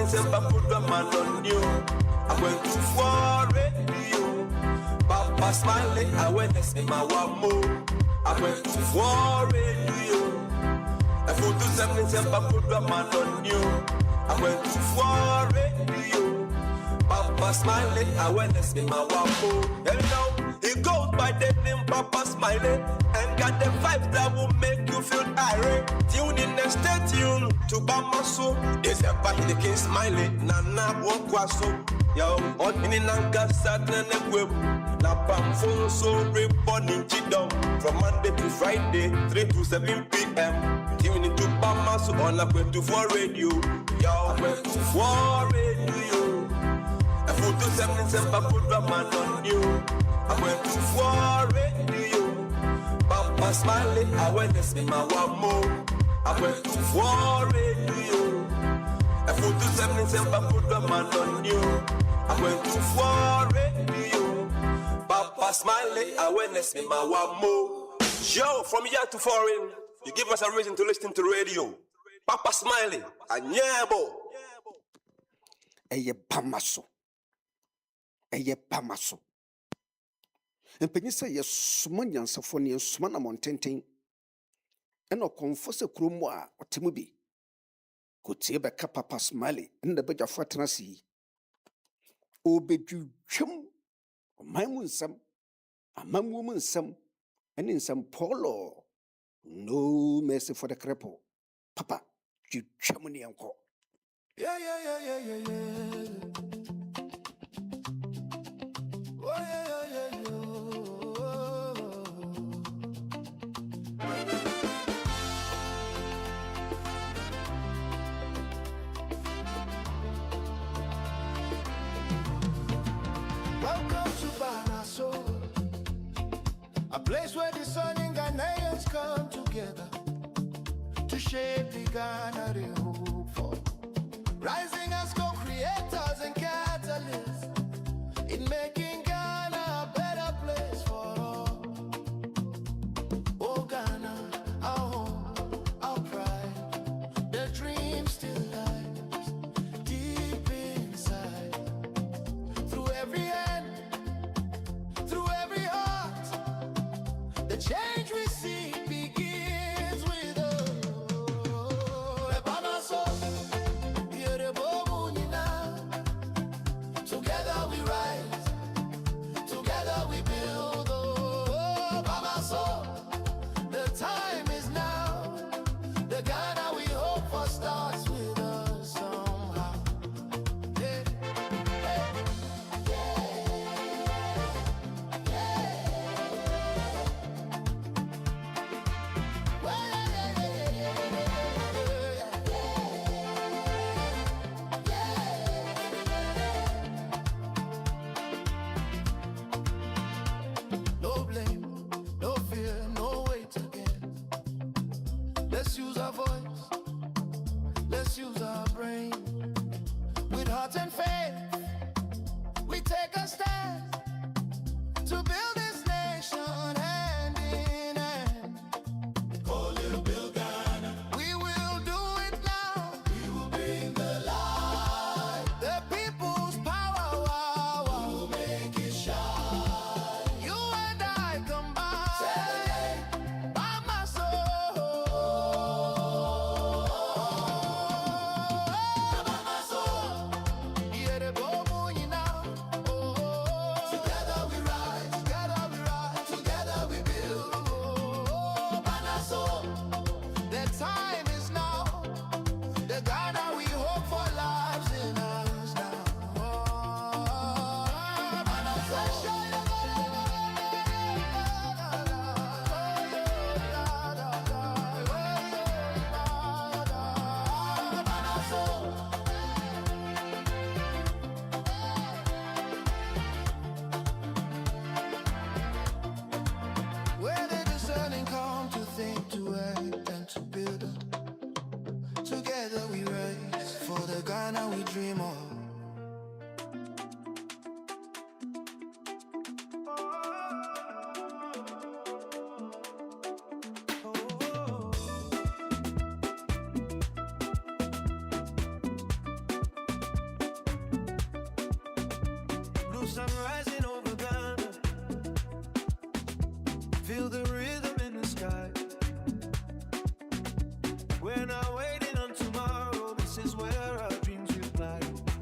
Semper put a man on you. I went to for radio. Papa smiling, I went to see my one more. I went to for radio. I put to Semper put a man on you. I went to for radio. Papa smiling, I went to see my one more. There you go. He goes by the name Papa Smiley and got the vibes that will make you feel irate. Tune in and stay tuned to Bamaso. It's a party king Smiley. Nana Wokwaso. Yo, on in Nanka Saturn and Web. Napam phone so reporting Chidom from Monday to Friday, 3 to 7 p.m. Tune in to Bamaso on a 24 radio. Yo, 24 radio. I put to 7 Semper put a man on you. I went to for radio. Papa smiling, I went to see my one more. I went to for radio. I put to 7 Semper put a man on you. I went to for radio. Papa smiling, I went to see my one more. Yo, from here to foreign, you give us a reason to listen to radio. Papa smiling, and nyebo. Eye pamaso. Eye pamaso. And Penisa, yes, Sumanian Sophonia, Sumana Montaigne, and no confess a crumwa or Timubi. Could see a Papa Smiley in the bed of Fatrancy. O bed you chum, my moon some, a man woman some, and in some polo. No mercy for the cripple. Papa, you chummy uncle. Yeah. Oh, yeah. Welcome to Banaso, a place where the sun and Ghanaians come together to shape the Ghana they hope for. Rising as co-creators and catalysts in making Ghana a better place for all. Oh Ghana, our home, our pride, the dream still lies deep inside. Through every hand, through every heart, the change we see begins with us. Together we rise, together we build. Oh, Baba, so the time is now. The Ghana we hope for starts with us somehow. Yeah. No blame, no fear, no wait again. Let's use our voice, let's use our brain. With heart and faith, we take a stand to build this nation hand in hand. Oh, little Bill Ghana, we will do it now. We will bring the light, the people's power. We will make it shine. You and I combine, celebrate by my soul. By my soul. Yeah, the boom, you know. Together we rise, together we build. Oh, by my soul. The time is now. The Ghana we hope for lives in us now. Oh, by my soul. Where the discerning come to think, to act, and to build. Together we rise for the Ghana we dream of. new sun rising over Ghana. Feel the rhythm in the sky. We're not waiting on tomorrow. This is where our dreams will fly.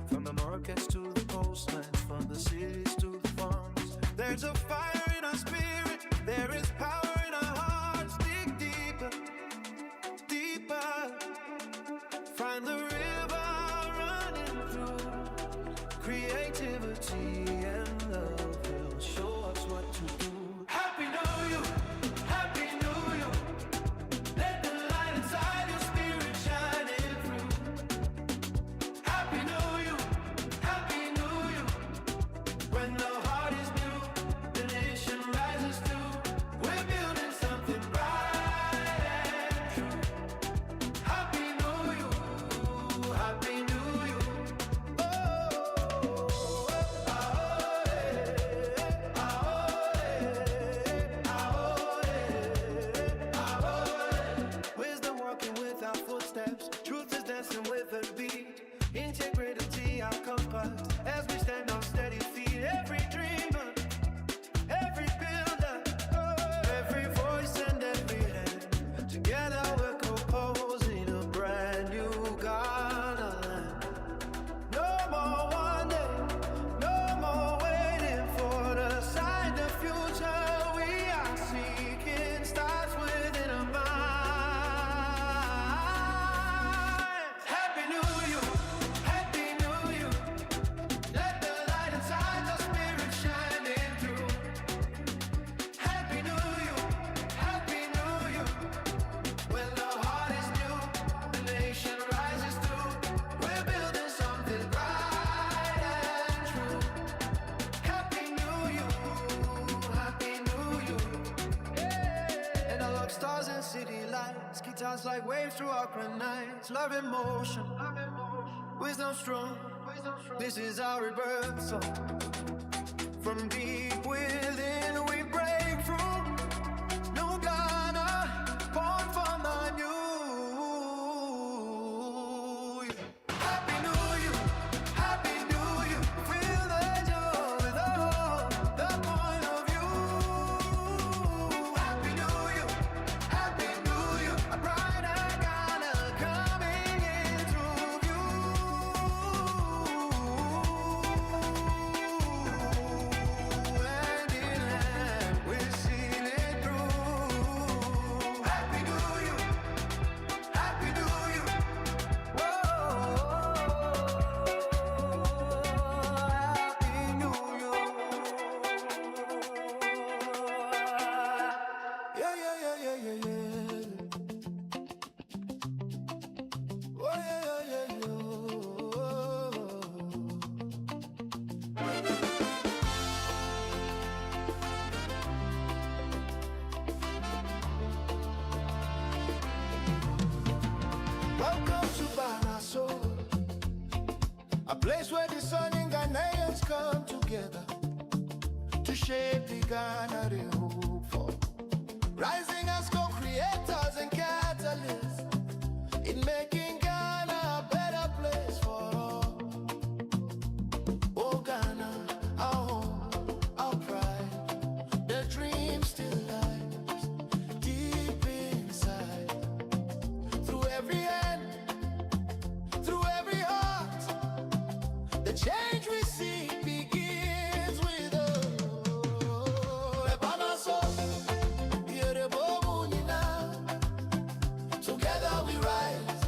From the markets to the coastlines, from the cities to the farms. There's a fire in our spirit. There is power in our hearts. Dig deeper, deeper. Find the river running through. Creativity and love will show us what to do. Happy New Year, Happy New Year. Let the light inside your spirit shining through. Happy New Year, Happy New Year. When the heart is new, the nation rises too. We're building something bright and true. Happy New Year, Happy New Year. Wisdom walking with our footsteps. Truth is dancing with a beat. Integrity our compass. As we stand on steady feet. Every dreamer, every builder, every voice and every hand. Together we're composing a brand new Ghana land. No more wonder, no more waiting for the sign. The future we are seeking starts within our minds. Happy New Year, Happy New Year. Let the light inside your spirit shining through. Happy New Year, Happy New Year. When the heart is new, the nation rises too. We're building something bright and true. Happy New Year, Happy New Year. And I love stars and city lights, guitars like waves through awkward nights. Love in motion, wisdom strong. This is our rebirth song. From deep within we break through. New Ghana, born from the new year. Happy New Year, Happy New Year. Feel the joy with all the point of view. Happy New Year, Happy New Year. A brighter Ghana coming in through you. Hand in hand, we're seeing it through. Happy New Year, Happy New Year. Whoa, Happy New Year. Yeah, yeah, yeah, yeah, yeah, yeah. Oh, yeah, yeah, yeah, yeah. Welcome to Banaso, a place where the sun and Ghanaians come together to shape the Ghana they hope for. Rising as co-creators and catalysts in making Ghana a better place for all. Oh Ghana, our home, our pride, the dream still lies deep inside. Through every hand, through every heart, the change we see begins with us. Ebanaso, Yerebobunina. Together we rise,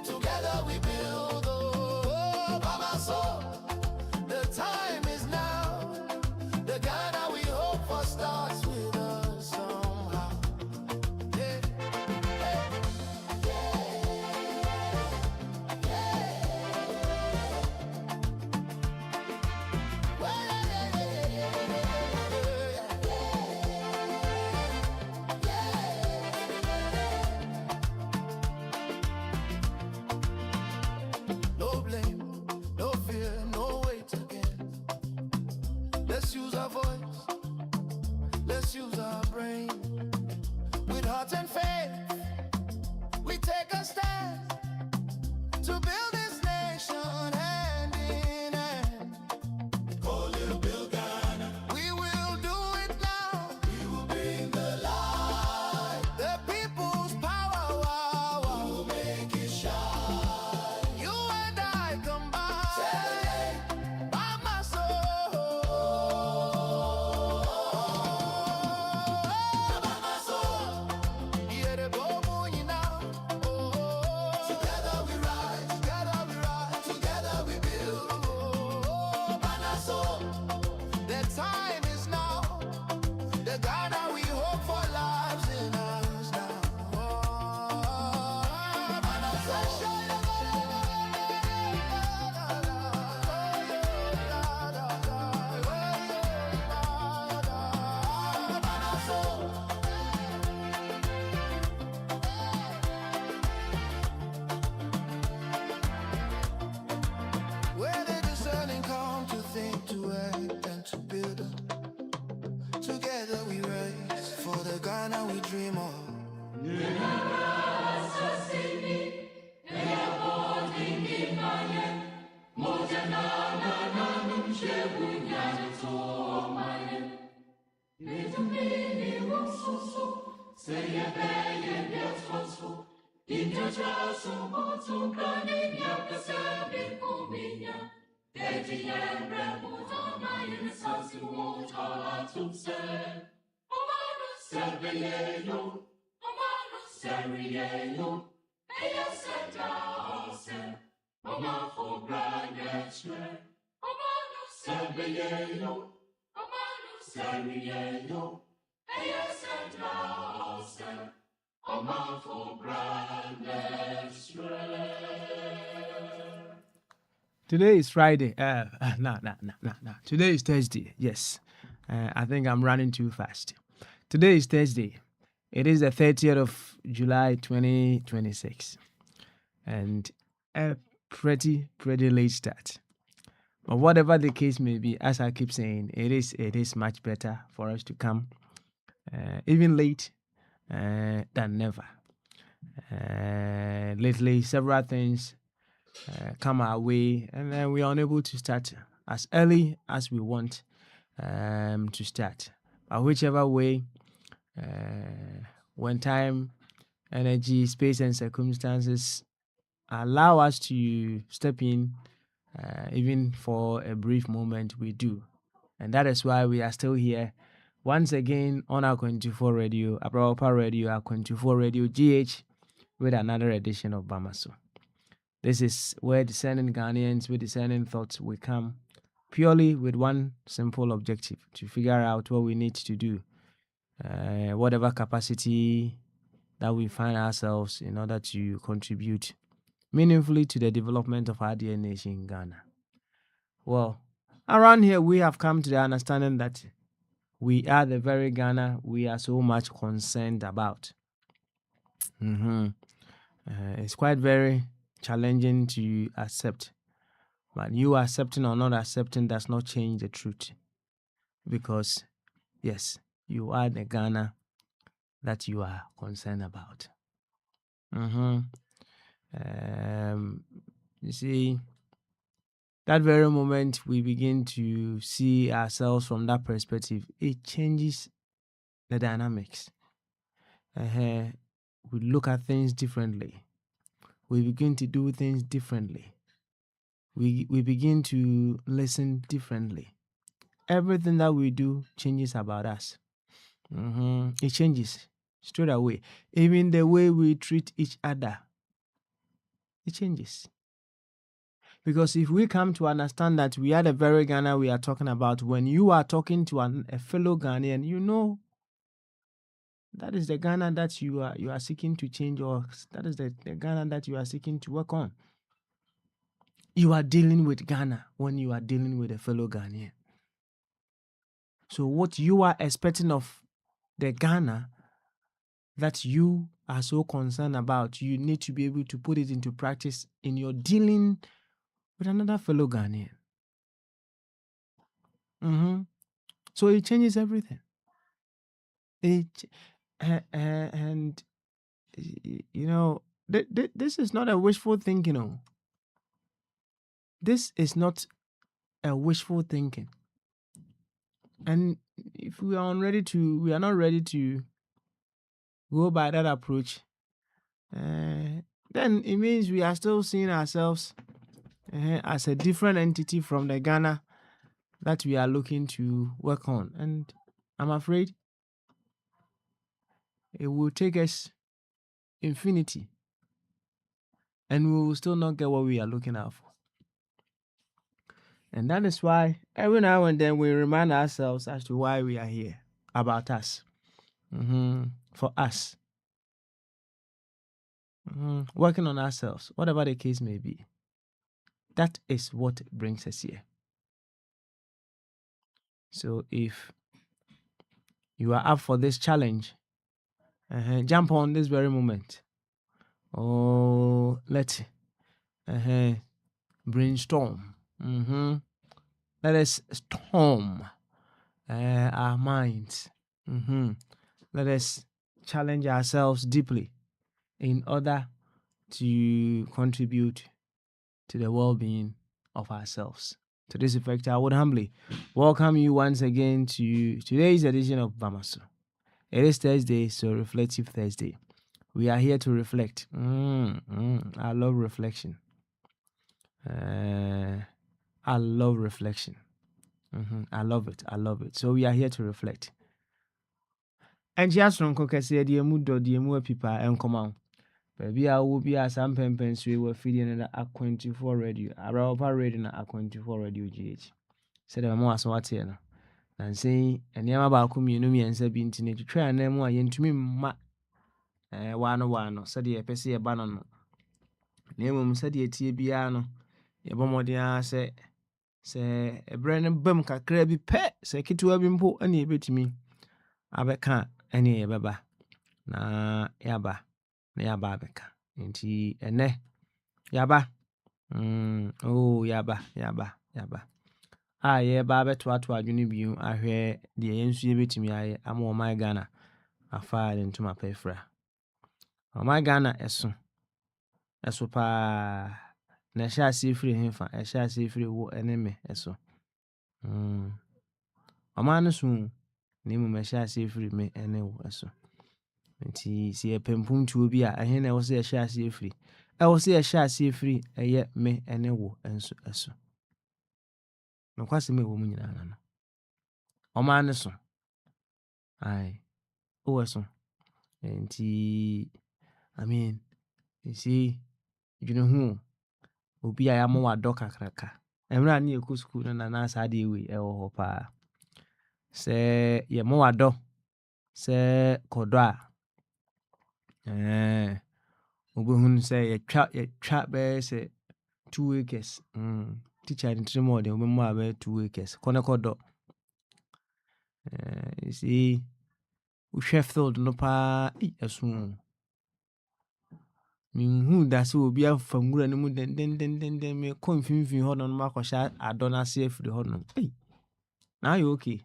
together we build. Oh, Banaso, the time is now. The Ghana we hope for starts with us somehow. Yeah, yeah, no blame, no fear, no weight again. Let's use our voice, let's use our brain. With heart and faith, we take a stand to build this nation hand in hand. Today is Friday. No. Today is Thursday. Yes. I think I'm running too fast. Today is Thursday. It is the 30th of July 2026. And a pretty late start. But whatever the case may be, as I keep saying, it is much better for us to come even late than never. Lately, several things come our way, and then we are unable to start as early as we want to start. But whichever way, when time, energy, space, and circumstances allow us to step in, even for a brief moment, we do. And that is why we are still here once again on our 24 radio, Abrapa Radio, our 24 radio GH, with another edition of Bamaso. This is where discerning Ghanaians with discerning thoughts will come purely with one simple objective: to figure out what we need to do, whatever capacity that we find ourselves in order to contribute meaningfully to the development of our dear nation, Ghana. Well, around here we have come to the understanding that we are the very Ghana we are so much concerned about. It's quite very challenging to accept, but you accepting or not accepting does not change the truth, because yes, you are the Ghana that you are concerned about. You see, that very moment we begin to see ourselves from that perspective, it changes the dynamics. We look at things differently. We begin to do things differently. We begin to listen differently. Everything that we do changes about us. It changes straight away. Even the way we treat each other, it changes. Because if we come to understand that we are the very Ghana we are talking about, when you are talking to a fellow Ghanaian, you know that is the Ghana that you are seeking to change, or that is the Ghana that you are seeking to work on. You are dealing with Ghana when you are dealing with a fellow Ghanaian. So what you are expecting of the Ghana that you are so concerned about, you need to be able to put it into practice in your dealing with another fellow Ghanaian. So it changes everything. And you know, this is not a wishful thinking. This is not a wishful thinking. And if we are not ready to go by that approach, then it means we are still seeing ourselves as a different entity from the Ghana that we are looking to work on. And I'm afraid it will take us infinity, and we will still not get what we are looking out for. And that is why every now and then we remind ourselves as to why we are here, about us, for us, working on ourselves, whatever the case may be. That is what brings us here. So if you are up for this challenge, jump on this very moment. Let's brainstorm. Let us storm our minds. Let us challenge ourselves deeply in order to contribute to the well-being of ourselves. To this effect, I would humbly welcome you once again to today's edition of Bamaso. It is Thursday, so Reflective Thursday. We are here to reflect. I love reflection. I love reflection. I love it. I love it. So we are here to reflect. And just from Kokasi, the Mudo, the Mua Pipa, and come on. Baby, I will be as some pens we were feeding at A24 radio. I wrote a radio at A24 radio GH. Said I'm more as what here. And say, and never about community and said, being to try and name one yen to me, one, said the Pessi a banon. Name said the Tibiano. Yabomodia say a brand bum ka crabby pet, say Kitu Abimpo, any bit me. Abeka, any baba. Na yaba, beka. Inti ene yaba. Oh, yaba. Ye ba to adwene biu ahwe de yensu ye betimi aye ama my Ghana afa into my pefra. My Ghana eso pa na sha si free himfa e sha si free wo eneme eso. No so na mu me sha si free me ene wo eso. Nti si e pempum tuo bi a ahe na wo se e sha si free. E wo se e sha si free eye me ene wo enso eso. No kwase me wo mu nyina na no. Omane so. Ai. O eso. Nti I mean, you see, you know who obi a mo wado kakraka. Emra na eku school na na sa de we e wo pa. Se ye mo wado se kodo a obi hun se ye twa be se 2 acres. Teacher in 3 more de obi mo abe 2 acres. Kone kodo. You see, we Sheffield no pa esu. Who that's will be a from good and then me confusing hold on Marco shot. I don't see for the honor. Hey, now you okay?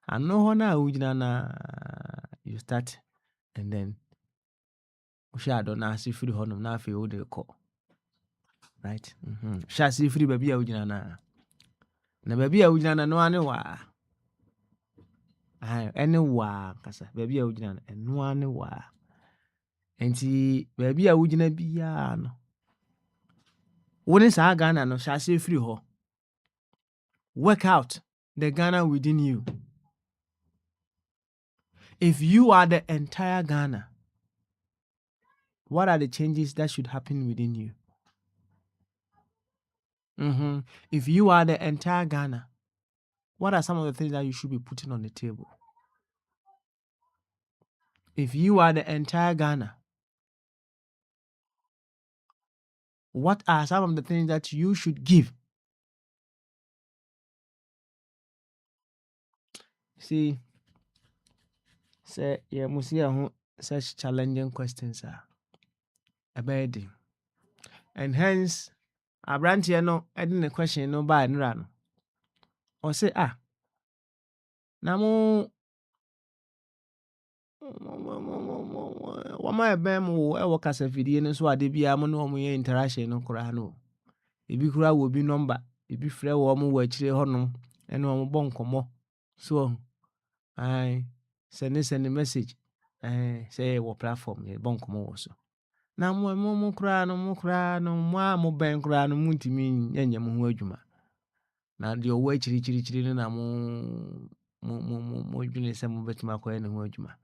I know honor you start and then I don't see for the honor now for all the call. Right? Shall see free baby Ujana. Na baby Ujana no one. Anywhere, Cassa, baby Ujana, and no one. Enti baby a wugina biya no woni sa Ghana no sha se free ho. Work out the Ghana within you. If you are the entire Ghana, what are the changes that should happen within you? If you are the entire Ghana, what are some of the things that you should be putting on the table? If you are the entire Ghana, what are some of the things that you should give? See, say, yeah, Musia, such challenging questions are about it. And hence, a branch here no, I didn't question no by and run. Or say, Namo Wama bem wo kasa fidie no so ade bia mo no mo ye interaction no kora no ebi kura wo bi number ebi frɛ wo mo wa kire honom ene wo bo nkomo so ai send message say wo platform ye bo nkomo wo so na mo kura no mo ben kura no muntimi nyenye mo ho adwuma na de wo chiri no na mo dwene se mo betima koye ne ho adwuma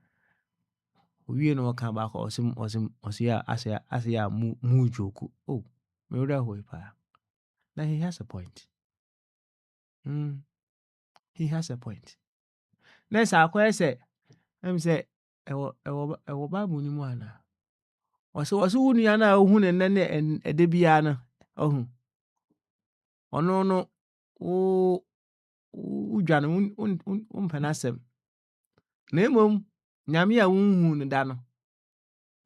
we no come back osim ya mu joku. Oh, me would have pa. Now he has a point. He has a point. Next I say say ewo Bible ni mu ana. Waso unu ya na ohu ne nne ede bia na ohu. Ono no o udwane umpenasem. Na emom nyame a wunhu ne da no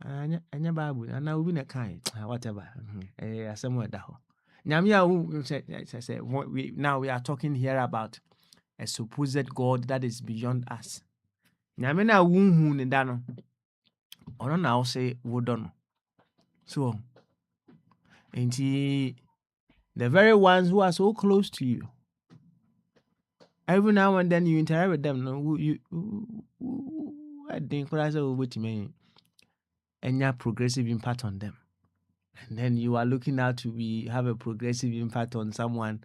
anya Bible ana obi na kai whatever asem we da ho nyame a say now we are talking here about a supposed God that is beyond us. Nyame na wunhu ne da no ono na wo say wo do no so enti The very ones who are so close to you. Every now and then you interact with them. No, I think with me, and you have progressive impact on them. And then you are looking out to have a progressive impact on someone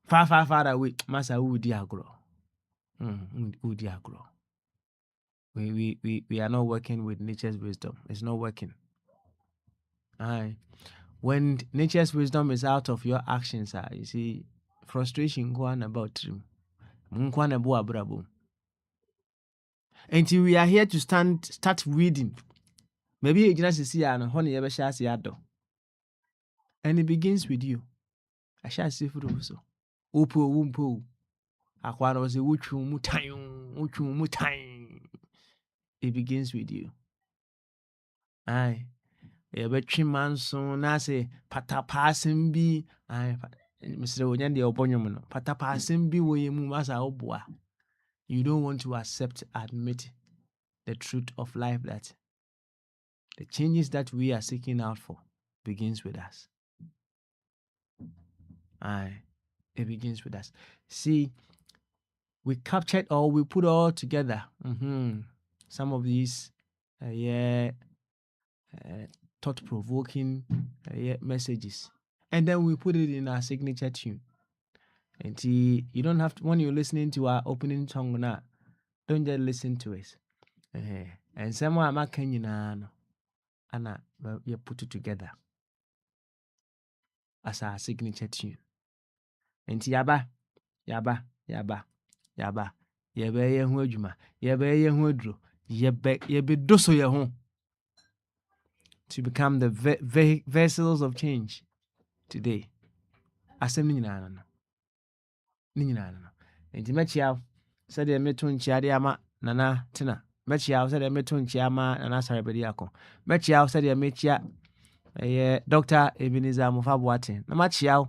far away. Masa udi agro. Udi agro. We are not working with nature's wisdom. It's not working. Aye. When nature's wisdom is out of your actions, you see, frustration go on about him. Until we are here to start reading. Maybe you just see an honey ever shares yado. And it begins with you. I shall see for so. Upo wumpo. Aquana was a wuchu mutai. It begins with you. Aye. Yɛbɛtwe manso na sɛ patapasɛm bi mesrɛ wonya deɛ ɔbɔnwom no patapasɛm bi wɔ yɛ mu masa woboa. You don't want to admit the truth of life that the changes that we are seeking out for begins with us. It begins with us. See, we captured or we put all together some of these thought-provoking messages, and then we put it in our signature tune. And you don't have to, when you're listening to our opening song now, don't just listen to it. And someone I'm and you put it together as our signature tune. And yaba yebe ye hu adwuma, yebe ye hu aduro, yebe doso ye ho, to become the vessels of change today. Asem ni nyina no. Enti mechia said the meto nchiade ama nana tena. Mechia said the meto nchia ama nana sarebedi akon. Mechia said the mechia Dr. Ebenezer Mofaboate. Na machia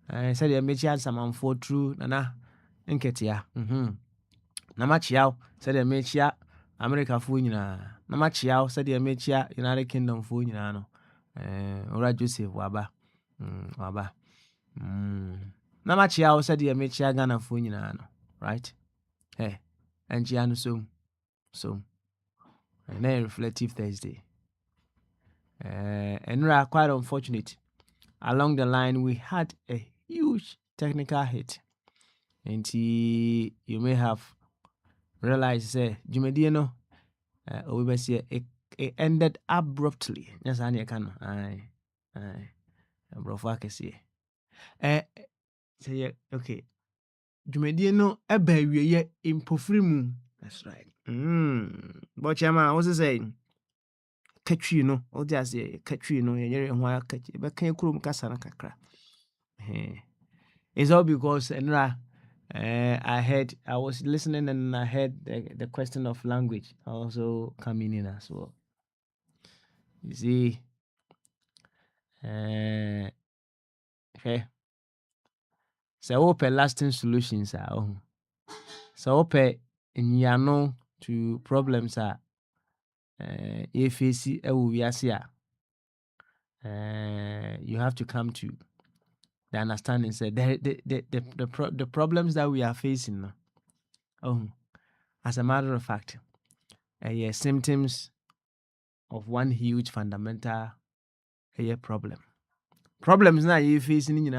said the mechia samanfo through nana nketia. Na machia said the mechia America fu nyina. Na machia said the mechia United Kingdom fu nyina no. Ora Joseph waba. Na machia said the mechia Ghana fu nyina no. Right? And Giano so and then Reflective Thursday. And we are quite unfortunate. Along the line, we had a huge technical hit. And you may have realized, Jumediano, it ended abruptly. Yes, I can. Aye. Brofakesi. Say, okay. Jumediano, ebe impofrimu. That's right. But Chama, what's it saying? Catchy, no, or just a catchy, no, and why catchy, but can't crum casana cacra. It's all because I was listening and I heard the question of language also coming in as well. You see, okay. So open lasting solutions are so open in to problems are if you see you have to come to the understanding. Say the problems that we are facing as a matter of fact, symptoms of one huge fundamental problem. Problems now you facing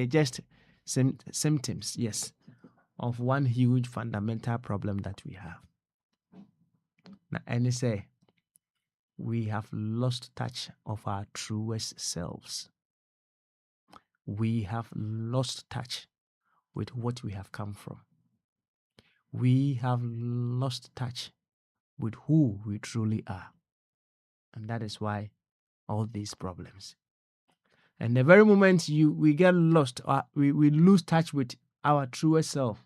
just symptoms, yes, of one huge fundamental problem that we have. Now, and they say we have lost touch of our truest selves. We have lost touch with what we have come from. We have lost touch with who we truly are. And that is why all these problems. And the very moment we get lost, we lose touch with our truest self,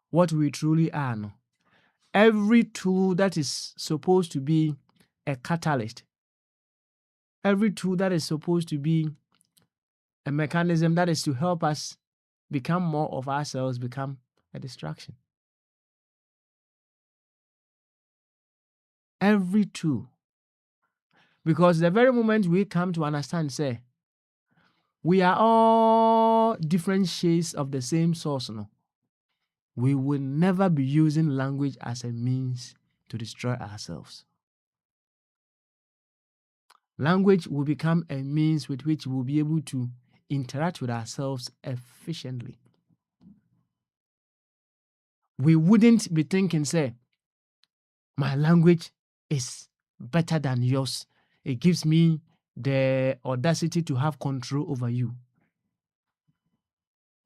what we truly are. No? Every tool that is supposed to be a catalyst, every tool that is supposed to be a mechanism that is to help us become more of ourselves, become a distraction. Every tool. Because the very moment we come to understand, say, we are all different shades of the same source. No, we will never be using language as a means to destroy ourselves. Language will become a means with which we'll be able to interact with ourselves efficiently. We wouldn't be thinking, say, my language is better than yours. It gives me the audacity to have control over you.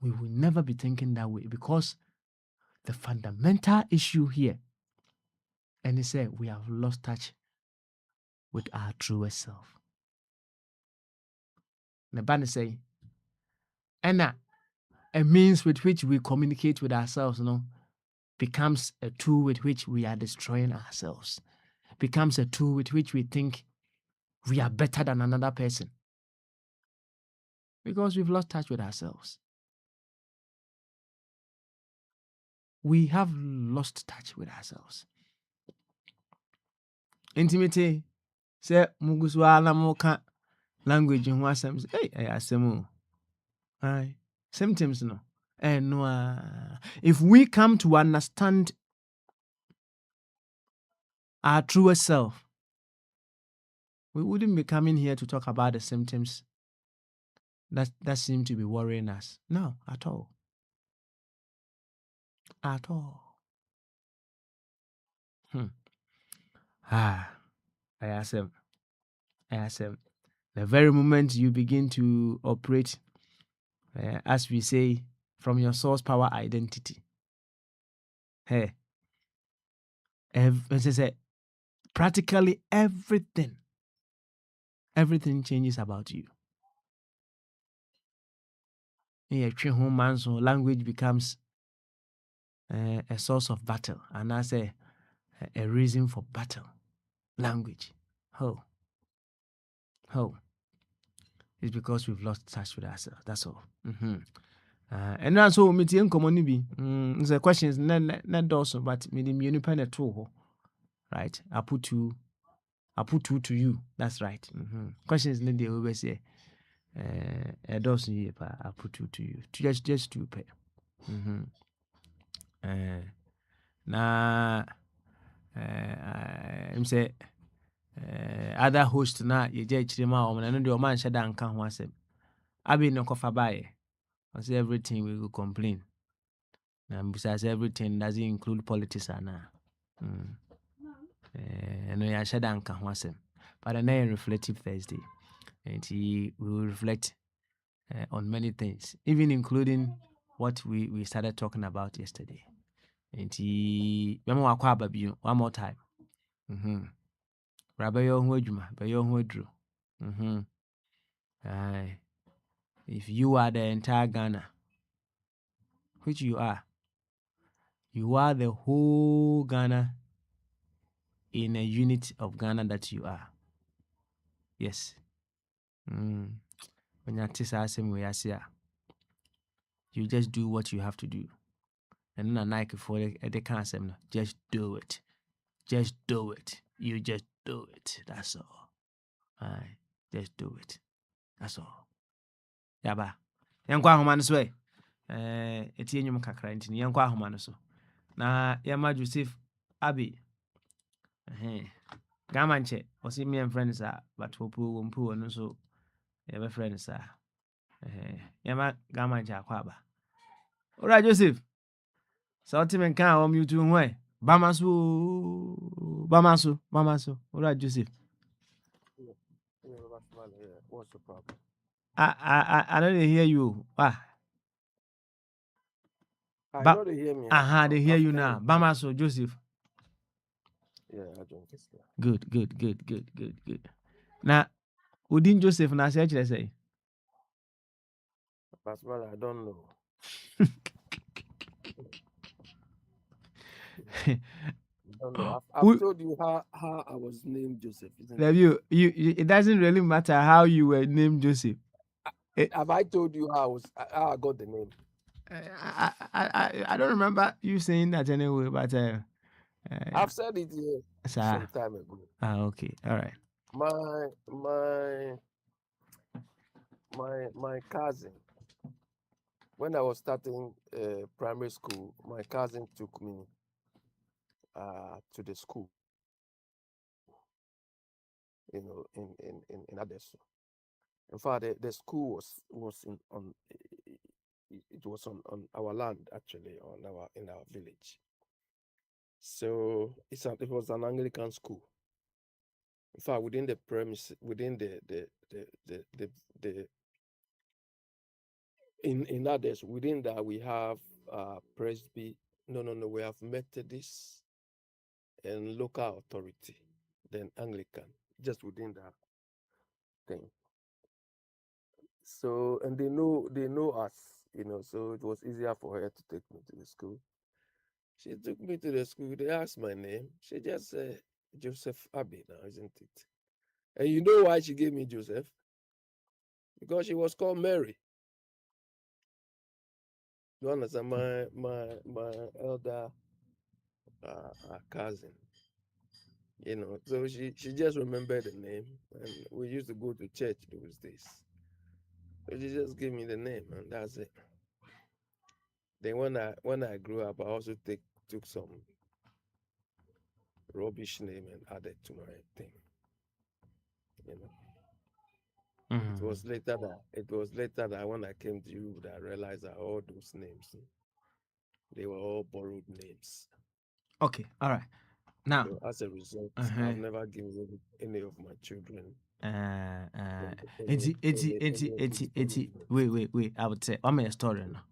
We will never be thinking that way, because the fundamental issue here, and he said, we have lost touch with our truest self. The Bible say, and a means with which we communicate with ourselves, becomes a tool with which we are destroying ourselves. Becomes a tool with which we think we are better than another person, because we've lost touch with ourselves. We have lost touch with ourselves. Intimacy, say muguswa na muka language in wasam. Hey, asemu. Aye, symptoms no. No. If we come to understand our truest self, we wouldn't be coming here to talk about the symptoms that seem to be worrying us. No, at all. At all. I ask him. The very moment you begin to operate, as we say, from your source power identity, hey, practically everything changes about you. Language becomes a source of battle, and I say a reason for battle. Language. How? It's because we've lost touch with ourselves. That's all. And now, so me tie nkomo ni bi. The questions not also, but me the uni pen tool. Right? I put two to you. That's right. Questions need the always say. I put two to you. Just two pay. Na I'm say other host na ye je chirima o na no man shada nka ho asem. Abi no kofa bae. I say everything we will complain. And besides, everything doesn't include politics and no ya shada nka ho asem. But na reflective Thursday. And we will reflect on many things, even including what we started talking about yesterday. And one more time. Rabbi if you are the entire Ghana, which you are the whole Ghana in a unit of Ghana that you are. Yes. When you just do what you have to do. And then Nike for the concept, just do it. Just do it. You just do it. That's all. Aye. Just do it. That's all. Yaba. Yankwa homa no so etie nyum kakra ntini yankwa homa no so. Na Yama Joseph Abi. Gamanche, osi me and friends are but wompu no so your friends are. Yama Gamanche akwaba. Alright, Joseph. So ultimate can you to where? Bamasu. Alright, Joseph. What's the problem? I don't hear you. I know they hear me. They hear you now. Bamasu, Joseph. Yeah, I don't guess that. Good. Now, Udin Joseph, now say what say. I don't know. I've told you how I was named Joseph. Have you? It doesn't really matter how you were named Joseph. Have I told you how I got the name? I don't remember you saying that anyway, but I've said it some time ago. Okay, all right. my cousin, when I was starting primary school, my cousin took me to the school, in Adesso. In fact, the school was it was on our land, actually, in our village. So it was an Anglican school. In fact, within the premise, within the in others, within that we have Presby. No, we have Methodist and local authority, then Anglican, just within that thing. So, and they know us, so it was easier for her to take me to the school. She took me to the school. They asked my name. She just said Joseph Abbey now, isn't it? And you know why she gave me Joseph? Because she was called Mary. You understand? My elder cousin. So she just remembered the name, and we used to go to church those days. So she just gave me the name, and that's it. Then when I grew up, I also took some rubbish name and added to my thing. It was later that when I came to you that I realized that all those names, they were all borrowed names. Okay, all right. Now, So as a result, I've never given any of my children. Wait. I would say I'm a story now.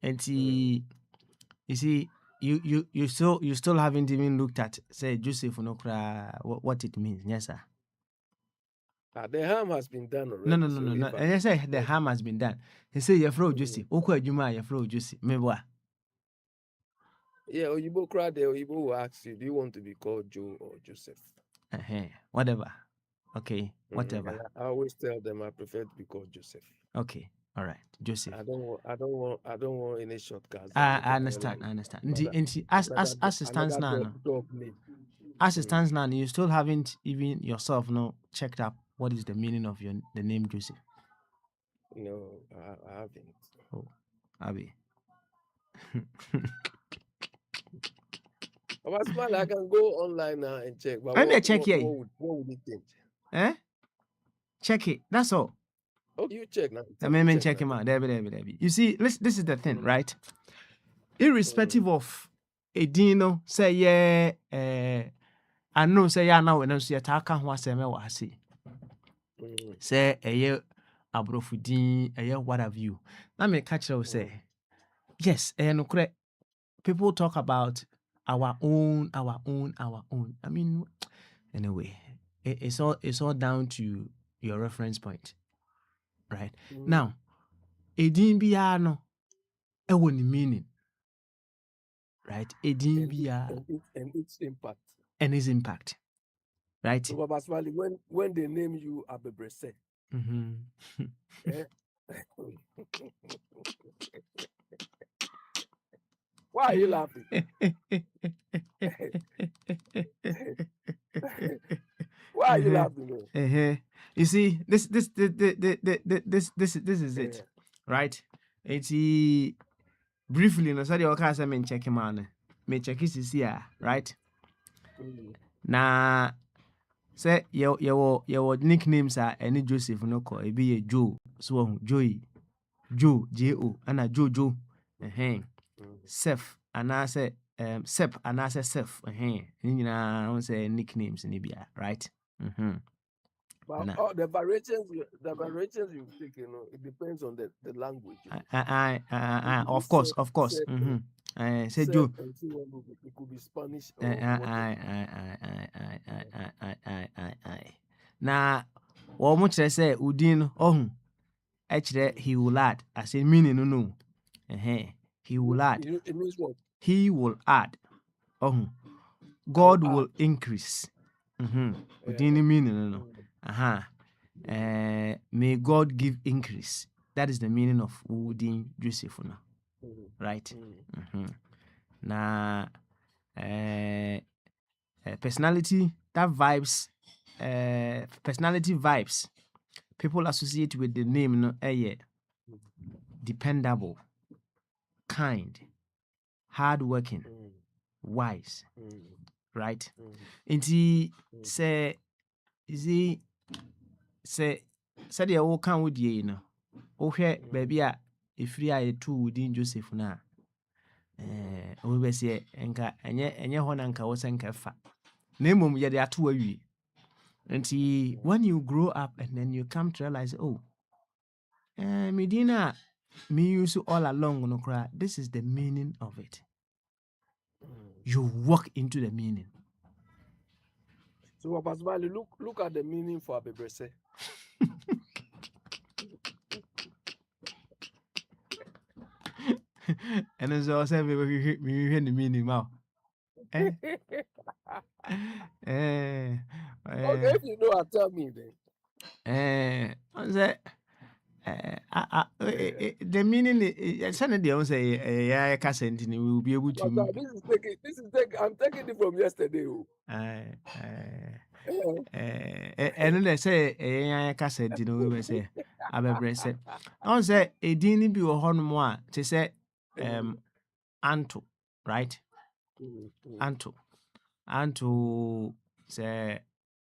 You see, you still haven't even looked at say Joseph what it means. Yes, sir. The harm has been done already. No. And I say the harm has been done. He say you're from Joseph. Okay, you're from Joseph. Maybe what? Yeah, Oyibo crowd there. Oyibo will ask you, do you want to be called Joe or Joseph? Whatever. Okay, whatever. I always tell them I prefer to be called Joseph. Okay, all right, Joseph. I don't want any shortcuts. I understand. As it stands now, you still haven't even yourself checked up what is the meaning of the name Joseph. No, I haven't. Oh, Abby. I can go online now and check. But check here. What would it change? Check it. That's all. Okay, you check now. Check him out. There. You see, this is the thing, right? Irrespective of Edino, say I know say now when I see attack on what I say. Say a year abrofudin, a year what have you. Let me catch you say. Yes, and people talk about our own. I mean, anyway, it's all down to your reference point, right? Now, edin biano, ewo meaning, right? Edin bia and its impact. And its impact, right? So, Baba Smiley, when they name you Abebrese, why are you laughing? Why are you laughing? You see, this is it, right? It's briefly, no sorry, okay, I mean check him on. Me check his here, right? Na say your nicknames are any Joseph no call. It be a Joe, so Joey, Joe J-O, and a Jojo, Seth, and I say Sep, and I say Seth, I don't say nicknames in Ibia, right? But the variations you take, it depends on the language. Of course. Say Joe. It could be Spanish. Now, what much say Udin actually he will add. I say meaning no. He will add. It means what? He will add. God will increase. Udin meaning no. May God give increase. That is the meaning of Udin Joseph, right? Now, personality that vibes. Personality vibes people associate with the name no dependable, kind, hardworking, wise, right? Nti say said ya woka wo die no wohwɛ baabi a ɛfiri a yɛtoo wo din Joseph no a wobɛsɛ nka ɛnyɛ hɔ na nka wo sɛ nka fa na mmom yɛde ato awie. Nti when you grow up and then you come to realize, oh, me din a me use all along no cry, this is the meaning of it. You walk into the meaning. So, Pastor Bali, look at the meaning for Abebrese. And then so I said, we hear the meaning now. Okay, if you know, tell me then. I said, the meaning is Sunday. I say, yeah, I can't. We will be able to. Pastor, this is taking. I'm taking it from yesterday. And then they say, I can't say, you know, we say, Abebrese. I say, a dini be a horn more to say, Anto, right? Anto say,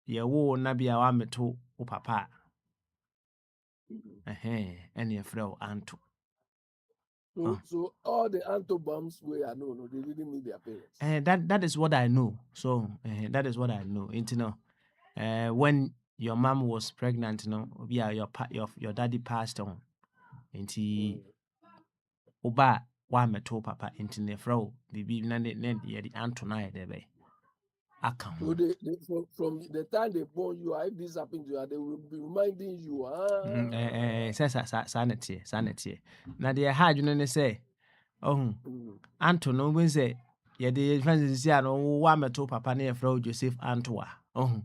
ye wo na bia wa meto o papa. And your friend Anto. So all the Anto bombs where I know, they didn't meet their parents. That is what I know. So that is what I know. When your mom was pregnant, your daddy passed on. Oba wa meto papa into the fro. Bibi na ne the Anto na there be. So from the time they born you, if this happens to you, they will be reminding you. Sanity. Now they had you say, oh, Anto no we say, yeah, the friends say no wa meto papa near Fro Joseph Antoa. Oh,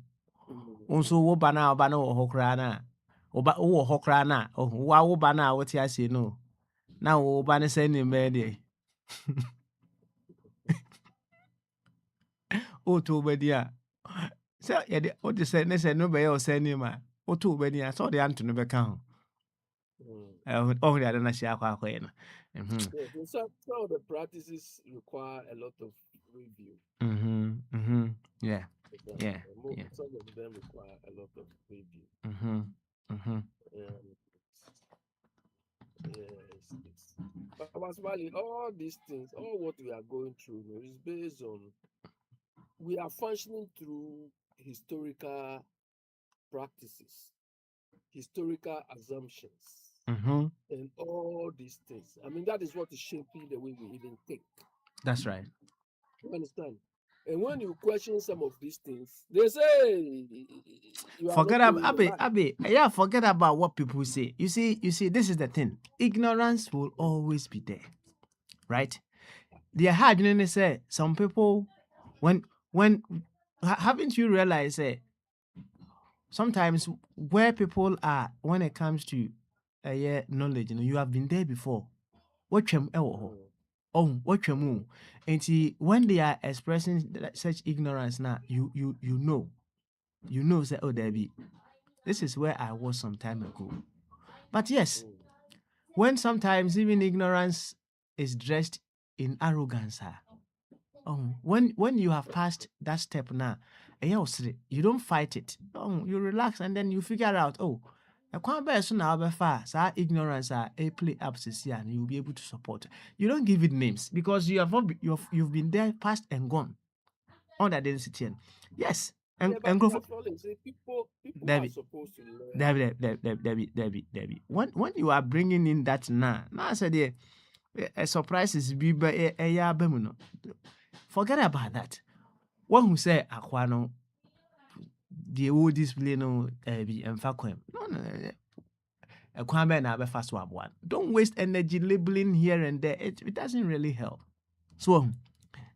also wo bana wo hokrana. Oba wo hokrana. Oh, wa wo bana what ya say no. Now wo bana say ni me O to bedia. So yeah, what you say? Say no be o say ni ma. O to bedia. So the Anto no be kan. Oh, they don't share kwa na. Some of the practices require a lot of review. Yeah. Some of them require a lot of review. Yes. But all these things, all what we are going through is based on we are functioning through historical practices, historical assumptions, and all these things. I mean, that is what is shaping the way we even think. That's right. You understand? And when you question some of these things, they say forget about Abby. Yeah, forget about what people say. You see, this is the thing. Ignorance will always be there, right? They are hard, you know. Say some people, when haven't you realized? Sometimes where people are when it comes to knowledge, you have been there before. What you and when they are expressing such ignorance now, you know, say, oh, Debbie, this is where I was some time ago. But yes, when sometimes even ignorance is dressed in arrogance, when you have passed that step now, you don't fight it. You relax and then you figure out, a person now fast, ignorance play up and you'll be able to support. You don't give it names because you've been there, past and gone. On that density. Yes. And people are supposed to learn. Debbie. When you are bringing in that now I said a surprise is be forget about that. One who say Aquano the old display no be and faquem. No. A kwame na be fast one. Don't waste energy labeling here and there. It doesn't really help. So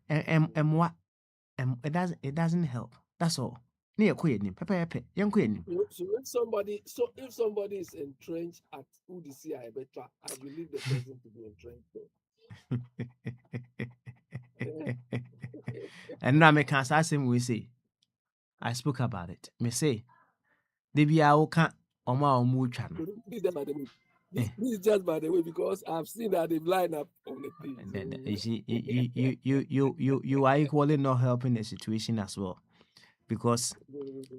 it doesn't help. That's all. So if somebody is entrenched at UDC, I you leave the person to be entrenched. And now me can't ask him we say. I spoke about it. Me say, they be our Oma Omuchan. So this is just by the way. This is just by the way because I've seen that they've lined up on the thing. And then So you see, you are equally not helping the situation as well, because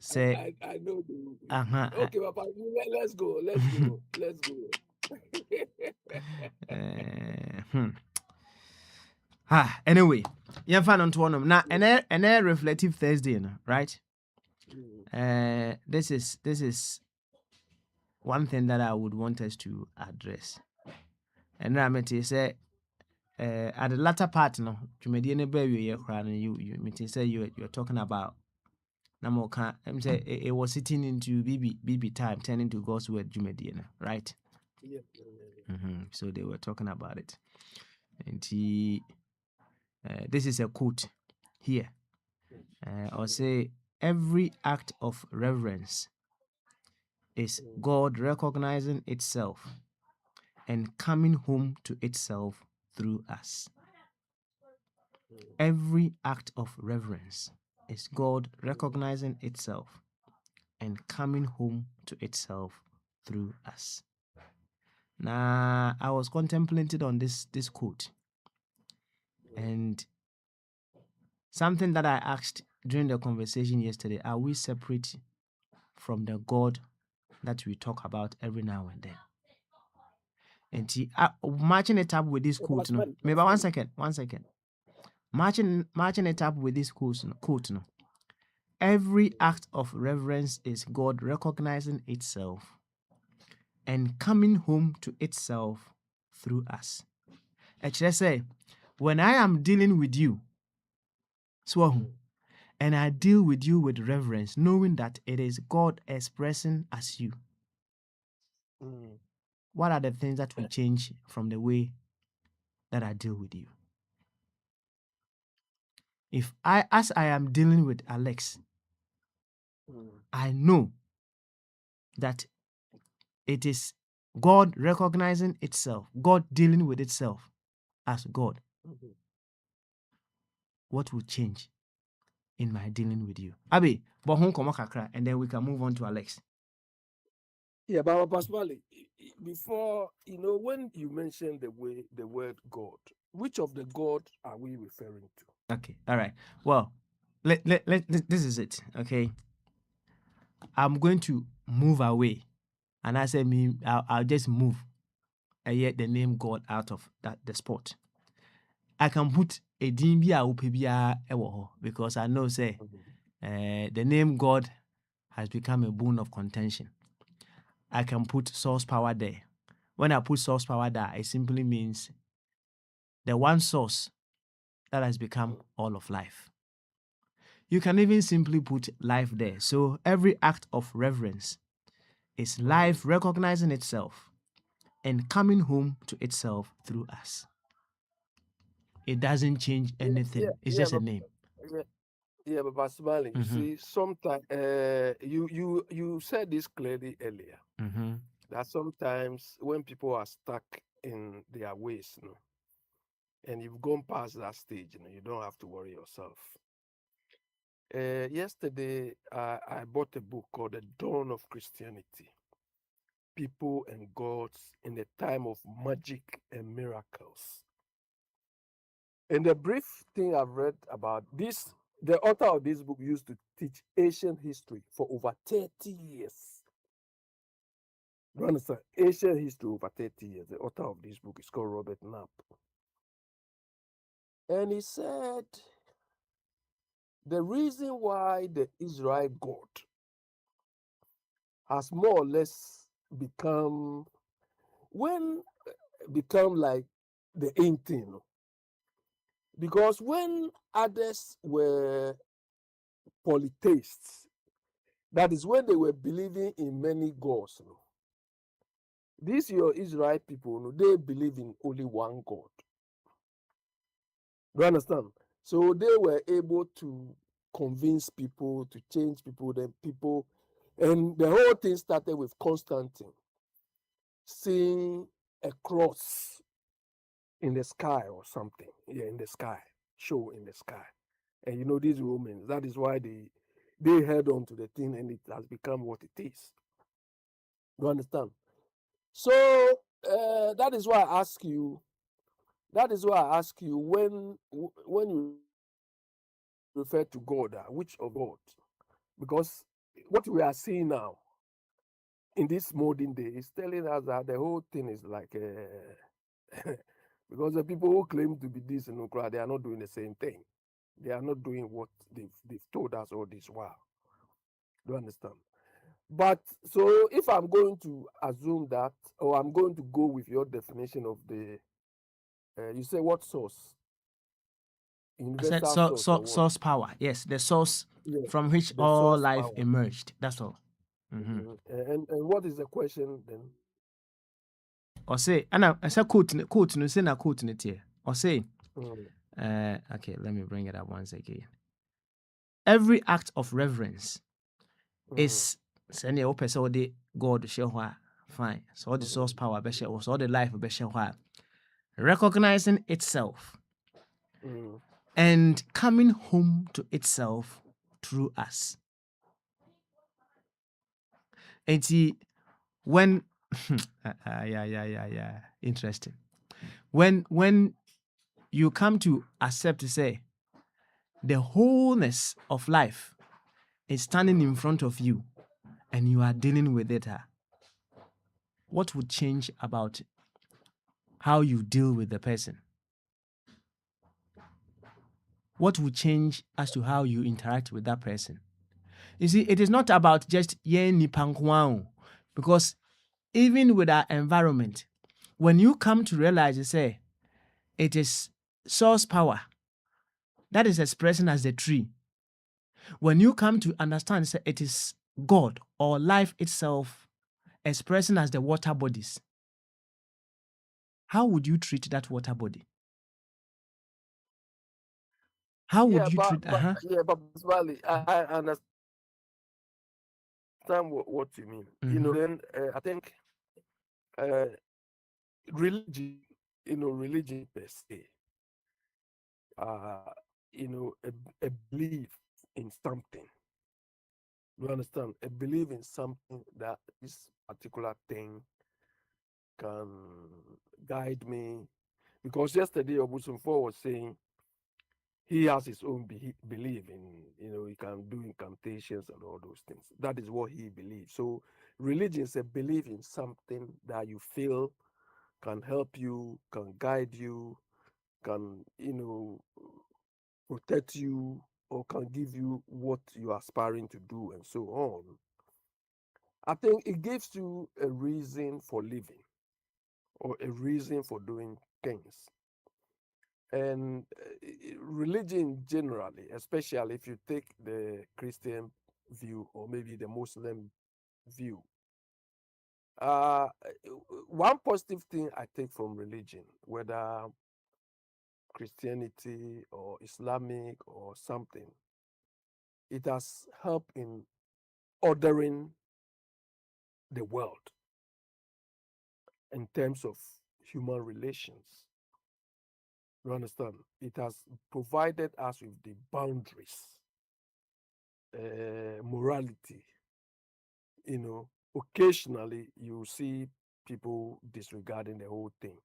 say, I know the uh-huh, okay, Papa, let's go. Let's go. Let's go. Anyway, yeah, fun on one now, and reflective Thursday, right? This is one thing that I would want us to address. And I mean, say, at the latter part, no, you may you say you're talking about. Namoka, I'm say it was sitting into BB time, turning to God's word, Jumediana, right? Yeah. So they were talking about it, and this is a quote here. I'll say every act of reverence is God recognizing itself and coming home to itself through us. Every act of reverence is God recognizing itself and coming home to itself through us. Now, I was contemplating on this quote, and something that I asked during the conversation yesterday: are we separate from the God that we talk about every now and then? And matching it up with this quote, no. Maybe one second. Matching it up with this quote, no. Every act of reverence is God recognizing itself and coming home to itself through us. Actually, say, when I am dealing with you, and I deal with you with reverence, knowing that it is God expressing as you, what are the things that will change from the way that I deal with you? As I am dealing with Alex, I know that it is God recognizing itself, God dealing with itself as God. What will change in my dealing with you? Abi, bohun komo kakra, and then we can move on to Alex. Yeah, but Pasquale, before when you mentioned the word God, which of the God are we referring to? Okay, all right. Well, this is it. Okay, I'm going to move away, and I said, I'll just move, and yet the name God out of the spot. I can put a dimbia upebia ewo because I know say the name God has become a bone of contention. I can put source power there. When I put source power there, it simply means the one source that has become all of life. You can even simply put life there. So every act of reverence is life recognizing itself and coming home to itself through us. It doesn't change anything. It's just a name. Yeah, but Pasquale, you see, sometimes you said this clearly earlier that sometimes when people are stuck in their ways, and you've gone past that stage, you don't have to worry yourself. Yesterday, I bought a book called The Dawn of Christianity: People and Gods in the Time of Magic and Miracles. And the brief thing I've read about this, the author of this book used to teach ancient history for over 30 years. You understand? Ancient history over 30 years. The author of this book is called Robert Knapp. And he said the reason why the Israel God has more or less become like the in thing. Because when others were polytheists, that is when they were believing in many gods. These your Israel people, they believe in only one God. You understand? So they were able to convince people, to change people, and the whole thing started with Constantine seeing a cross in the sky or something. Yeah, in the sky, show in the sky. And these Romans, that is why they held on to the thing, and it has become what it is. You understand? So that is why I ask you. That is why I ask you when you refer to God, which of God? Because what we are seeing now in this modern day is telling us that the whole thing is like because the people who claim to be this in Ukraine, they are not doing the same thing. They are not doing what they've told us all this while. Do you understand? But so if I'm going to assume that, or I'm going to go with your definition of the, you say what source? I said Universal source or what? source power. Yes, the source Yeah, from which the all source life power. emerged. That's all. Mm-hmm. And what is the question then? Or say, and I said quote no say na quote no tie. Or say, Mm, okay, let me bring it up once again. Every act of reverence mm, is send your person or the God share fine. So all the source power be share, so all the life be share recognizing itself mm. and coming home to itself through us. And see, when yeah, interesting. When you come to accept to say the wholeness of life is standing in front of you and you are dealing with it, what would change about how you deal with the person? What would change as to how you interact with that person? You see, it is not about just yen nipankwao, because even with our environment, when you come to realize, you say, it is source power that is expressing as the tree. When you come to understand, say, it is God or life itself expressing as the water bodies, how would you treat that water body? How would Yeah, you treat? but Bali, I understand what you mean. Mhm. Then I think uh, religion, religion per se, uh, a belief in something. You understand? A belief in something that this particular thing can guide me. Because yesterday, Obusumfo was saying he has his own belief in, he can do incantations and all those things. That is what he believes. So religion is a belief in something that you feel can help you, can guide you, can, protect you, or can give you what you're aspiring to do, and so on. I think it gives you a reason for living or a reason for doing things. And religion generally, especially if you take the Christian view or maybe the Muslim view, uh, one positive thing I take from religion, whether Christianity or Islamic or something, it has helped in ordering the world in terms of human relations. You understand? It has provided us with the boundaries, morality. Occasionally you see people disregarding the whole thing.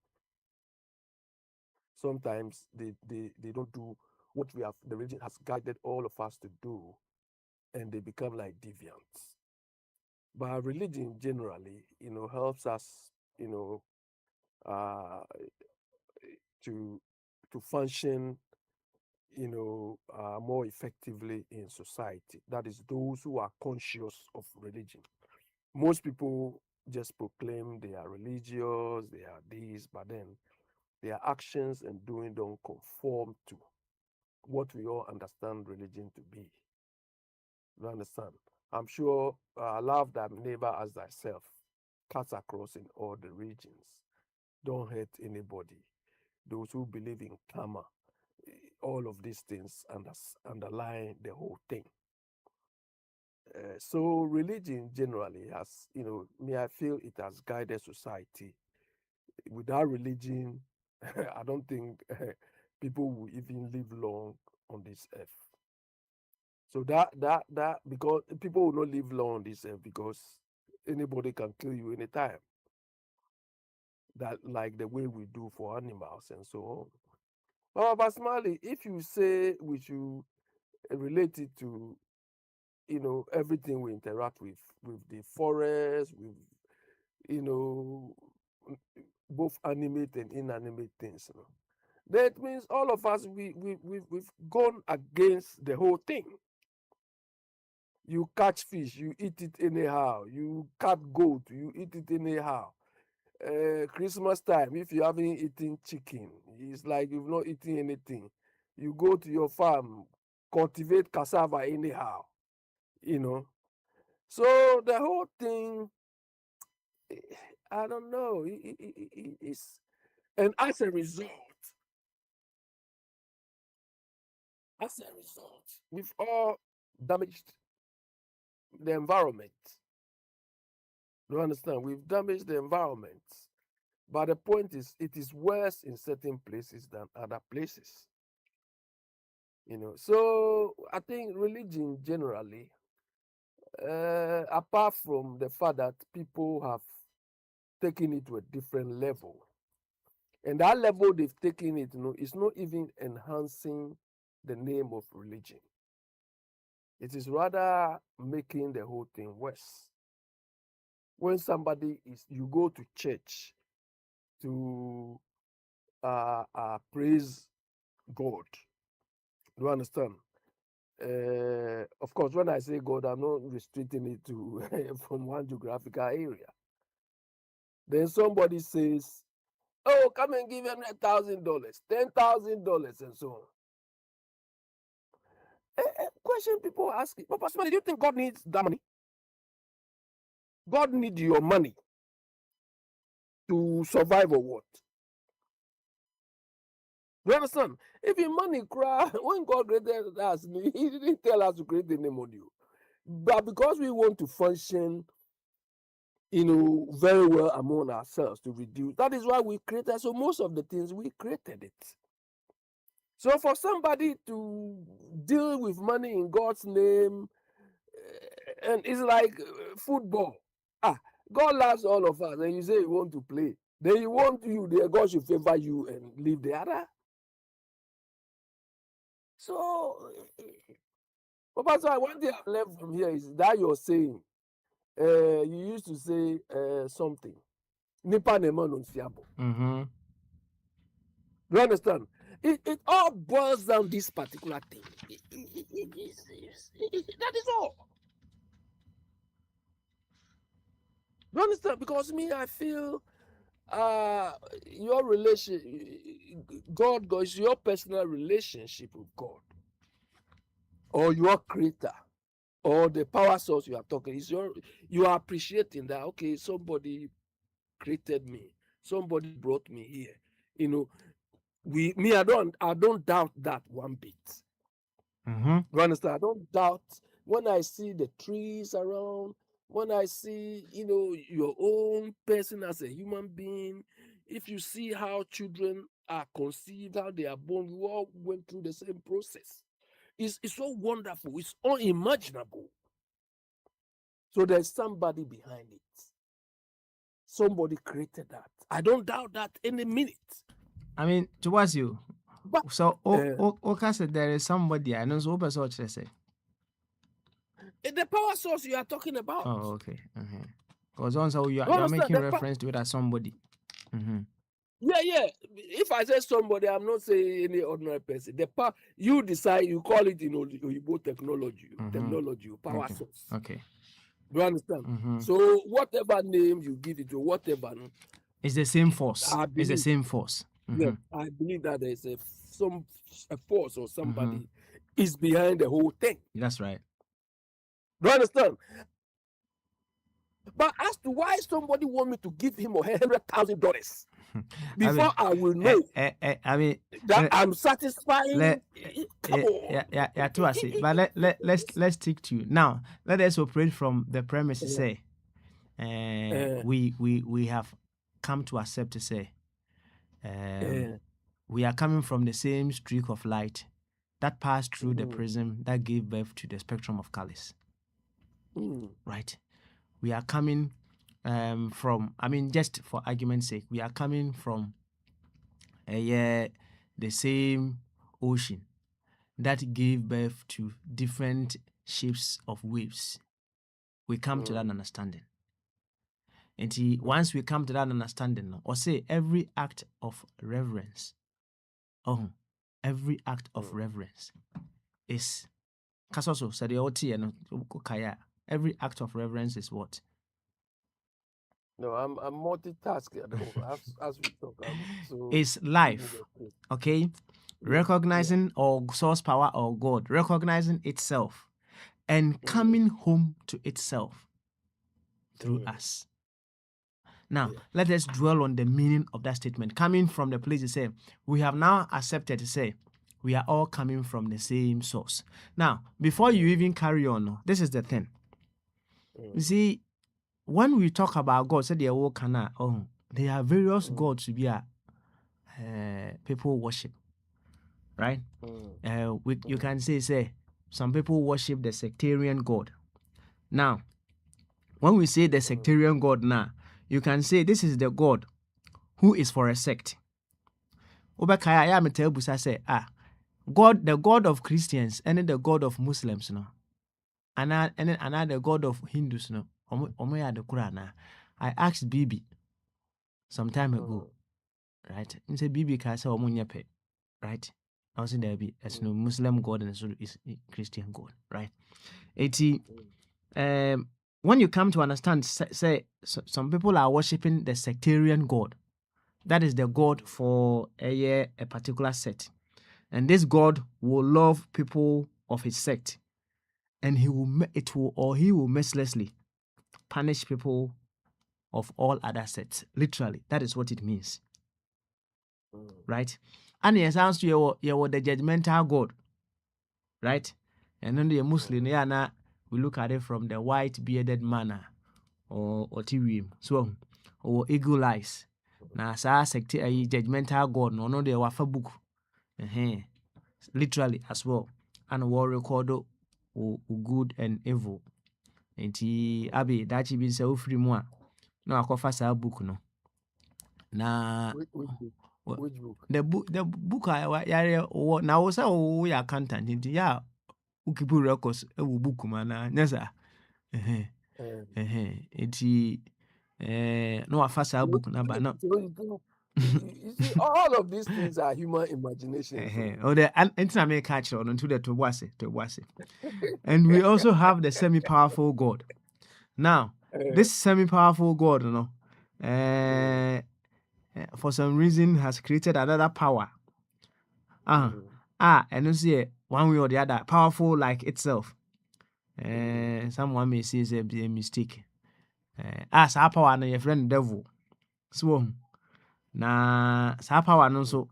Sometimes they don't do what the religion has guided all of us to do, and they become like deviants. But religion generally, helps us, uh, to function, more effectively in society. That is those who are conscious of religion. Most people just proclaim they are religious, they are this, but then their actions and doing don't conform to what we all understand religion to be. You understand? I'm sure love thy neighbor as thyself cuts across in all the regions. Don't hurt anybody. Those who believe in karma, all of these things underline the whole thing. So religion generally has, me, I feel it has guided society. Without religion, I don't think people will even live long on this earth. So that because people will not live long on this earth because anybody can kill you anytime. That like the way we do for animals and so on. Oh, but Smiley, if you say we should relate it to everything we interact with the forest, with you know both animate and inanimate things, that means all of us we've gone against the whole thing. You catch fish, you eat it anyhow. You cut goat, you eat it anyhow. Christmas time, if you haven't eaten chicken, it's like you've not eaten anything. You go to your farm, cultivate cassava anyhow, you know. So the whole thing, I don't know. It's, and as a result, we've all damaged the environment. You understand? We've damaged the environment. But the point is, it is worse in certain places than other places. So I think religion generally, apart from the fact that people have taken it to a different level, and that level they've taken it, is not even enhancing the name of religion. It is rather making the whole thing worse. When you go to church to praise God. Do you understand? Of course, when I say God, I'm not restricting it to from one geographical area. Then somebody says, "Oh, come and give him $1,000, $10,000, and so on." Question people ask: "But Pastor, do you think God needs that money? God needs your money to survive or what?" You understand? If your money cry, when God created us, He didn't tell us to create any money. But because we want to function, very well among ourselves to reduce, that is why we created. So most of the things we created it. So for somebody to deal with money in God's name, and it's like football. God loves all of us, and you say you want to play. Then you want God should favor you and leave the other. So, Pastor, one thing I've learned from here is that you're saying, you used to say something. Nipa nema no nsiabo. Mm-hmm. You understand? It all boils down this particular thing. That is all. You understand? Because me, I feel your God is your personal relationship with God, or your creator, or the power source you are talking. You are appreciating that, okay, somebody created me, somebody brought me here. I don't doubt that one bit. Mm-hmm. You understand? I don't doubt when I see the trees around, when I see, your own person as a human being. If you see how children are conceived, how they are born, we all went through the same process. It's so wonderful. It's unimaginable. So there's somebody behind it. Somebody created that. I don't doubt that any minute. I mean, towards you. But, So, okay, said there is somebody I know so much to say. The power source you are talking about. Oh, okay. Because also you're making reference to it as somebody. Mm-hmm. Yeah. If I say somebody, I'm not saying any ordinary person. The power you decide, you call it Oyibo technology, power source. Okay. Do you understand? Mm-hmm. So whatever name you give it to, whatever, it's the same force. It's the same force. Mm-hmm. Yeah, I believe that there's a force or somebody is behind the whole thing. That's right. Do you understand? But as to why somebody want me to give him or her $100,000 before I will know that I'm satisfying. Yeah, to us. But let's stick to you now. Let us operate from the premise to say, we have come to accept to say, we are coming from the same streak of light that passed through the prism that gave birth to the spectrum of colors. Right? we are coming from, I mean, just for argument's sake, we are coming from the same ocean that gave birth to different shapes of waves. We come to that understanding. And once we come to that understanding, or say every act of reverence, every act of reverence is Kasoso said the OT and Kaya. Every act of reverence is what? No, I'm multitasking. As we talk, so It's life. Okay? Recognizing or source power or God, recognizing itself and coming home to itself through us. Now, let us dwell on the meaning of that statement. Coming from the place to say, we have now accepted to say, we are all coming from the same source. Now, before you even carry on, this is the thing. You see, when we talk about God, say they are all there are various gods to be people worship, right? You can say some people worship the sectarian God. Now, when we say the sectarian God now, you can say this is the God who is for a sect. Obekaya ya metebusa say God, the God of Christians and the God of Muslims, no, and the God of Hindus, no. I asked Bibi some time ago, right? And say Bibi can say omunyepe, right? I was in there be as no Muslim God and so is Christian God, right? When you come to understand, say some people are worshiping the sectarian God. That is the God for a particular sect. And this God will love people of his sect. And he will mercilessly punish people of all other sects. Literally, that is what it means. Right? And it sounds to you the judgmental God. Right? And then the Muslim, we look at it from the white bearded man or Tiwim. So, or eagle eyes. Now, sa sect a judgmental God, no, they wafa book. Literally as well. And war record good and evil. And Abi, that you been so free more. No, I cover sa book no. Na Which book? the book I now was a ya accountant into ya who keep records a book man. Yes, sir. No, I fast a book number no. You see, all of these things are human imagination. Or the internet may catch on to the Tobase. And we also have the semi-powerful God. Now, this semi-powerful God, for some reason has created another power. And you see one way or the other, powerful like itself. Someone may say it's a mistake. As our power and your friend devil. So, na sa power no so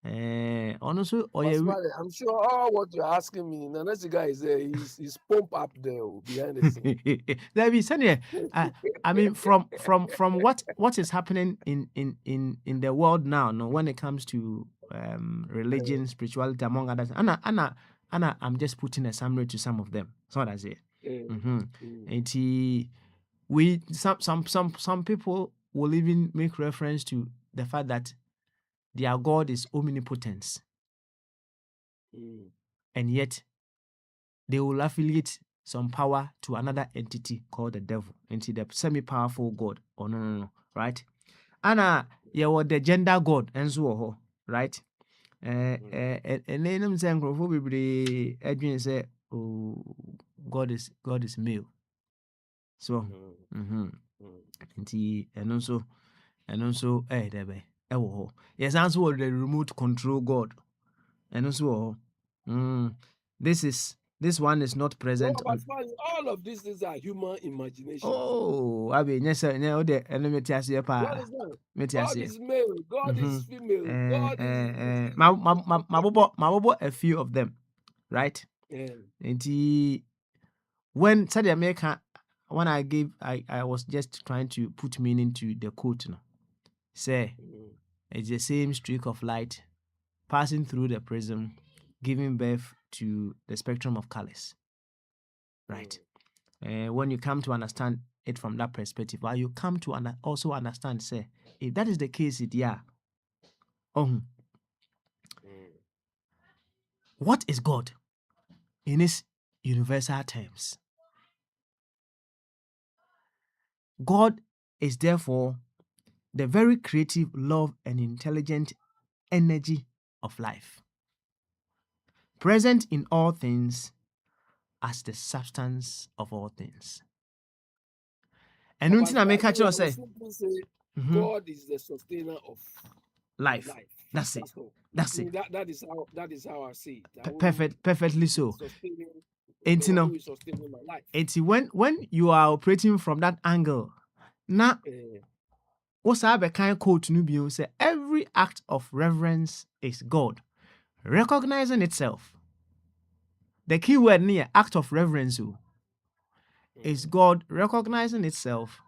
I'm sure all what you're asking me, Nanasi guy is there. He's pump up there behind the scene. There be I mean, from what is happening in the world now, no, when it comes to religion, spirituality, among others, Anna, I'm just putting a summary to some of them. So that's it. And some people will even make reference to the fact that their God is omnipotent. And yet they will affiliate some power to another entity called the devil, into the semi-powerful God. Oh no, right? And the gender God and so right? And then I'm saying probably Edwin say, oh, God is male. So and also yes, also the remote control God. And also this one is not present on all of these things are human imagination. Oh, I mean, yes, sir. No, the enemy God is male, God is female, God is my a few of them, right? And when said America, when I was just trying to put meaning to the quote, say it's the same streak of light passing through the prism, giving birth to the spectrum of colors, right? When you come to understand it from that perspective, while you come to also understand, say, if that is the case, Mm. what is God in its universal terms? God is therefore the very creative, love, and intelligent energy of life, present in all things as the substance of all things. And Papa, until I make I a will say, simply say mhm, God is the sustainer of life. life. That's it. That's all. That's Me, it. that is how I see it. I wouldn't Perfectly so. sustaining And someone who is sustaining my life. when you are operating from that angle, now Eh, what's a kind quote to be say every act of reverence is God recognizing itself. The key word near act of reverence is God recognizing itself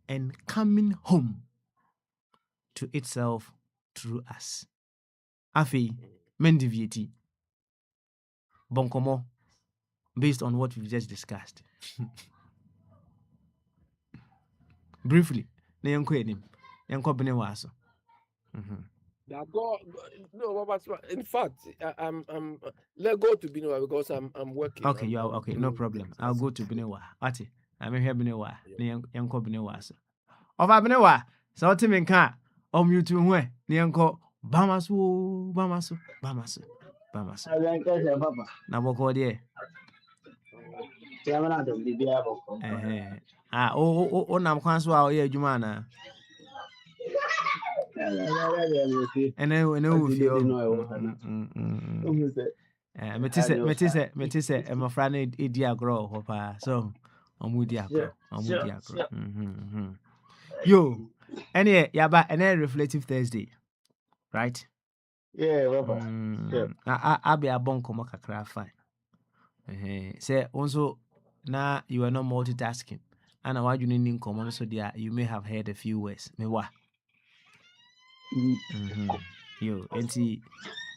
and coming home to itself through us. Afi, mendivieti, bonkomo, based on what we've just discussed. Briefly, na yenko enim, yenko bene waso. that God, no, but in fact, I'm let go to Binoa because I'm working. Okay, you are I'm okay, no doing problem. things I'll as go we to speak. Binewa. Ati, I'm here Binewa. Yeah. Yanko Binewa. So, of Binewa, so Tim can mute to where Yanko Bamasu, Bamasu, Bamasu, Bamasu. Abenkese papa. Naboko dear. Tiamana to bibia boko. Nam Kwanso, our year Jumana. And then we know if you. Metise, my friend, Idia grow, Papa. So, Sure, sure, Omudia sure. grow. Yo, yaba, and then reflective Thursday, right? Yeah, papa. Sure. I be a bonko kakra fine. Say also now you are not multitasking. And I want you in common so there you may have heard a few words. Me wa. Yo, enti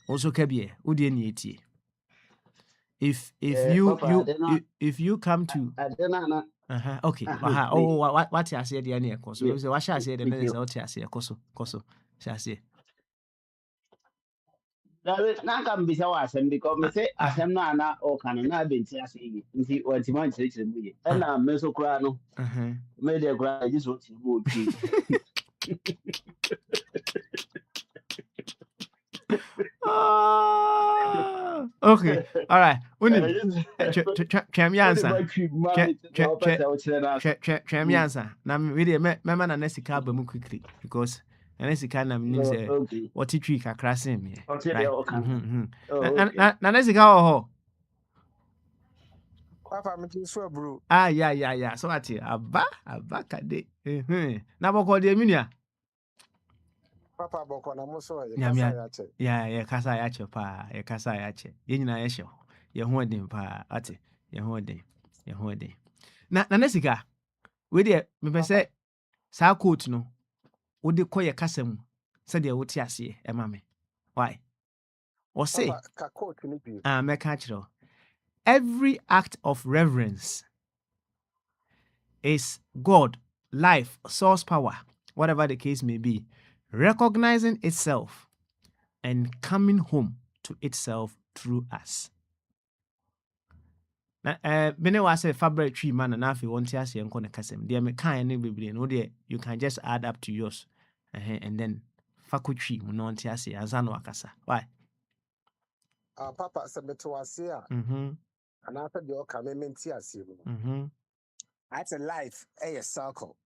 also kabie, udi ni eti. If Papa, if you come to I don't know. okay. Oh, what you say there near koso. We say what shall say the Thank next you. what you say koso. Shall say. Nanka mbisa wa asem because me say asem na ana o kan na benti ase yi. Nti o ti man chire mu ye. E na me so kura no. Me de kura ji so ti mu otwi. Okay, all right. Unim, twam yansa. Twam yansa. Na me de me man na sika ba mu quickly because na sika na me say Okay. what twi kakra sem me. Okay, Right. o kan. Na sika ho. Papa, me too so bro. Yeah. So ati aba kade. Na boko de minia. Papa boko na mo so ye Nyamia. kasa ya che. Yeah, kasa ya che pa. Ye kasa ya che. Ye nyina ye hye. Ye ho odin pa. Ati. Ye ho odin. Na sika. We de me be say sa quote no. Wo de koye kasa mu. Se de wo ti ase e ma me. Why? Or say, Papa, ka coach ni bi. meka kiro. Every act of reverence is God, life, source power, whatever the case may be, recognizing itself and coming home to itself through us. Mene was a fabric tree man and afi want to see and kasem. Dear me kind no dear you can just add up to yours and then faculty no want to see azano akasa. Why? Papa se me to ase a. And after the o ka me menti ase no. It's a life, a circle.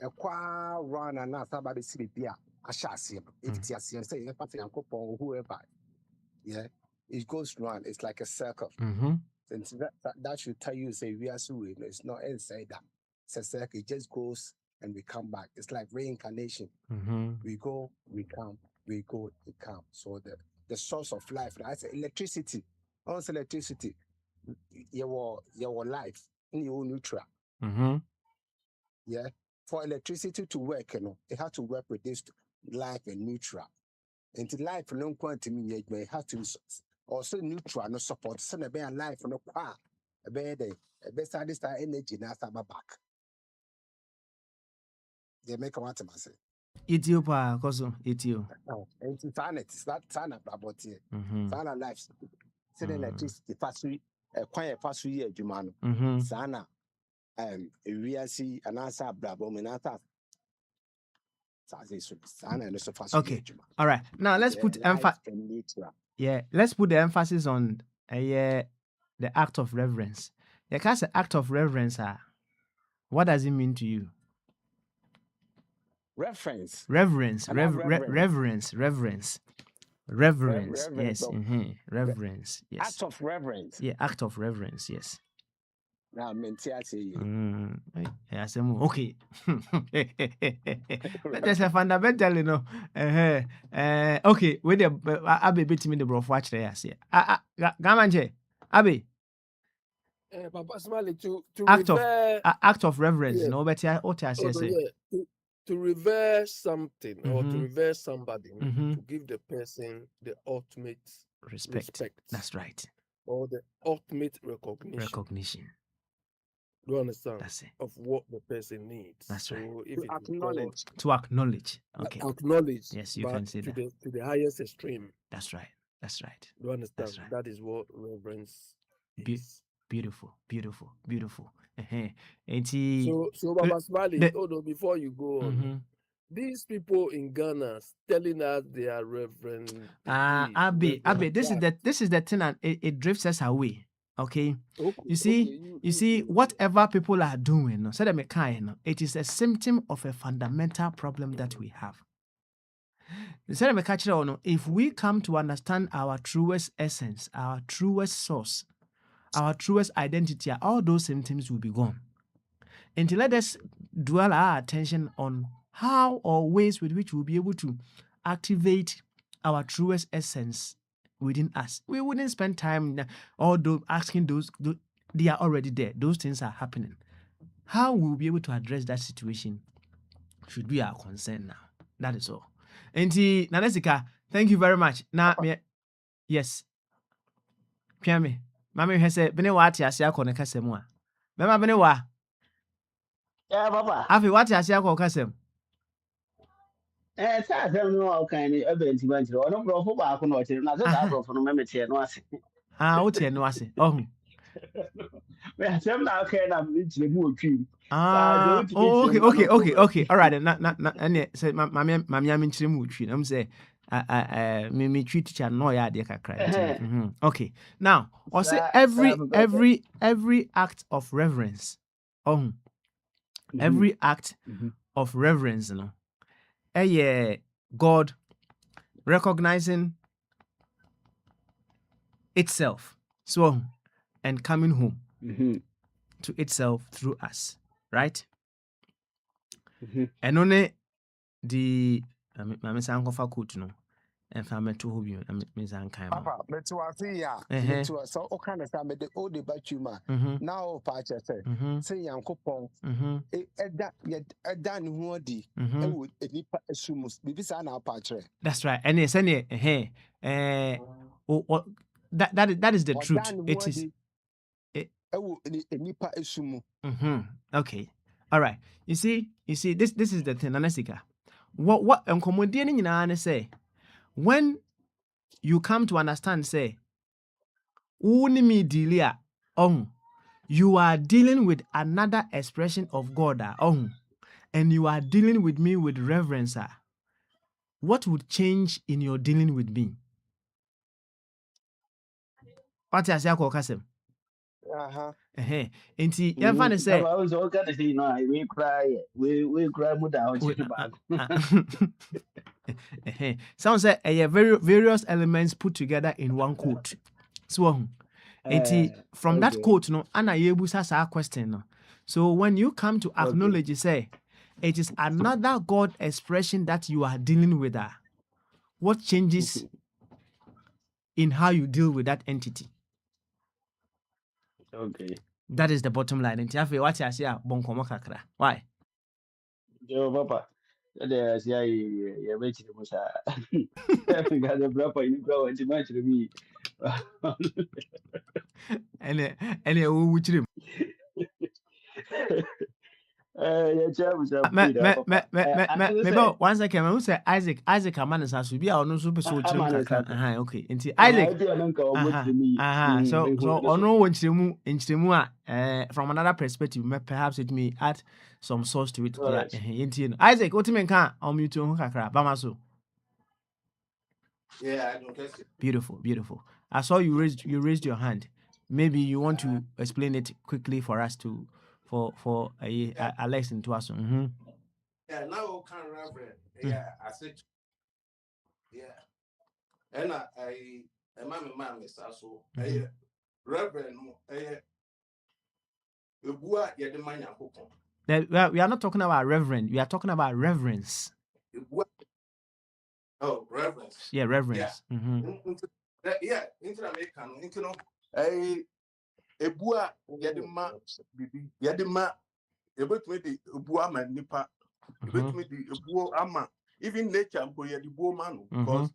A qua run and not about the city beer. I shall see him. If it's a say, if I think or whoever. Yeah, it goes round. It's like a circle. And that should tell you, say, we are so it's not inside that. It's a circle. It just goes and we come back. It's like reincarnation. We go, we come, we go, we come. So the source of life, that's electricity. Also electricity. Your life in your neutral. Yeah. For electricity to work, it has to work with this life and neutral. And the life no quantity it has to also neutral no support. Send a life no qua a bed day, a best side this energy now start back. They make a matter myself. Ethiopia, also Ethiopia. And it's not sana about here. Sana lives. Sitting electricity factory, a quiet factory year, Jumano. Sana, we see an answer, bravo, minata. Okay. All right. Now let's put emphasis. Yeah, let's put the emphasis on the act of reverence. The kind of act of reverence, what does it mean to you? Reverence. Reverence. Yes. Reverence. Yes. Act of reverence. Yeah, act of reverence. Yes. Now, okay. There's a fundamental, you know. Okay, with the Abby beating me the bro watch there. Yes, Gamanje, Abby. Papa Smiley to act of reverence, you know, but what I say. To reverse something or to reverse somebody, to give the person the ultimate respect. That's right. Or the ultimate recognition. Do you understand? That's it. Of what the person needs. That's right. So if to acknowledge. Okay. Acknowledge. Yes, you can say that. To the highest extreme. That's right. That's right. Do you understand? Right. That is what reverence is. Beautiful. So Baba Smiley, before you go on, these people in Ghana telling us they are reverend. Abby, this is the thing, and it drifts us away. Okay. You see, whatever people are doing, it is a symptom of a fundamental problem that we have. If we come to understand our truest essence, our truest source, our truest identity, all those symptoms will be gone. And let us dwell our attention on how or ways with which we'll be able to activate our truest essence within us. We wouldn't spend time asking those, they are already there. Those things are happening. How we'll be able to address that situation should be our concern now. That is all. And Nanesika, thank you very much. Now, yes. Piame. Mami has said, Bene what ya sia kone kasem a. Mema bene wa. Yeah, Papa. Afi what ya sia kone kasem. Sa no kind event event. No bro for ba ko no che na sa bro for no me che no ase. O che no ase. Oh. We asem na okay na me che mu otwi. Okay. All right. Na say mami am nchire mu otwi. Am say me treat teacher no ya de kakra. Okay. Now, or say every act of reverence. Every act of reverence, you know. God recognizing itself. So, and coming home to itself through us. Right? And only the and family to who you Papa, but to our thing, so all kind of time the old about you, man. Now, Patch, say, Uncle Pong, done who did, and would assume this are now Patch. That's right. And it's any, that is the truth. It is. Okay. All right. You see, this is the thing, Nanesika. What comedian in say, when you come to understand, say, you are dealing with another expression of God, and you are dealing with me with reverence. What would change in your dealing with me? What is your question? Inti yamfane say I was all gonna say no we cry mu down. Sounds like various elements put together in one quote. So from that quote no ana yebusa sa question no. So when you come to acknowledge, you say it is another God expression that you are dealing with. What changes in how you deal with that entity? Okay. That is the bottom line. And Tiafe, what I say, bonkomo kakra. Why? Yo, Papa. There's waiting. Got the proper in the grow and much to me. And who would you? Maybe once I came, who said Isaac Amanas has to be our no super so okay. Into Isaac. So on no one from another perspective, perhaps it may add some sauce to it. Isaac, what you mean can on mute to Bamaso. Yeah, I don't guess it. Beautiful. I saw you raised your hand. Maybe you want to explain it quickly for us for Alex and Tuaso. Yeah, now can Reverend. Yeah, I said. Yeah, and I mammy is also Reverend. We are not talking about reverend. We are talking about reverence. Oh, reverence. Yeah, reverence. Yeah, into American, a bua yadima bibi yadima about me the bua man nipa about me the buo ama even nature and boy the buo man because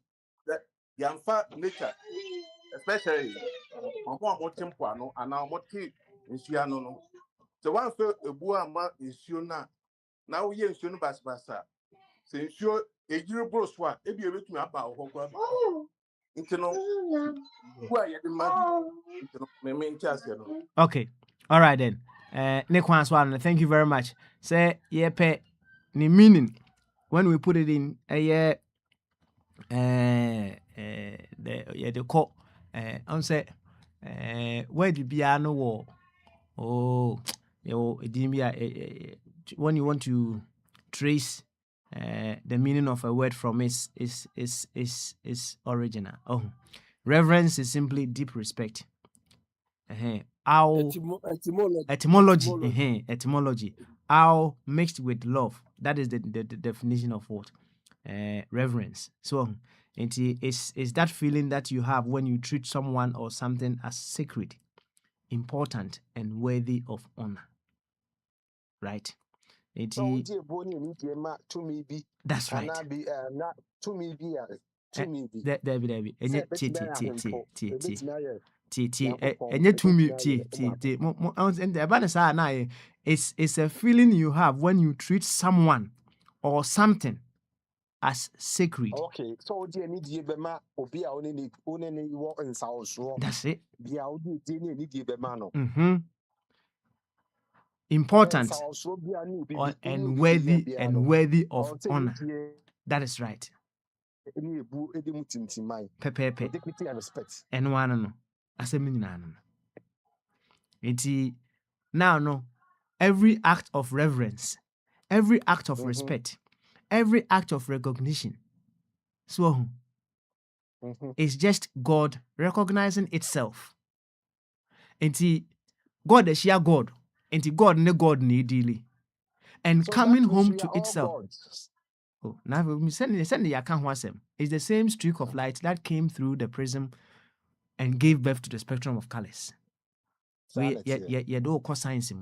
that yamfa nature especially on what tempo no and now what tea is no so one for a bua ama is now we are soon basa say sure a year bro swat if you with me about okay, all right then. Nick Swan, thank you very much. Say yepe ni meaning when we put it in the call on say where the piano war when you want to trace the meaning of a word from its original. Reverence is simply deep respect. Etymology. How mixed with love. That is the definition of what reverence. So it is that feeling that you have when you treat someone or something as sacred, important, and worthy of honor. Right? That's right. It's a feeling you have when you treat someone or something as sacred. Okay, so that's it. Important and worthy of honor. That is right. Pepe. And one no. Now no. Every act of reverence, every act of respect, every act of recognition, so it's just God recognizing itself. And God is your God. And God ne God need daily. And so coming home to itself. Oh, now we send the account was it's the same streak of light that came through the prism and gave birth to the spectrum of colors. We do cause science.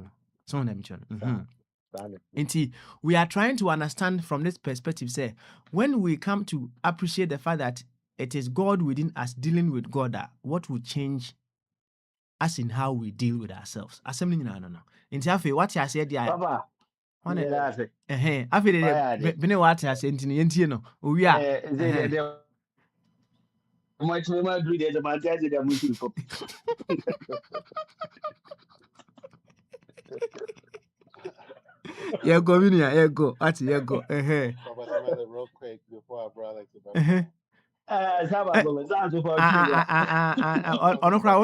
We are trying to understand from this perspective, say, when we come to appreciate the fact that it is God within us dealing with God, what will change us in how we deal with ourselves? Assembly, no. In Tiafe, what I said, Papa. I feel been what I said in no. We are. Much more do the advantage of the Yeah, go, yeah, go. What's yeah, go. Real quick before our brother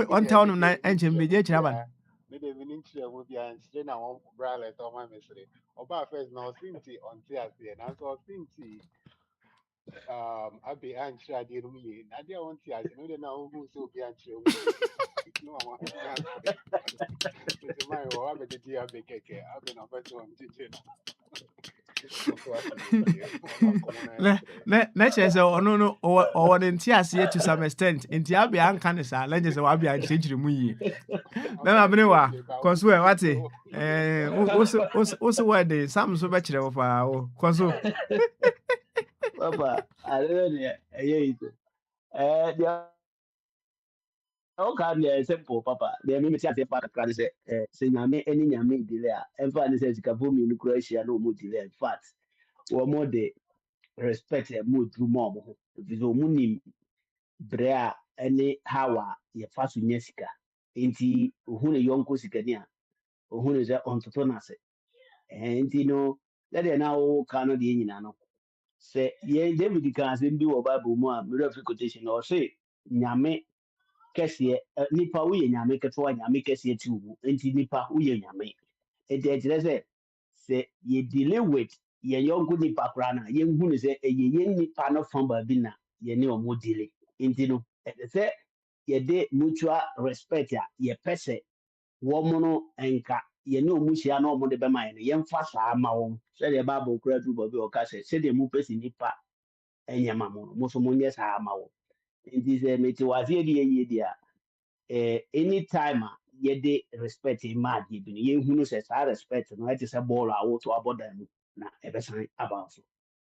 on town engine be chairman. Maybe we need to move your and stay now. Brother, my mystery. Oba first now, Sinti on Tiasi, and I saw Sinti. I be anxious. I didn't mean. I didn't want to. I know now who so be anxious. No, I want to answer. It's my wife. The dear Bekeke. I've been a better one teaching. Nature so no or in Tiasi to some extent. In Tiabi Ancanisa, legends of Abia change the Muyi. Then I've been a cause where what also where the some so much of our cause. Papa, I don't know. Okay, yeah, simple, Papa. The me say Papa can say, say nyame any nyame delay. En fa ne say sika bomi no Croatia no mo delay. In fact, wo mo de respect e mo dru mo mo. Because o mu nim brea any hawa ye fa so nya sika. Enti hu ne yonko sika ni a, hu ne say on toto na se. Enti no, let dey na o kan no de nyina no. Say ye David kan say bi wo Bible mu a, me refi quotation o say nyame kɛseɛ nipa woyɛ nyame ketewa nyame kɛseɛ ti wo nti nipa woyɛ nyame nti ɛkyerɛ sɛ yɛ deal with yɛn yɔnko nipa koraa na yɛnhu ne sɛ ɛyɛ yɛn nipa no fa baabi na yɛne ɔmo deal nti no ɛsɛ sɛ yɛde mutual respect a yɛpɛ sɛ wɔn no nka yɛne ɔmo hyia na ɔmo de bɛma yɛn no yɛmfa saa ma wɔn sɛdeɛ baabɔ koraa du baabi ɔka sɛ sɛdeɛ mo pɛ si nipa ɛnyɛ ma mo no mo nso mo nyɛ saa ma wɔn nti sɛ mete waseɛ de yɛyie deɛ anytime yɛde respect ma adeɛ bi no yɛhunu sɛ saa respect no ɛte sɛ bɔɔlo a woto abɔ dan mu na ɛbɛsan aba so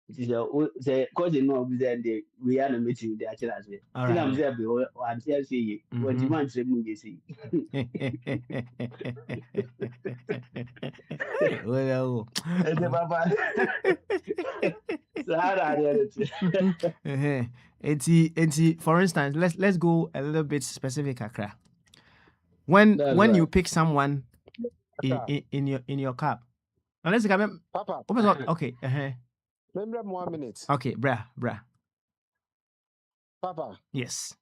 nti sɛ kɔgye no ɔbi sɛ de wia na mɛtumi de akyerɛ aseɛ nti nam sɛ bi wante aseɛ yie wantimi ankyerɛ mu yɛ sɛ ɛsɛ papa saa na adeɛ no te It's for instance, let's go a little bit specific, Akra. When you pick someone in your cab, now let's come. Papa. Okay. Remember 1 minute. Okay, bra. Papa. Yes.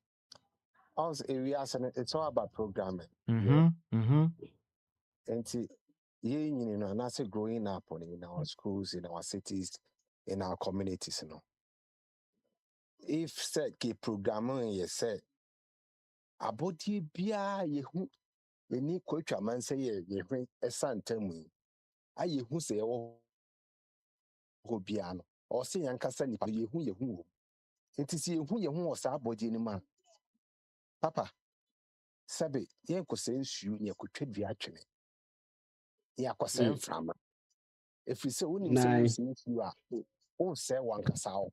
Also, it's all about programming. Mm-hmm. And you know, and that's growing up in our schools, in our cities, in our communities, you know. If said ke programming ye said abodi bia ye hu ye ni kwatwa man say ye hwen esantamu aye hu se ye wo go bia no o se yankasa ni ye hu enti ye hu o sa abodi ni ma papa sabe ye nkose nsu ye kwatwa bia atwene ye akose mframa efiri se woni se nsu a o se wankasa o.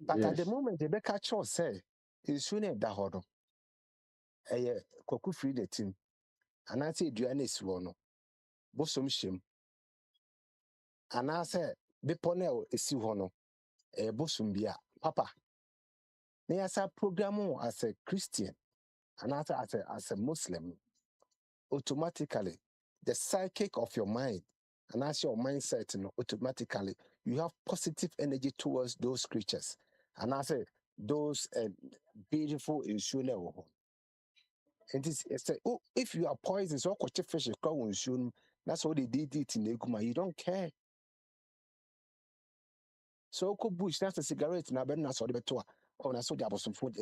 But at the moment they make a choice say nsu na da ho no kwaku free the team and I say duane siwo no bosom hyem and I say beponel esi ho no bosom bia papa na yasa program as a Christian and as a Muslim automatically the psychic of your mind and as your mindset no automatically you have positive energy towards those creatures and I say those beautiful insular. And it's oh, if you are poisoned, so catch fish, that's what they did it in Eguma. You don't care. So bush, that's a cigarette, and I bet not so the better. Oh, I saw the some food.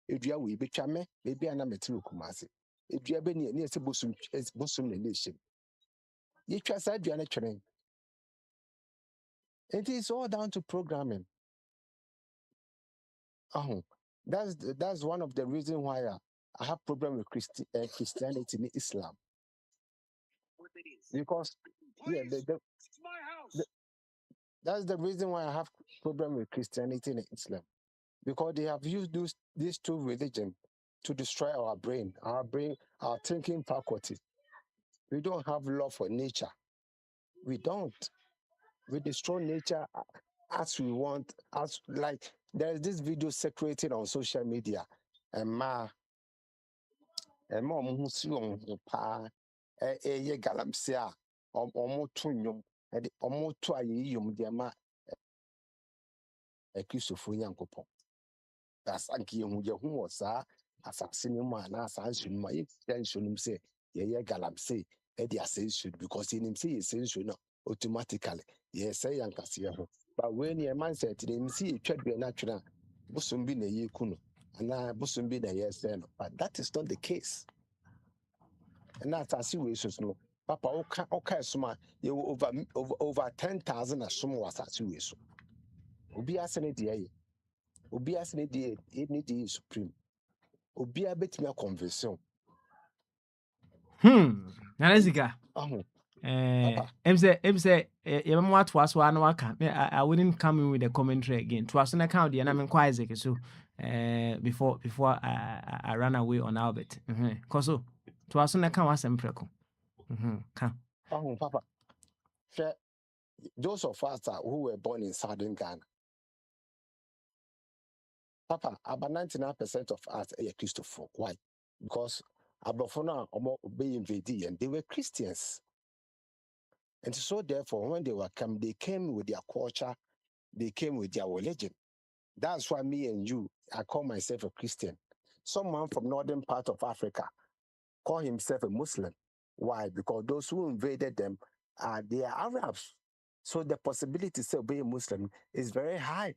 If you are we be chame, maybe I'm a material kumasi. If you have been near the bosom, it's bosom nation. You trust that you are not trained. It is all down to programming. Oh, that's one of the reasons why I have problem with Christianity in Islam. Because yeah, that's the reason why I have problem with Christianity and Islam, because they have used these two religions to destroy our brain, our thinking faculty. We don't have love for nature. We don't. We destroy nature as we want. As like there's this video circulating on social media, and mom galamsia tunyum and to ayum diama Christopher Yankopon. That's Anki who was assassin man, as I my extension say, galamse, Eddie ascension, because in him say ascension automatically. Yes, I Yankasia. But when your man said to him, see, it should be a natural Bosumbi ne kuno, and I Bosumbi ne yes, but that is not the case. And that's a situation. No, Papa, okay, suma, you over 10,000 as some was a situation. Obi asene die obi asene die any die supreme obi abetimi a conversion Nanezika em say you what was one waka I wouldn't come in with a commentary again to us an account and I'm in Isaac so before I ran away on Albert. Cause so to us na kan wasem preko. Kan. Oh, Papa. Share those of us who were born in Southern Ghana. Papa, about 99% of us are Christopher. Why? Because Abrafona obey invaded and they were Christians. And so therefore, when they were come, they came with their culture, they came with their religion. That's why me and you, I call myself a Christian. Someone from northern part of Africa call himself a Muslim. Why? Because those who invaded them they are Arabs. So the possibility to be a Muslim is very high.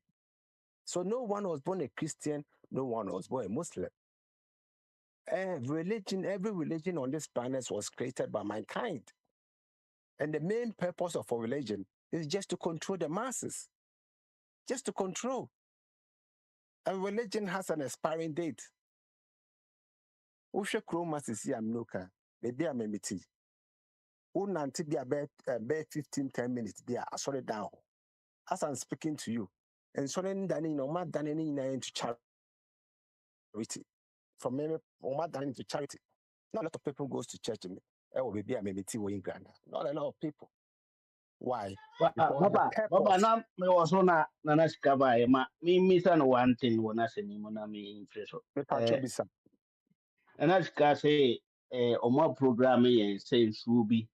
So no one was born a Christian, no one was born a Muslim. Every religion on this planet was created by mankind. And the main purpose of a religion is just to control the masses. Just to control. A religion has an expiring date. Usha Kroma Sisi Amnoka, the dear Memiti. Unanti be about 15-10 minutes there. I saw it down. As I'm speaking to you. And so then Danny, no matter Danny into charity. From me, no matter Danny to charity. Not a lot of people goes to church. Oh, baby, I may be in Ghana. Not a lot of people. Why? Papa, now me was on a Nanaskaba, me son one thing when I say me impress. And I say, more programming and saying Subi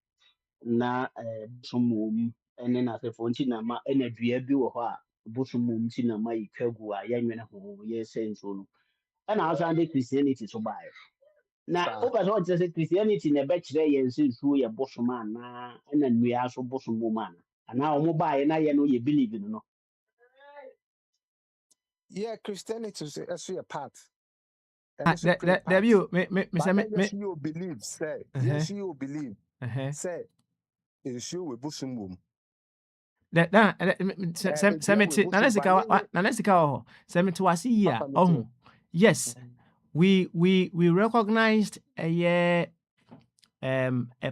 na some and then as a fontina ma energy a bill of Busumum Cinema Kagua, Yamina, yes, saying so. And I was under Christianity to buy. Now, over all just Christianity in a bachelor and since we are Bosman, and then we are so Bosom woman. And now mobile and I know you believe in no. Yeah, Christianity is a part. There you believe, say. Yes, you believe. Say, is you with Bosom woman. Yes, we recognized a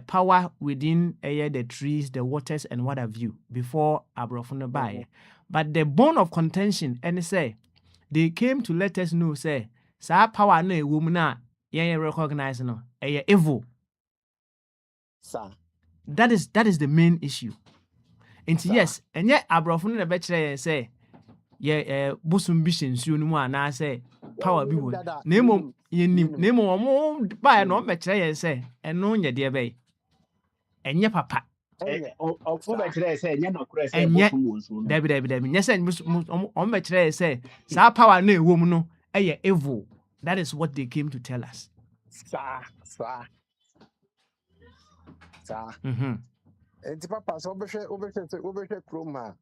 power within the trees, the waters, and what have you before Abrafuna Bay. But the bone of contention, and say they came to let us know, say, sa power no woman recognize no evil. Sir. That is the main issue. And yes, and yet Abrafuna the better say, Busum Bishin soon one I say power be one. Nemo by no better say, and no ya dear bay. And ya papa. And yet, Debbie, yes, and on better say, sa power no woman no evil. That is what they came to tell us. Sir. And Papa, so over Chroma.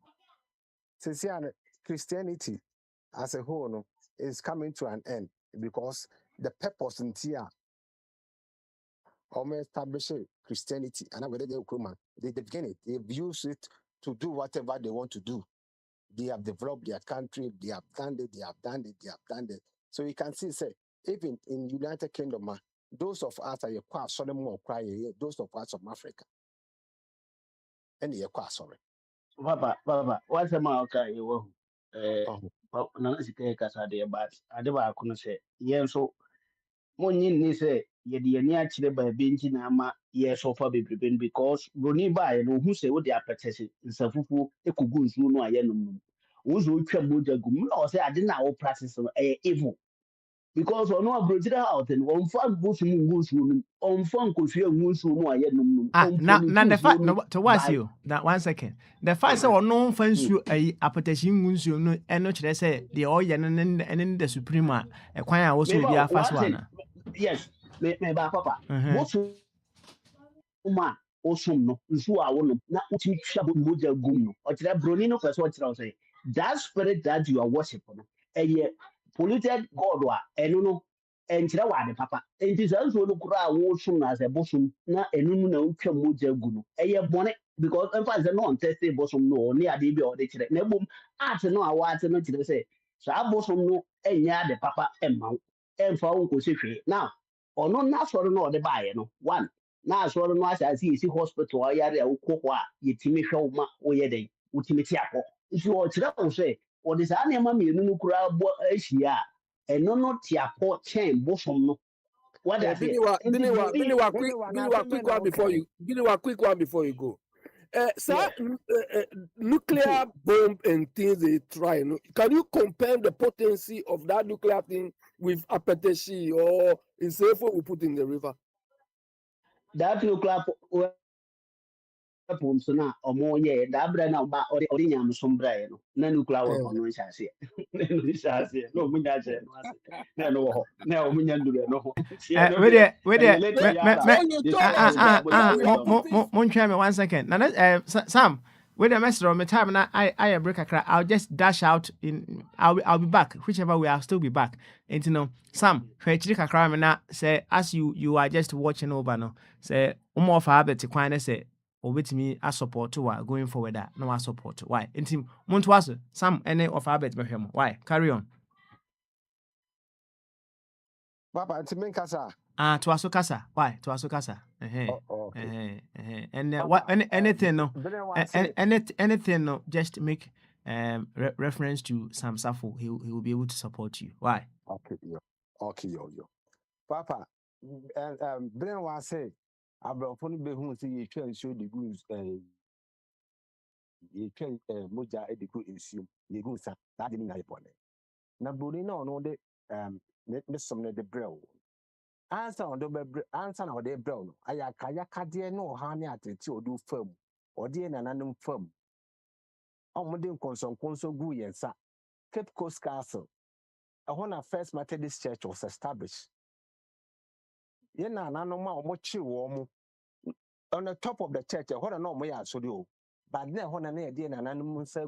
Christianity as a whole is coming to an end because the purpose in Tia establish Christianity and they begin it. They've used it to do whatever they want to do. They have developed their country, they have done it. So you can see, say, even in United Kingdom, those of us are quite more crying, those of us from Africa. And you're quite sorry. Papa, what's the mark? You will Casade, but I never couldn't say, yes, so Monin say, ye near Chile by Benjinama, yes, so far be prepared because Roni by no who say what they are practicing in Safufu, a kugun, no, I am. Who's will tremble the gum or say I didn't know practice evil. Because on no Brazil out and on fun Busum Goose room, on fun could you moose room, I am. Now the fact to was you that 1 second. The fact or no fans you a appetition wounds you know, and not say the oil and then the Suprema, a choir also be a fast one. Yes, me papa. What's man or some no, so I won't not put me trouble moja gum or Bronino, that's what I'll say. That spirit that you are worshiping, a polluted God, and no, and Chirawadi, papa. And it is also the crowd soon as a bosom, not a no moja gum, a bonnet, because if I no on tested bosom no, near DB or the children, no boom, I don't know what to know to say. So I bosom no, and ya the papa and mount, and for Uncle Sifi. Now, or no, not sort of no, the buyer, no, one. Now, so no, as I see hospital, I had a cocoa, ye Timmy show ma, or ye day, ultimate. If you are say, or this animal, you know, crowd, Asia, ɛno no te apɔ kyɛn bosom no. What Eh, I say? Quick one before you. Quick one before you go. Sir, nuclear bomb and things they try. Can you compare the potency of that nuclear thing with Apeteshi or Insefo we put in the river? That nuclear weapons na ɔmo yɛ da abira na ɔba ɔde nyamusom brɛ no na nuclear weapon no nhyɛ aseɛ na ɛno nhyɛ aseɛ na ɔmo nya akyerɛ no ase na ɛno wɔ hɔ na ɔmo nya nduru ɛno ho Montreal me 1 second. Now, Sam, wait a message on my time and I break a crack. I'll just dash out in. I'll be back. Whichever way, I'll still be back. And you know, Sam, which cry now say as you are just watching over no say more for habit to quite say or with me I support to going forward that no I support why in team Montwas Sam any of habit by him why carry on. Papa, it's me kasa. To Asukasa. Why? To Asukasa. Okay. And what anything no anything no just make reference to Sam Safo. He will be able to support you. Why? Okay, yo. Papa, Bren was say Abrafo no be hu say ye twa nsuo de gu ye twa moja e de gu nsuo ye gu sa that dey na yepone. Na boni na ono de me som ne de brɛ answer on the answer na de brɛ no ayaka de no ha ne atete odu fam ode na nanum fam omode nkonsonkonso gu yensa Cape Coast Castle ɛhɔ na First Methodist Church was established ye na nanom a omochi wo mo on the top of the church ɛhɔ na omo ya asori o but na ɛhɔ na na ye na nanum nsa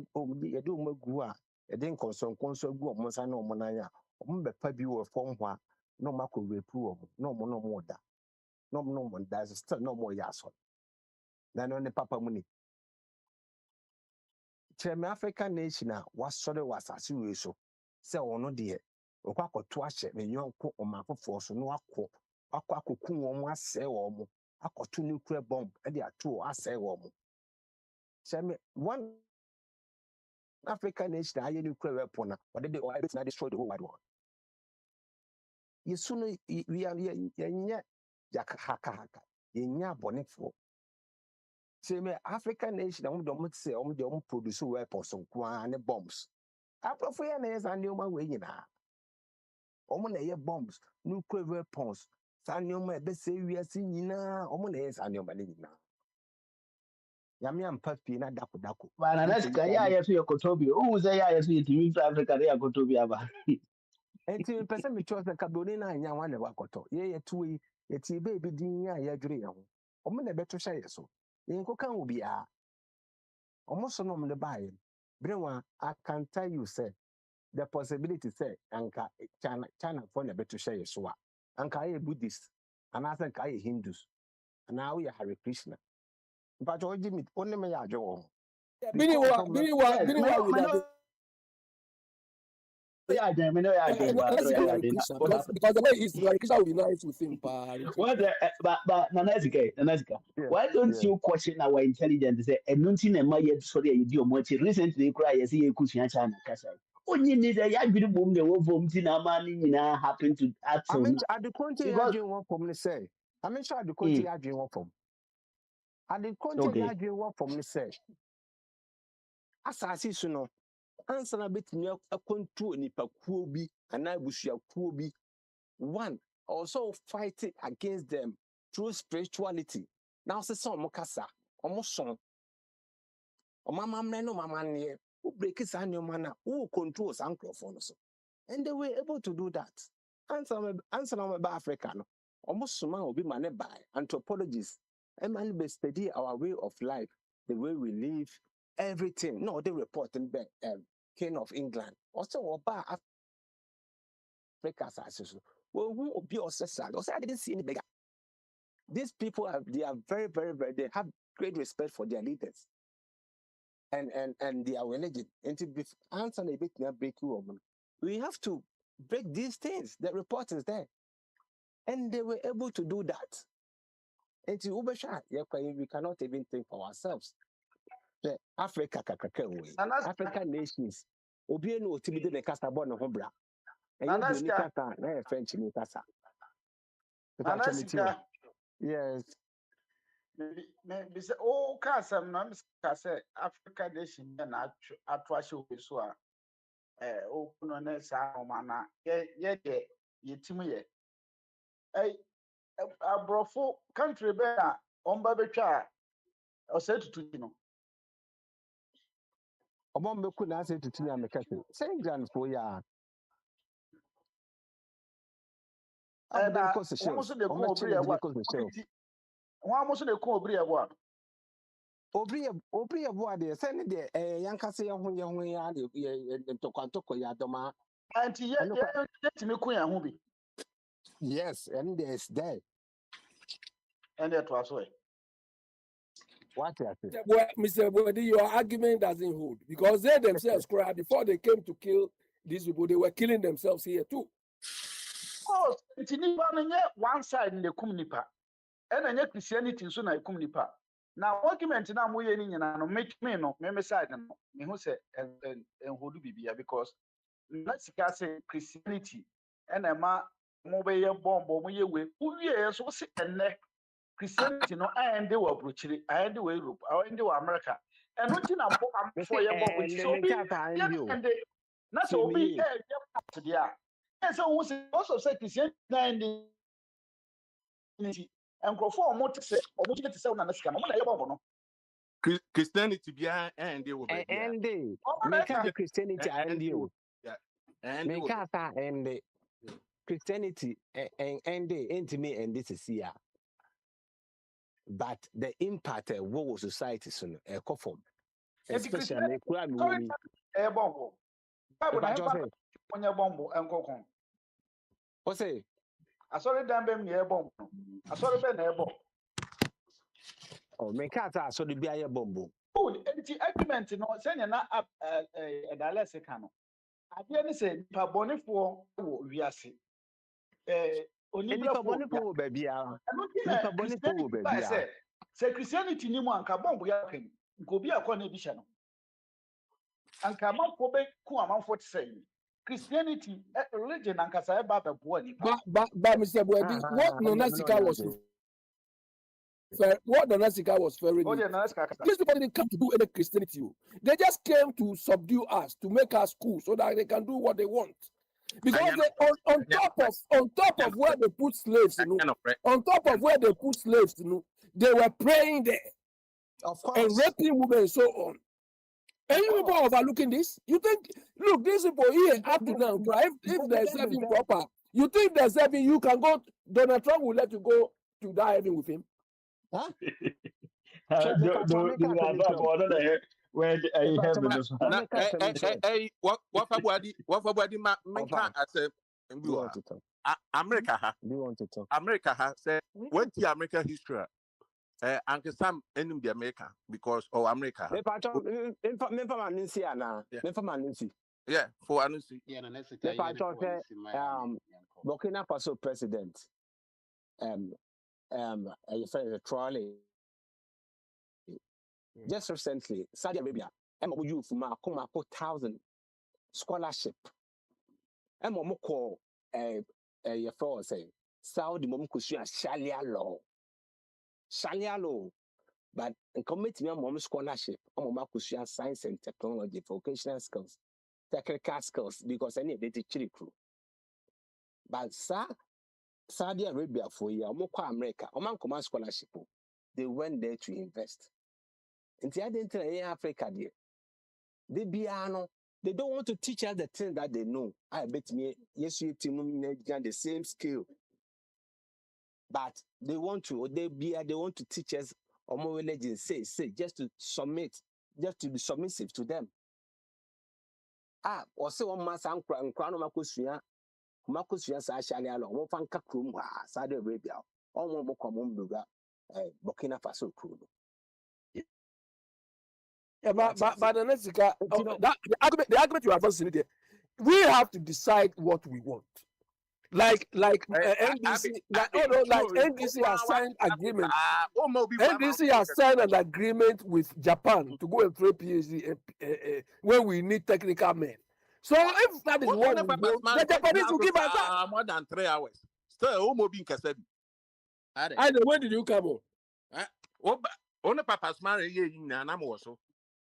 ye de omo gu a ye de nkonsonkonso gu omo nsa na omo nan ya omo bepa bi wo fam ho a no mako repu omo no mo da no mo da still no mo ya so na no ne papa mu ni Cheme African nation a wasɔre wasase we so sɛ ɔno de okwa akɔto ahyɛ ne yɔnko ɔmafoforɔ so no akɔku wɔn asɛe wɔn akɔto nuclear bomb de ato asɛe wɔn Cheme one African nation a ayɛ nuclear weapon na ɔde de ɔbɛtena destroy the whole wide world yesu no yɛnyɛ haka yɛnyɛ abɔnefoɔ Cheme African nation a wɔn de produce weapons nkoa ne bombs Aprofo ya na yesa nneoma we nyina. Omo na ye bombs, nuclear weapons. Sa nneoma e be se wiase nyina, omo na yesa nneoma ne nyina. Yame ampa pii na dako. Bana na sika ya yeso yekotobi o say ya yeso yetimi fra Africa de yakotobi aba Enti pese me chose ka boni na anya wan na wakoto. Ye tuwe ye ti be bi din ya ye dwere ye ho. Omo na beto hye ye so. Ye nkoka obi a. Omo so no mo ne bae. Brewa I can tell you say the possibility say anka China for na beto share so a anka ye Buddhist and I think I Hindus and now we are Hare Krishna but oji me only me ya adwo Bini wa yeah, me no ya dey because the way he's like Krishna will be nice with him. What but Nanazika. Why don't you question our intelligence? Say enunti na ma ye sorry ye di omo recently cry ye say ye kusua China kasa. Onye ni say ya dwiri bom na wo vom ti na ma ni nyina happen to I mean at the country ya dream one from say I mean sure at the country ya dream one from at the country ya dream one from say asasi so no answer na betimi akontrol nipakuo bi ana busuakuo bi one also fight against them through spirituality now say some kasa omo mamamre no mamane who break his annual manner who controls ankrofon so and they were able to do that answer about Africa no omo soma obi mane by anthropologists and man be study our way of life the way we live everything no they reporting back King of England also oba Africa so well who obi osesa I didn't see any beggar. These people they are very they have great respect for their leaders and their religion and to answer a bit break you we have to break these things. The report is there and they were able to do that and to Ubesha we cannot even think for ourselves. The African nations obi no otimi de kasa bo no ho bra ɛyɛ deɛ Nanaska, kasa na yɛ French ni kasa. Mepa kyɛ me ti o. Nanaska, Yes. maybe say, oh, Casam, no, Mr. Africa nation, and I trash over so. Oh, no, next mana, ye timmy. A brofo country bear on Babecha or said to you know. Ɔbɔ mbɛku na asɛ tutu na meka sɛ sɛ England fo yɛ a And abɛn kɔ sɛ almost the ɔmɛkyɛ cool ne what kɔ sɛ one almost the cool bria what. obri yɛ bo adeɛ sɛ ne deɛ yankasa yɛ ho yɛ ade yɛ ntɔkwantɔkɔ yɛ adɔma And yet, me queen and hobby. yes and there's there And that was way. what I say Mr. Bodi, your argument doesn't hold because they themselves cried before they came to kill these people. They were killing themselves here too. Oh, it's in one side in the Kumnipa. And then Christianity soon I Kumnipa. Now, argument now we no make me no, me side no, me who say and who do be because let's say Christianity and a ma mobile bomb or we who years was and Christianity no I end the war brutally, I end the way Europe, I end the America. And what in a for your bomb so be and that's all be to the and so also say Christianity and go for more to say or what you say on the scam. Christianity behind and they will be and they make up Christianity and you make up and Christianity and they into me and this is here. But the impact of world society soon a conform, especially a bomb. On your bomb and go home. What say? I saw it damn near bomb. I saw it near bomb. Oh, make out so the be a bomb. Oh, the argument, you know, sending up a dialecticano. I didn't say, Paboni for we are see. Only Pabonipo, baby. Pabonipo, baby. Say Christianity, Nimo and Cabon, we are him. Go be a condition. And come up for Beck, Kuaman for saying. Christianity, religion, and Casaba, but Mr. Bodi, what Nonasika was what Nonasika was very these people didn't come to do any Christianity. They just came to subdue us, to make us cool, so that they can do what they want. Because they, on top of where they put slaves, you know, on top of where they put slaves, you know, they were praying there, of course, and raping women and so on. And you people overlooking this? You think, look, these people here up to now, right? If they're serving proper, you think they're serving, you can go, Donald Trump will let you go to die having with him. Huh? Where I have this. What America, America has said, what the American history? Uncle Sam ending the America because of America. Yeah, for Anusi. Burkina Faso president, a friend Trolley. Just recently, Saudi Arabia, youth ma come up 1,000 scholarship. Call your friend say Saudi Momukusha Sharia law, but commit me mom scholarship on Makusha science and technology, vocational skills, technical skills, because any of the teaching crew. But Saudi Arabia for year, Moko America, Oman command scholarship, they went there to invest. And the other in Africa, they don't want to teach us the things that they know. I bet me, yes, you team the same skill. But they want to teach us or more religion, say, just to submit, just to be submissive to them. Or so one mass and crown Makusia, Sasha, one fanka krum, Saudi Arabia, or more common Burkina Faso crew. Yeah, but the next the argument you have listening there, we have to decide what we want. Like NDC, NDC has signed agreement. NDC has signed an agreement with Japan to go and trade PhD when we need technical men. So if that is what we do, the Japanese will give us that. More than 3 hours. Still, who being Kasabi? And when did you come on? Only Papa's married in Anamoso.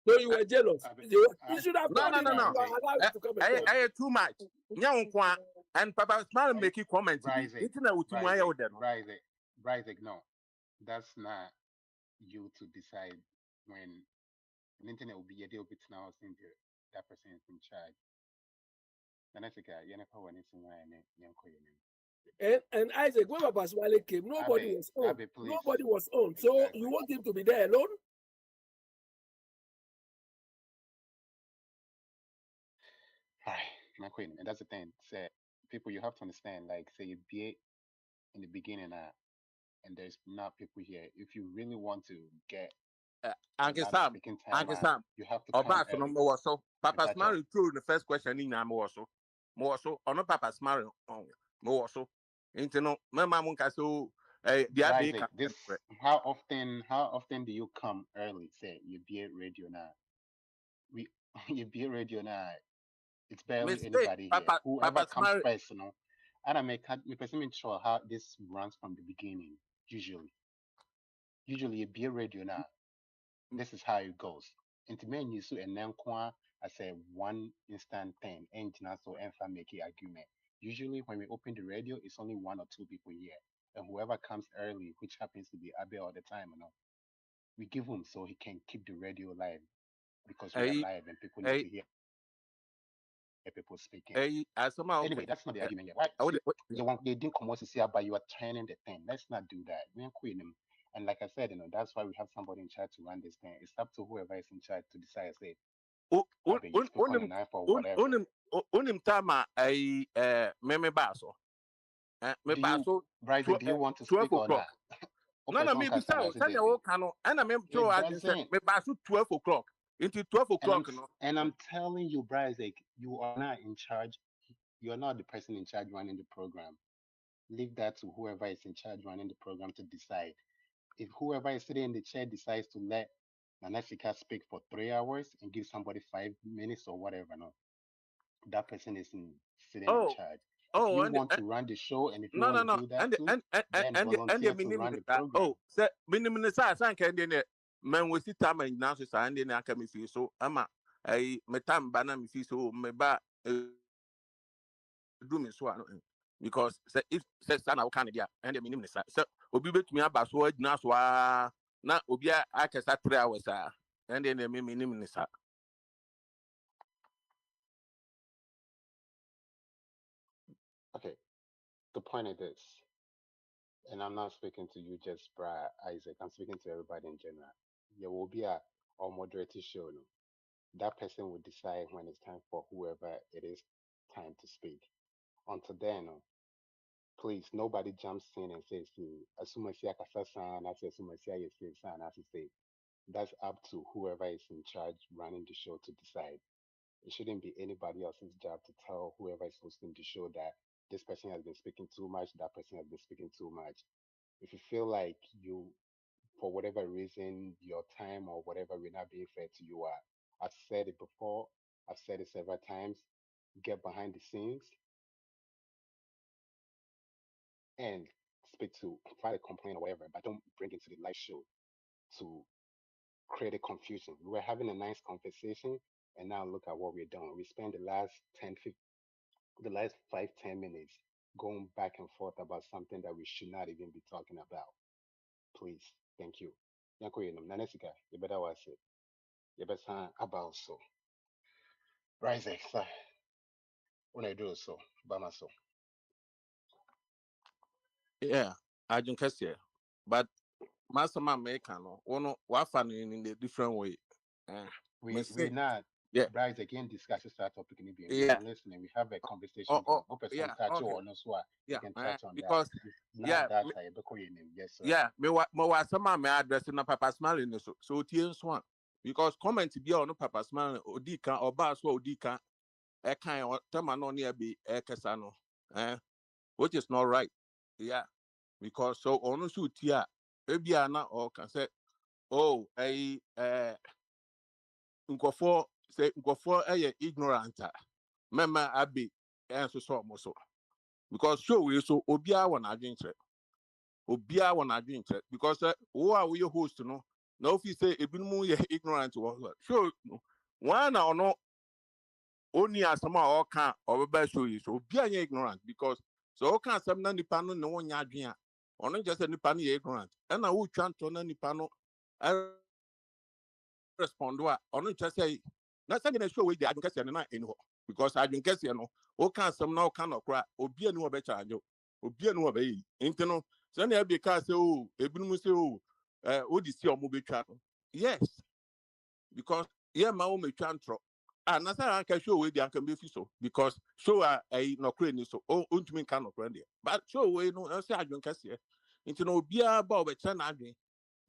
So you were jealous. You should have told him No. you are allowed to come and talk. I too much. And Papa's married make you comment. Bryzik, no. That's not you to decide when the internet will be a deal bit now since that person is in charge. And I think and Isaac, when Papa Smiley came, nobody was on. Nobody was on. So exactly. You want him to be there alone? My queen, and that's the thing. Say, people, you have to understand. Like, say, you be in the beginning, and there's not people here. If you really want to get Uncle Sam, you have to come back from more so. Papa's married through the first question in more so. Or no Papa's married more so. Into my mom can so this how often do you come early? Say you be at radio now. You be at radio now. It's barely anybody here. Whoever comes first, you know. And I make sure how this runs from the beginning. Usually you be a radio now. This is how it goes. Into men you so and then I say one instant thing, and so and make an argument. Usually when we open the radio, it's only 1 or 2 people here. And whoever comes early, which happens to be Abe all the time, you know, we give him so he can keep the radio live. Because we're live and people need to hear people speaking. Anyway, that's not the argument yet. They didn't come to see but you are turning the thing. Let's not do that. We're quitting them. And like I said, you know, that's why we have somebody in charge to run this thing. It's up to whoever is in charge to decide, say, unim tama a meme baso. Bryzik, do you want to speak on that? No, maybe so. And I'm sure I just said, me baso 12 o'clock. Into 12 o'clock. And I'm telling you, Bryzik, you are not in charge. You are not the person in charge running the program. Leave that to whoever is in charge running the program to decide. If whoever is sitting in the chair decides to let Nanasika speak for 3 hours and give somebody 5 minutes or whatever, no, that person is sitting in charge. If you want to run the show and if you want to do that to run the program. Oh, say minimum size and can man we sit time and now so and then I can feel so ama I metam bana me feel so me ba do me so because if says sana Canada and the minimum size so obi betumi aba so adina so na obi akesa 3 hours and then the minimum size. Okay, the point of this, and I'm not speaking to you just Isaac, I'm speaking to everybody in general. There will be a moderator show. No? That person will decide when it's time for whoever it is time to speak. Until then, no, please, nobody jumps in and says, assume I say that's up to whoever is in charge running the show to decide. It shouldn't be anybody else's job to tell whoever is hosting the show that this person has been speaking too much, that person has been speaking too much. If you feel like you, for whatever reason, your time or whatever will not be fair to you, I've said it before, I've said it several times, get behind the scenes and file a complaint or whatever, but don't bring it to the live show to create a confusion. We were having a nice conversation, and now look at what we're doing. We spent the last 5-10 minutes going back and forth about something that we should not even be talking about. Please, thank you. Nanesika, you better watch it. You better about so. Bryzik, sir. When I do so, Bama so. Yeah, I don't care. But Master Man Mekano, one wafan in a different way. We not. Yeah, Bryce again discusses that topic in the listening. We have a conversation. Because yes, sir. Yeah, me was some man addressing a Papa smiling so tears one because comment to be on Papa smiling or Dika or Bass or Dika a kind of term near be a Casano, which is not right. Yeah, because so on shoot here, Ebiana or can say, oh, go for ignorant Mema Abi and so almost so. Because show we so Obia one drink Obia one drink because who are we your host no? No, if you say Ebinu ignorant or sure one or no only as some all can or best show you so be ignorant because so can some nipano no one yadria or not just any panny ignorant and I would chant on any panel I respond or not just say not saying a show with the advocacy and not in because I didn't guess you know all can some now cannot cry or be a new better or be a new way internal so because oh Ebinu say oh this your movie channel yes because yeah my own chantro. And that's how I can show where they can be so because show a no crane so oh ultimate kind of friend but show we no I say I don't care into no be about the channel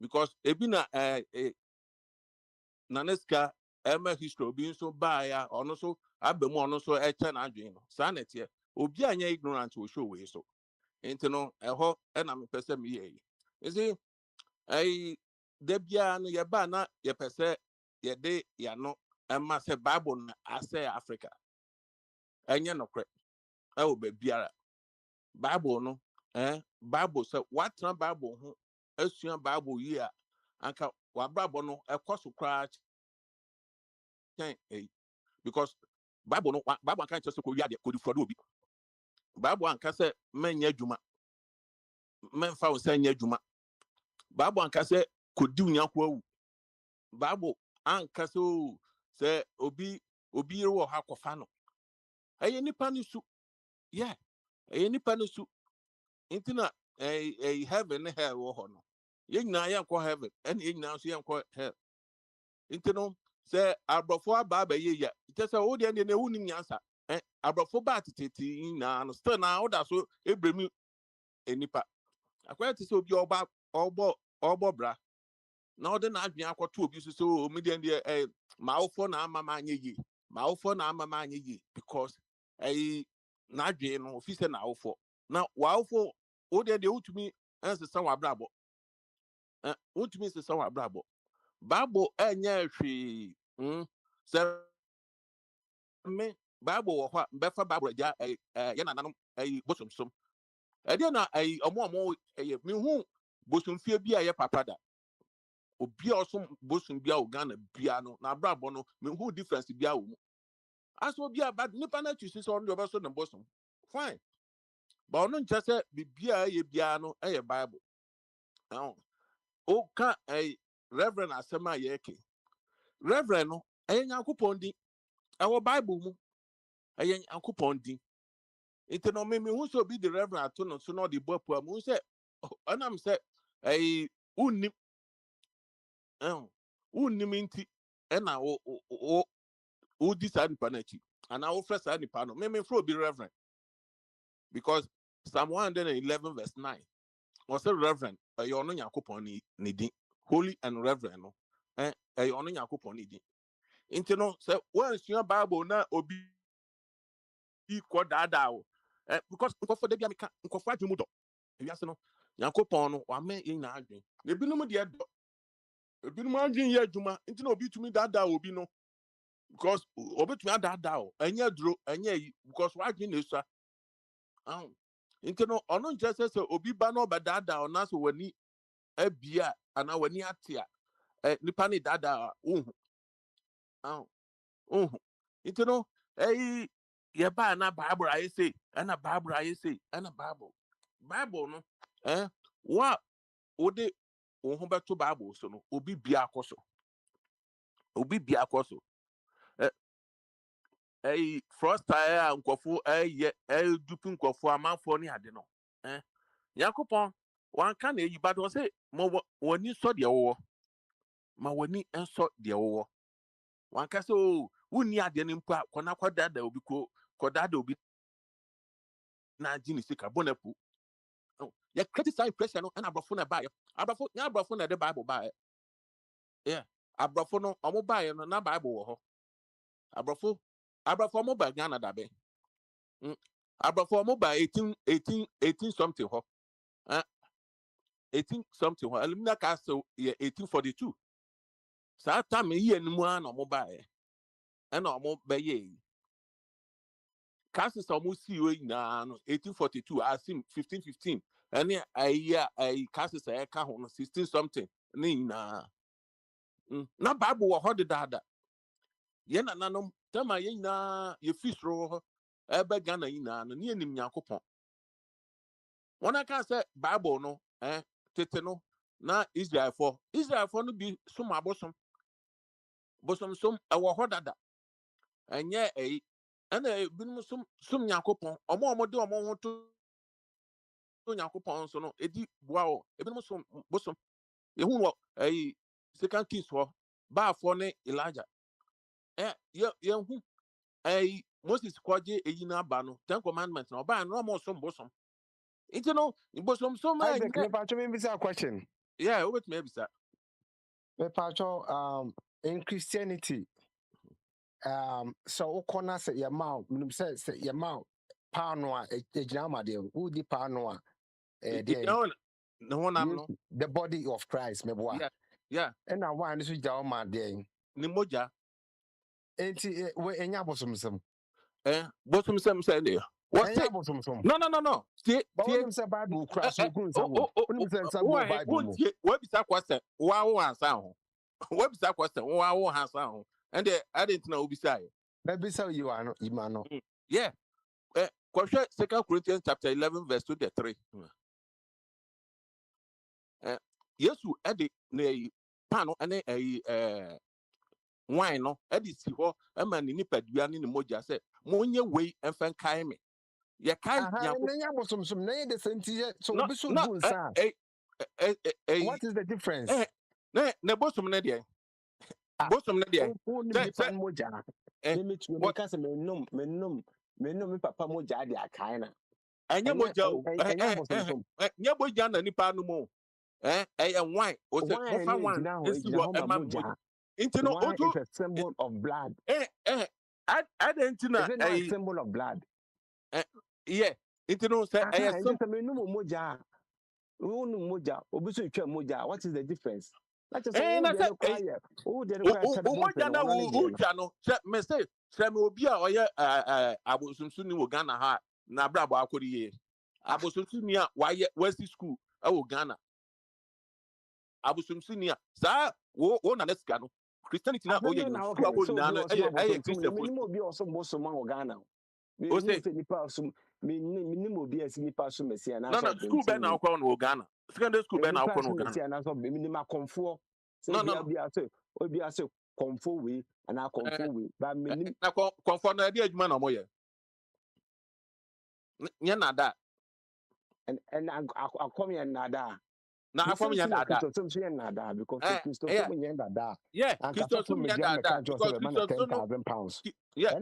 because ebina naneska history being so by or no so abemu ono so channel no sanity obi anya ignorant will show we so into no ho and I'm person me you see debia no ye ba na ye pese ye de ya no Emma say Bible I say Africa. Enye no kre. E wo be biara. Bible no Bible say what Bible ho asua Bible yi a anka wa Bible no ekoso kra chen because Bible no Bible kan just ko wi ade ko di frodo obi. Bible anka say menya adwuma. Memfa wo say nya adwuma. Bible anka say ko di unyako awu. Bible anka say obi wo ha kofa no. Eye nipa ni su. Yeah. Eye nipa ni su. Intina heaven hell wo ho no. Ye nyina ye nko heaven and ye nyina so ye nko hell. Intino say abrofo aba ba ye ya. Ite say wo de ne wunim nyansa. Abrofo ba tititi na no still na oda so ebremi enipa. Akwai te say obi obo bra. Na ode na adwen akoto obi so o media de maofo na amama anye yi. Maofo na amama anye yi because na adwen no ofi say na awofo. Na waofo o de utumi ansesa wa brabo utumi sesa wa brabo Bible enya hwe se me Bible wo ho befa Bible ja ye nananom bosomsom e de na omo me hu bosomfie bia ye papada obi osom bosom bia o Ghana bia no na brabo no me hu difference bia wo mu aso bia bad nipa na twisi so no obeso na bosom fine but ono nche se bibia ye bia no e Bible ka reverend asema yeke reverend no nyankopon din awo Bible mu nyankopon din ite no me hu so bi the reverend ato no so no the bopu am say anam say unnim inti na wo decide panachi and I will first any pano me fro be reverend because Psalm 111 verse 9 was a reverend you no nyankopon ni din holy and reverend no you no nyankopon ni din inti no say once your Bible na obi ko dada o because nkofo de bia meka nkofo adwemu do ewiase no nyankopon no wa me yin na adwen ebinum de do ebinum adwen ye adwuma inti na obi tumi dada obi no because obi tumi dada o enya duro enya yi because wa adwen na esua inti no ono nje se obi ba no ba dada o na so wani abia ana wani atia nipa ni dada unhu inti no ye ba na Bible I say ana Bible I say ana Bible no wa ode wo ho beto Bible so no obi bia akoso first time nkofo ye dupu nkofo amanfo ni ade no yakopon wan ka na eyi bad say mo woni so de wo ma woni enso de wo wan ka so woni ade ni mpa kona kwada obi kodada obi na jini sika bonapu ya criticize pressure no and abrofo na buy abrofo na the Bible buy yeah abrofo no omo buy no na Bible wo ho abrofo mo buy Ghana dabe abrofo mo buy 18 something ho 18 something ho elimina ka so 1842 sa time here ni mu na omo buy and omo buy classes almost see you na 1842 asim 1515 and I classes I count 16 something ni na Bible wa hodi dada ye na nanom tama ye na ye fisro ebe Ghana ina no ni enim Nyankopon wona ka say Bible no tete no na Israel for no bi som abosom bosom som ewo hodada enye ana binum som Nyankopon omo de omo ho to Nyankopon so no edi boa o ebinum som bosom yehu wo 2 Kings ho ba for ne Elijah yehu Moses kwaje eyina ba no 10 commandments no ba no mo som bosom it no bosom so ma Isaac, me pacho me bisa question. yeah wait me bisa Me pacho in Christianity so okona say your mouth say your mouth pano e jama de who di pano the body of Christ me boa yeah and I want to jama de ni moja enti we enya bosomsem bosomsem say there what say no see him say Bible cross we go nsawo him say nsawo Bible mo we bisa question wa wo ansa ho we bisa question wa wo ansa ho and I didn't know bisa maybe so you are no yeah question 2 Corinthians chapter 11 verse 23 Yesu edi na pano ene wine no edi si ho ema ni nipadua ni moja se monye wei enfen kai me ye kai nya bosomsom na ye de senti so obi so gun sa what is the difference na bosom na de bosom na de se moja me tu me ka se menum me papa moja de akai na enya moja o nya moja na nipa no mo wine o se mo fa wine esi wo ema moja into no auto is a symbol of blood I didn't know a symbol of blood yeah into no say menum moja unu moja obi so twa moja what is the difference na say moja na wo twa no me say me obi a oye abosumsu ni wo Ghana ha na brabo akori ye abosumsu ni a waye west school wo Ghana abosumsu ni a sa wo na nesika no Christianity na oye school na no Christian minimum obi oso boso ma wo Ghana o say nipa oso minimum obi asi nipa oso mesia na no school be na akwa no Ghana secondary school be na akwa no Ghana mesia na so minimum konfo obi ase konfo we ana konfo we ba minimum na konfo na dey adwuma na moye nya na da and akom ya na da na afom nya da Christopher so nya na da because Christopher nya da da yeah Christopher nya da because Christopher £10,000 yeah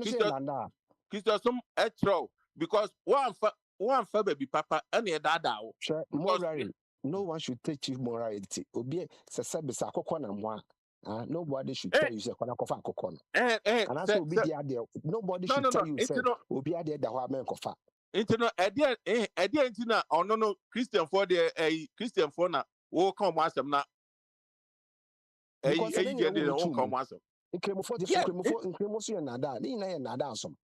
Christopher etro because one fa baby papa and e da da o morally no one should teach you morality obi se bisa akokọ na mo nobody should tell you say kwana kofa akokọ no and as obi dia there nobody should tell you say obi dia da ho amen kofa into no idea into na ono no Christian for the Christian for na wo come asem na dia dey wo come asem nkremofo so na da ni na ye na da asom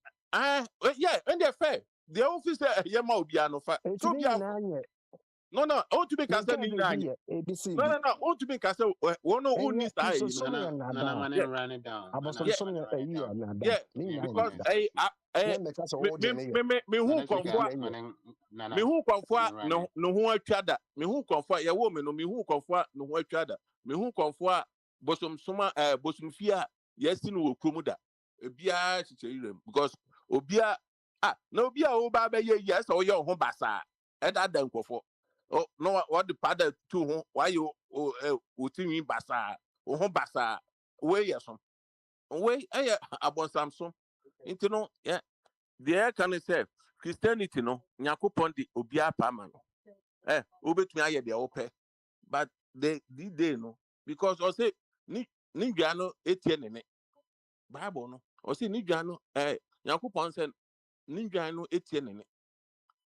yeah and they fair the office ye ma obi anofa so bia no o to be can say ni na no o to be can say wo no who needs that run it down because me who comfort no ho atwada me who comfort ye wo me no me who comfort no ho atwada me who comfort bosom soma bosom fia yesi no okromu da bia chicherem because obia na obia wo ba be ye yes o ye ho basa e da da nkofo no what the father to ho why you otimi basa o ho basa we yeso we abonsam so into no yeah there can say Christianity no Nyankopon di obia pama no obetumi aye de ope but they no because o say ni dwa no etie nene Bible no o say ni dwa no Nyankopon say ni dwa no etie nene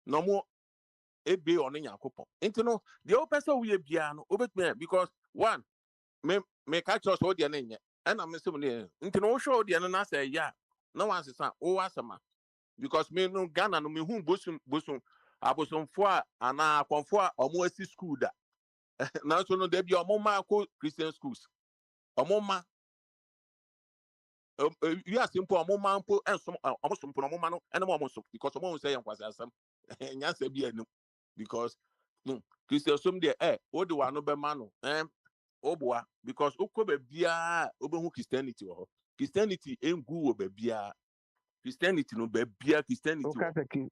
no mo ebe on Nyankopon into no the ope say we bia no obetumi because one me catch us o de na nye and am say me into no show de na say ya no one say o asama because me no Ghana no me hu bosom abosomfo a ana akonfo a omo asi school da na so no there be omo ma ko Christian schools omo ma you are simple omo ma mpo ensom omo sompo omo ma no ene mo so because omo say yankwase asem nya se bi enu because Christian som there o de wa no be ma no oboa because ukobe bia obehu Christianity wo Christianity engu wo be bia Christianity no be bia Christianity wo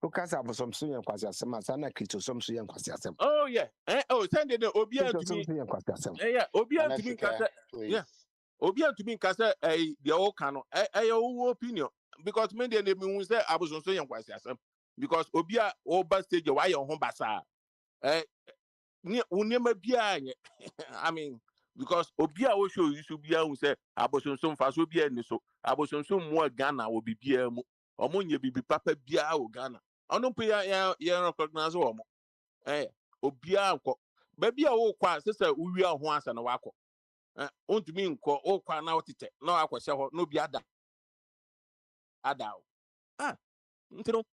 Ukasa abosom so yen kwase asem asa na Kristo som so yen kwase asem. Oh yeah send the obia to me yeah obia to me kase yeah obia to me kase the all cano your opinion because me dey me hu say abosom so yen kwase asem because obia over stage why your home basa ni unema bia I mean because obia wo show you should be hu say abosonsom fa so bia ni so abosonsom mo Ghana wo bibia mu omo nye bibi papa bia wo Ghana ono pe ya recognize wo mo obia nko ba bia wo kwa sese uwi ho asa na wako ontumi nko wo kwa na otete na wako hye ho no bia ada ntino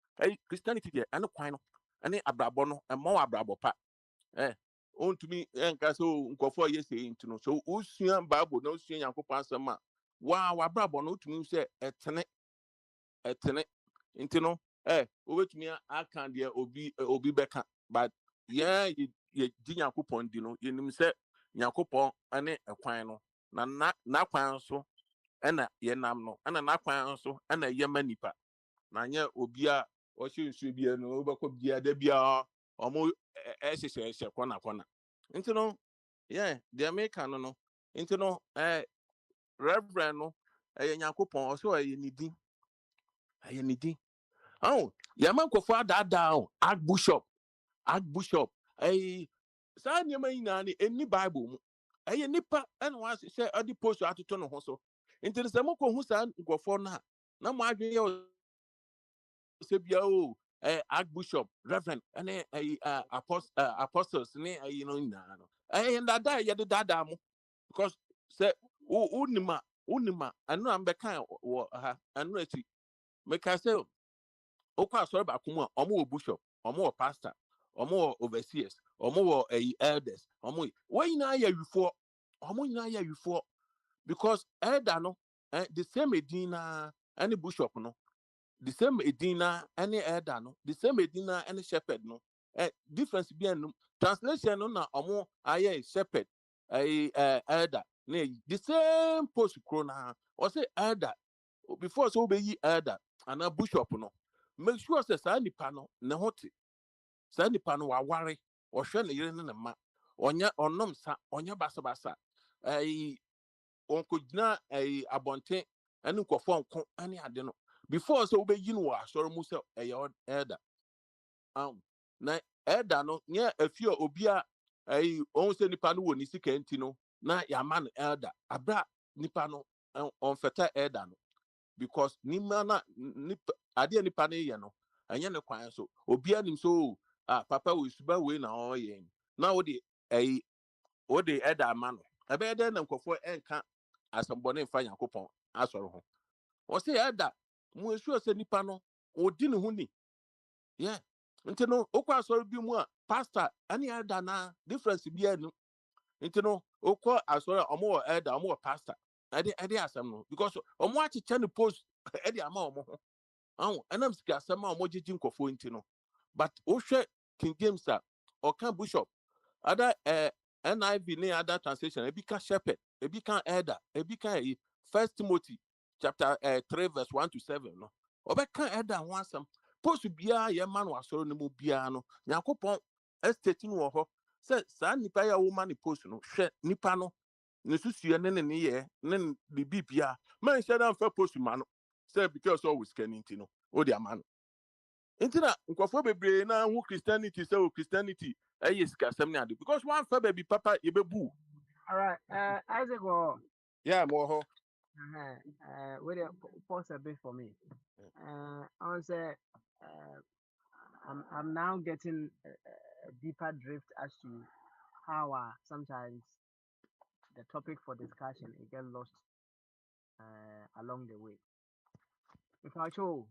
Christianity de ane kwan no ane abrabo no mo abrabo pa ontumi enka so nkofo yesi ntino so usua bible na usua Yakobon asema wa abrabo no otumi se etene ntino obetumi aka de obi beka but ye di Yakobon di no yenim se Yakobon ane ekwan no na kwan so ena ye nam no ena na kwan so ena ye manipa na nye obi a o hyensu bia no obekọ bia da bia omo ehyehyehye kona ntino the American no ntino reverend no Yakobon o so ye nidi yamankofo adada archbishop sa niema ina ni eni bible mu nipa ena wa se odi post atoto no ho so ntino se moko hu sa nkofo na mo adwen ye se bia archbishop reverend ene apostles ni ina no ndada ye de dada mu because se unima anu ambeka wo ha anu ati make say okwa sorry ba kuma omo bishop omo pastor omo overseers omo elders omo we na ya wifo omo na ya wifo because elder no the same edina any bishop no the same edina any elder no the same edina any shepherd no difference be no translation no na omo aye shepherd elder na the same post krona or say elder before so be elder and a bishop no make sure say sa nipa no ne hote sa nipa no wa ware o hwe ne yire ne ma onya onom sa onya basa onko gina abonten ane nkofo nko ane ade no before so be yi no wa soro mu se elder na elder no nya afia obi a on se nipa no woni sika enti no na ya man elder abra nipa no on feta elder no because nima na nipa ade nipa na ye no anya ne kwan so obi anim so papa we suba we na o ye na wo de elder man no ebe de na nkofo enka asambone mfa Yakobon asoro ho o se elder mu esu se nipa no odi ne ho ni ntino okwa asoro bi mu a pastor ani elder na difference bi anu ntino okwa asoro omo elder omo pastor ade asem no because omo achiche ne post ade ama omo ho enam sika asem a omo jeji nkofo ntino but o hwe King James or can bishop other NIV ne other translation ebi ka shepherd ebi ka elder ebi ka 1 Timothy chapter 3 verse 1 to 7 no obeka elder ho asem post bia ye man wasoro ne mo bia no Yakobon estate no wo ho se sa nipa ya wo man post no hwe nipa no ne susue ne ye ne bibia man share am fa post ma no say because always keniti no o dia man intina nkofo bebre na hu Christianity say Christianity yes kasem ne ade because one fa baby papa ye bebu all right Isaac yeah mo ho wait pause a bit for me I say I'm now getting a deeper drift as to how sometimes the topic for discussion it get lost along the way. If I show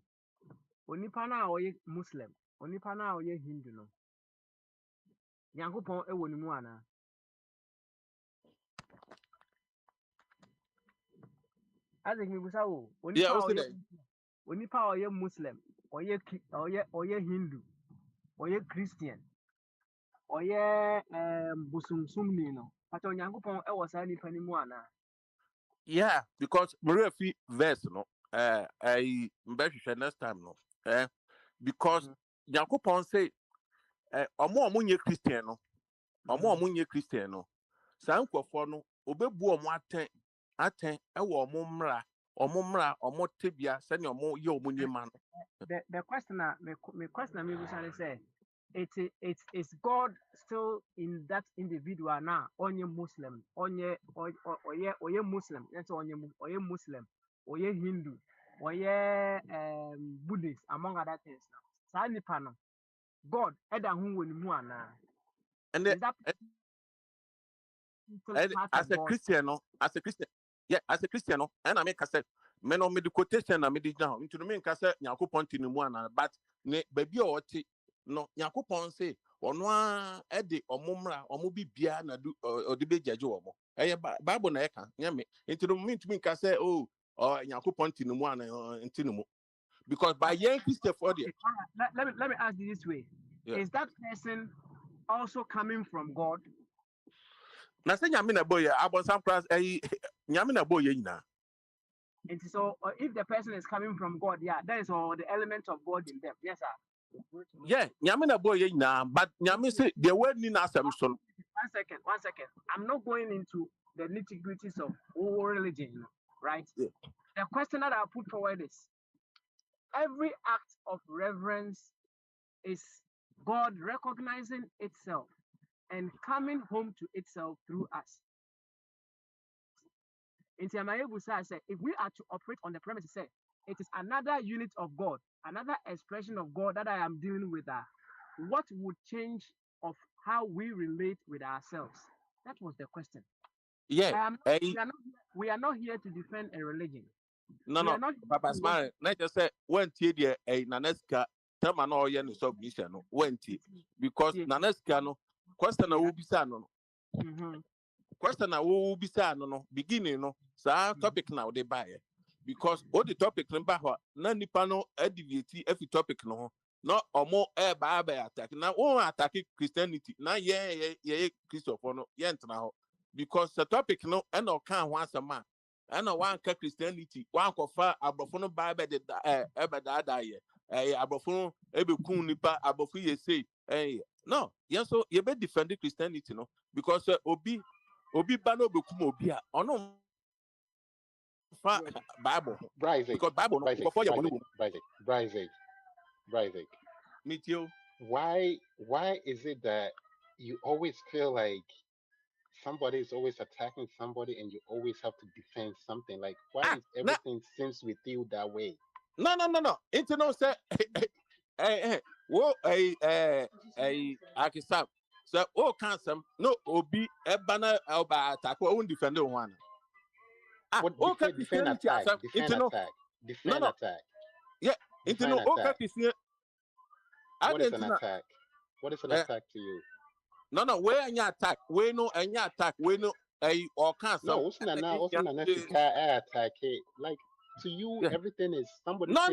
onipa na oye Muslim, onipa na oye Hindu no. Nyankopɔn ɛwɔ ne mu ana? Isaac mibusa wo, Yeah, onipa also oye that. onipa oye Muslim, oye Hindu, oye Christian, oye busumsumni no. Pato Nyankopɔn ɛwɔ saa nipa ne mu ana? Yeah, because Maria fi verse no. I next time no. Because Yakupon say, omo nye Christian no. Omo nye Christian no. Saa nkwafo no obebu omo aten ewo omo mra omo tebia se ne omo ye omo nyema no. The question me question me will say it's God still in that individual now onye Muslim oye Muslim that's oye Muslim oye Hindu oye Buddhist among other things now sa nipa no God eda hu woni mu ana And then, as a Christian no, yeah, as a Christian no, and I make a say, men on the quotation I made it down into the main cassette, Yakupon Tinuana, but ne baby or tea, no, Yakupon say, or no, Eddie or Mumra or Mubi Biana or the big Jajo. Bible Neka, Yami, into the mean to me, cassette, oh, or Yakupon Tinuana and Tinumu. Because by young Christian for the let me ask you this way. Yeah. Is that person also coming from God? Na say nyame boy abonsam class nyame na boy na. And so if the person is coming from God, yeah, there is all the element of God in them. Yes, sir. Yeah, nyame na boy na, but nyame say the word ni na asem so. One second. I'm not going into the nitty-gritties of all religion, right? Yeah. The question that I put forward is every act of reverence is God recognizing itself and coming home to itself through us. In Tiamayebusa said, if we are to operate on the premises, say it is another unit of God, another expression of God that I am dealing with. What would change of how we relate with ourselves? That was the question. Yeah, we are not here to defend a religion. No, Papa Smile. Let us say when tie a Naneska tell no yen submission no when tie because Naneska no question na wo bisa no. Question na wo bisa no beginning no sa topic na they buy because all the topic number na nipa no deviate every topic no no omo ba attack na one attack Christianity na ye Christopher no ye ntna ho because the topic no e no kan ho asema e no one ka Christianity one kofa abrofo no ba be da ye abrofo no ebekun nipa abrofo ye say no yes so ye be defend Christianity no because obi ba no bekum obi a ono Bible because Bible no before you Bryzik. Me too. Why is it that you always feel like somebody is always attacking somebody and you always have to defend something? Like why is everything seems with you that way? No. It's no say Akisam. So cancel no obi ebana oba attack we won't defend one. Defend attack. Yeah, into no okay Christian. What is an attack? What is an attack to you? No, where any attack? We no any attack. We no or cancel. No, what's not attack? Like to you, everything is somebody. No.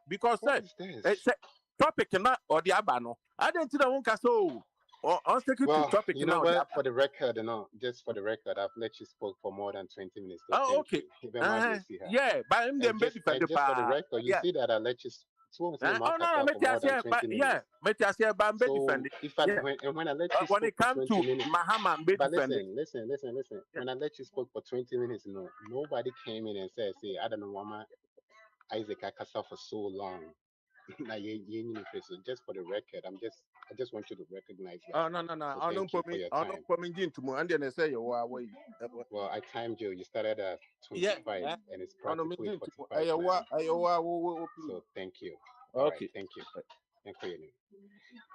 Because topic na or the abano. I didn't know one so. Well, topic you know what? For the record, just for the record, I've let you spoke for more than 20 minutes. So oh, okay. Yeah, but I'm just for the record, you see that I let you. No, when I let you when it comes to Mahama, but listen. When I let you spoke for 20 minutes, nobody came in and said, "Say, I don't know, Mama Isaac Akasa for so long." So just for the record, I just want you to recognize that. Oh no. I don't put me into more and then I say you are way. Well, I timed you. You started at 25 and it's practically 45. So thank you. Okay. Right, thank you. Thank you.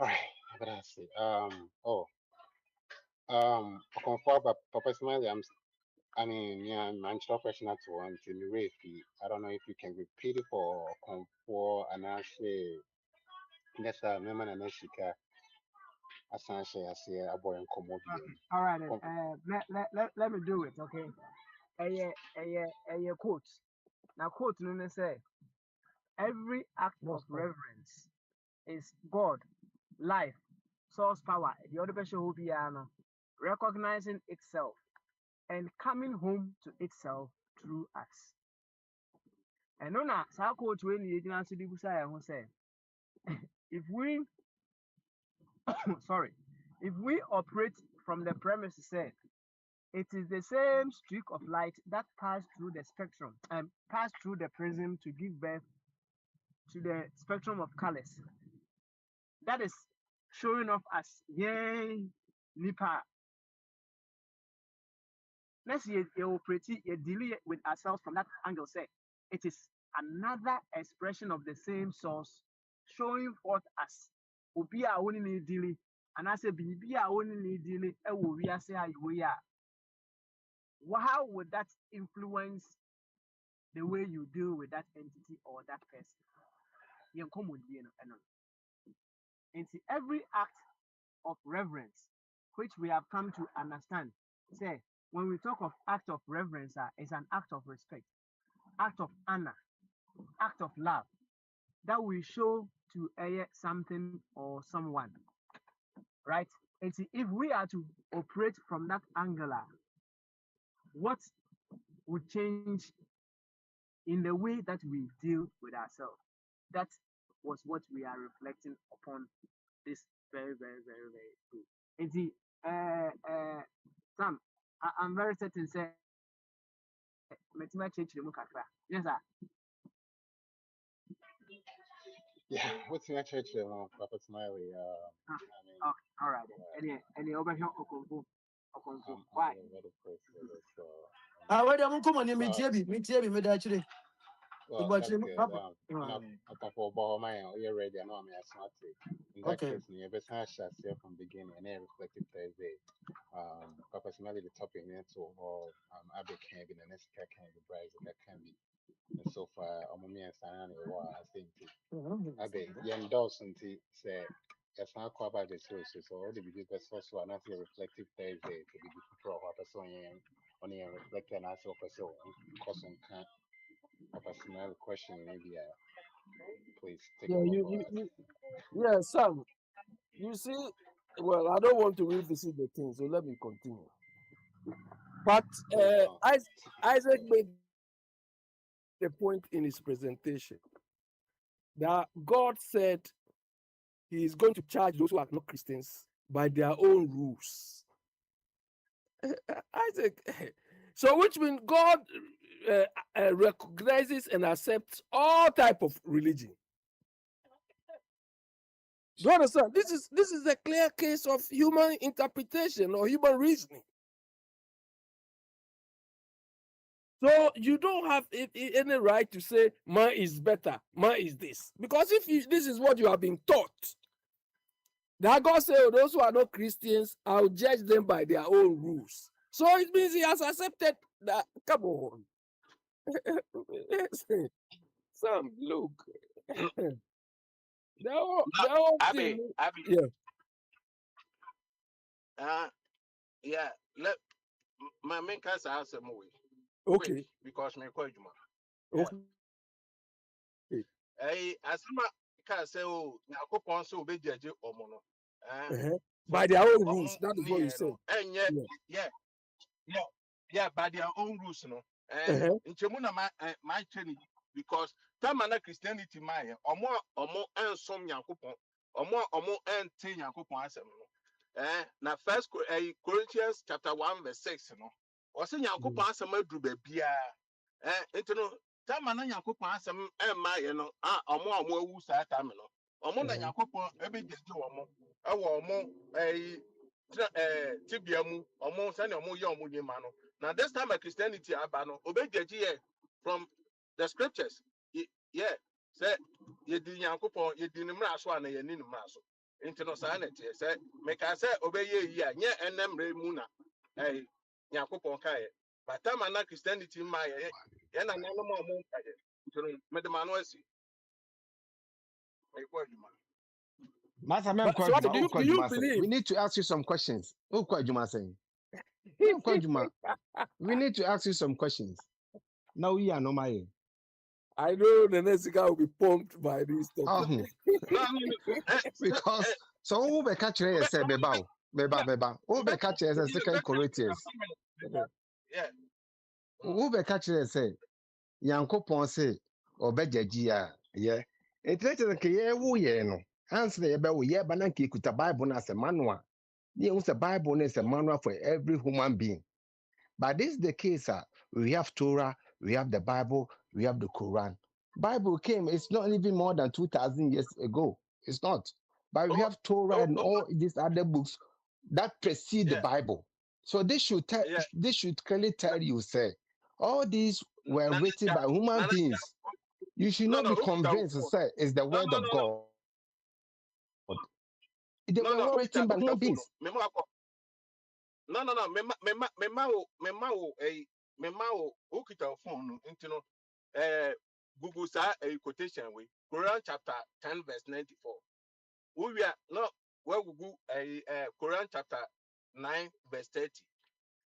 All right. How about I say? Papa Smiley, I mean, yeah, man, stop question at one to the way. I don't know if you can repeat it for and I say, yes, I remember an Eshika, as I say, a boy and Okay. All right. Then. Let me do it. Okay. A quote. Now quote no say every act of reverence is God, life, source power. The other person will be recognizing itself and coming home to itself through us. And no, na saa quote when you answer the busa who say if we sorry, if we operate from the premise say it is the same streak of light that passed through the spectrum and passed through the prism to give birth to the spectrum of colors. That is showing off as yay nipa. Let's see you operate you deal with ourselves from that angle. Say it is another expression of the same source showing forth as obi a woni ne deal and I say bibi a woni ne deal e wo wi ase ayo ya. How would that influence the way you deal with that entity or that person? Into every act of reverence, which we have come to understand, say when we talk of act of reverence, it's an act of respect, act of honor, act of love that we show to something or someone, right? And if we are to operate from that angle, what would change in the way that we deal with ourselves? That was what we are reflecting upon this very, very, very, very good. And Sam, I'm very certain say yes, sir. Yeah, what's your church, Papa Smiley? I mean, Okay, all right. Any over here, Okonfu. Why? Where am I coming? Me tell me that actually. Well, that's good. I for about my you're ready. I know I'm smart. In that case, you better share from beginning and then reflective Thursday. Papa Smiley, the topic so or Abby can be the next can be bright that can be. And so far, me and Sanani I think Abby, young Dawson say. Yes, now cover the sources or the big person so not a reflective Thursday to be pro person on a reflect and answer person because on can a personal question maybe please take Yeah, Sam. You see, well, I don't want to revisit the thing, so let me continue. But Isaac made the point in his presentation that God said he is going to charge those who are not Christians by their own rules. Isaac, so which means God recognizes and accepts all type of religion. Do you understand? This is a clear case of human interpretation or human reasoning. So you don't have any right to say man is better, man is this, because if this is what you have been taught, that God said, oh, those who are not Christians, I'll judge them by their own rules. So it means he has accepted that. Come on. Sam, look. Abby, yeah. Let my main case answer more. Okay. Because me quite okay. As can say, oh, Yakopon so be judge omono. By their own rules. That is what you say. And yeah, by their own rules, no. In Chemuna my training because Tamana Christianity my omo and some Yakopon, omo and 10 Yakopon asem no. Na first Corinthians chapter 1 verse 6 no. Ose Yakopon asem adru bia into no Tamana Yakopon asem my no omo awu sa time no. Omo na Yakopon ebe jeje omo ewo omo tibia mu omo sane omo ye omo nyema no. Now this time of Christianity abano obejeje from the scriptures. Yeah, say ye di Yankopon ye di nimra so ana ye ni nimra so. Into no sanity say make I say obey ye nye enemre mu na Yankopon kai By the time I Christianity in my and I know more. Madam Anwasi. Master, But so what do you believe? we need to ask you some questions. Who quite Juma saying? Who quite Juma? We need to ask you some questions. Now we are no my. I know the next guy will be pumped by this Oh, because so who be catch you say beba who be catch you say second Corinthians Yeah. who be catch you say Yankopon say obejaji a yeah it let the ye wo ye no answer ye be wo ye ba na ke kuta Bible na as a manual ye use the Bible is a manual for every human being, but this is the case we have Torah, we have the Bible, we have the Quran. Bible came, it's not even more than 2,000 years ago. It's not. But we have Torah and all these other books that precede the Bible. So this should this should clearly tell you, say, all these were written by human beings. You should not be convinced to say it's the word of God. They were all written by human beings. No. Mema okita phone into no Google sa a quotation we Quran chapter 10 verse 94. We are no where Google a Quran chapter 9 verse 30.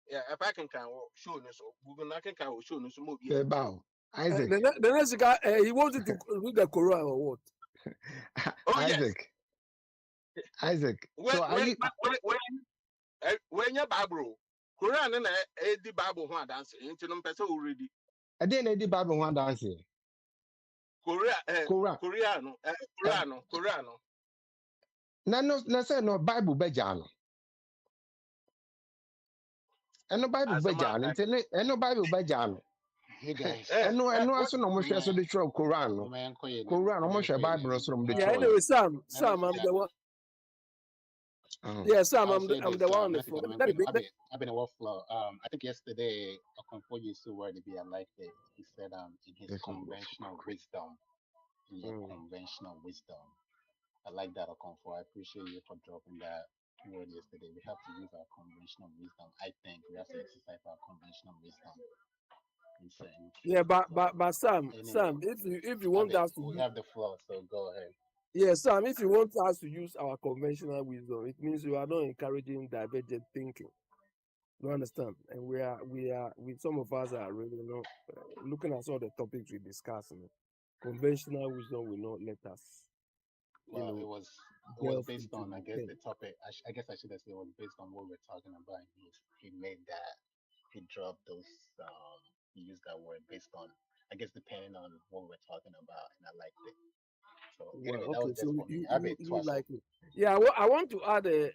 Yeah, if I can show no so Google na can show no so mo bi. Isaac. The next guy he wanted to read the Quran or what? Isaac. Yes. Isaac. So are you when your Bible Quran na the Bible ho dance into no person already. I didn't the Bible one dance. Koreano. Na say no Bible bejano. No Bible bejano. No Bible bejano. You guys. No aso no mo hwe so de tro Quran no. Quran no mo hwe Bible so no de Yeah, tro. anyway, Sam, I'm the one. Yeah, Sam, I'm the one on the floor. I've been a workflow. I think yesterday Okonfo used the word to be like it. He said in his conventional wisdom. Conventional wisdom. I like that, Okonfo. I appreciate you for dropping that word yesterday. We have to use our conventional wisdom. I think we have to exercise our conventional wisdom. Yeah, but Sam, if you want us to we have the floor, so go ahead. Yeah, Sam, if you want us to use our conventional wisdom, it means you are not encouraging divergent thinking. You understand? And some of us are really not looking at some of the topics we discuss. Conventional wisdom will not let us. Well, it was based on, I guess, the topic. I guess I should have said it was based on what we're talking about. He made that, he dropped those, he used that word based on, I guess, depending on what we're talking about, and I liked it. So anyway, that was just for me. You like it. Yeah, I want to add a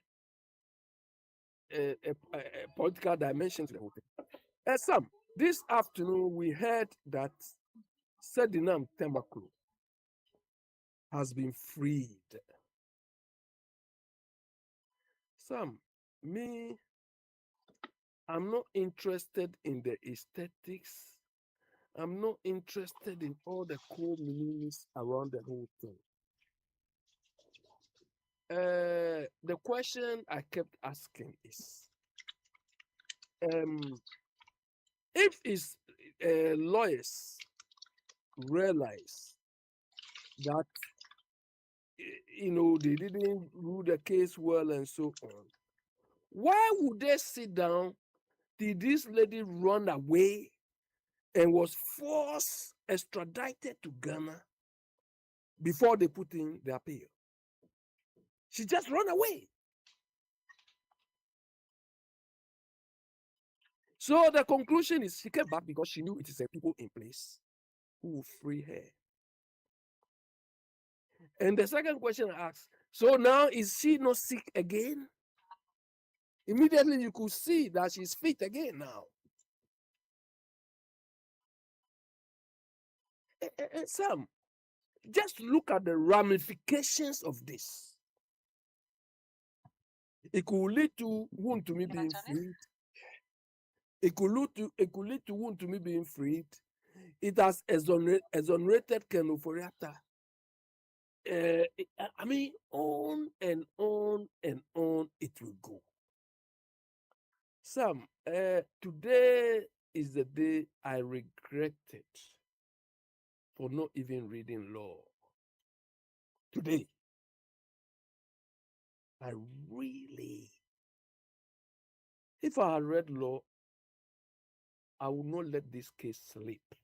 political dimension to the whole thing. Sam, this afternoon we heard that Sedinam Tembaklo has been freed. Sam, I'm not interested in the aesthetics. I'm not interested in all the cool meanings around the whole thing. The question I kept asking is, if his lawyers realize that they didn't rule the case well and so on, why would they sit down? Did this lady run away and was forced extradited to Ghana before they put in the appeal? She just ran away. So the conclusion is she came back because she knew it is a people in place who will free her. And the second question I asked, so now is she not sick again? Immediately you could see that she's fit again now. And Sam, just look at the ramifications of this. It could lead to wound to me being freed. It could lead to wound to me being freed. It has exonerated Ken Ofori-Atta. I mean, on and on and on it will go. Sam, today is the day I regretted for not even reading law. Today, I really, if I had read law, I will not let this case slip.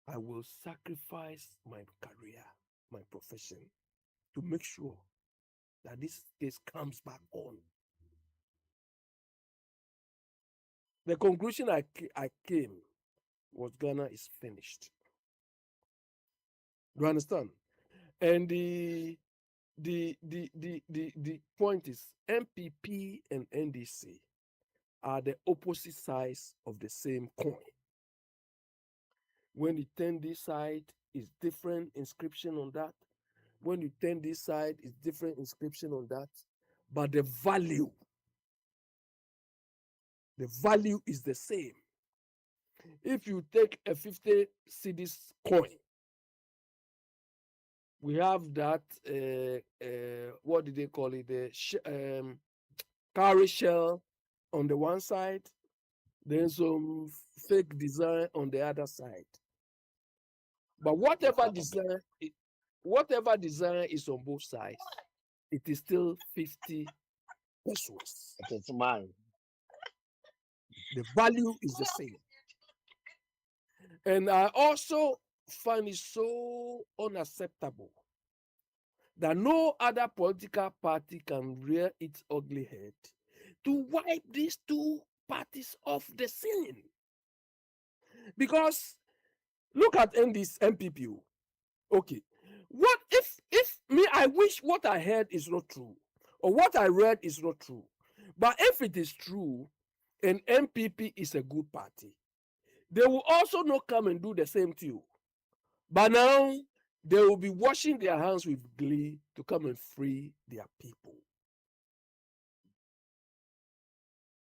I will sacrifice my career, my profession, to make sure that this case comes back on. The conclusion I came was Ghana is finished. You understand? And the point is MPP and NDC are the opposite sides of the same coin. When you turn this side, it's different inscription on that. When you turn this side, it's different inscription on that. But the value is the same. If you take a 50 cedis coin, we have that, what did they call it? The cowrie shell on the one side, then some fake design on the other side. But whatever design is on both sides, it is still 50 pesos. It's mine. The value is the same. And I also find it so unacceptable that no other political party can rear its ugly head to wipe these two parties off the scene. Because look at this MPP. Okay, what if me, I wish what I heard is not true, or what I read is not true. But if it is true, and MPP is a good party, they will also not come and do the same to you. But now they will be washing their hands with glee to come and free their people.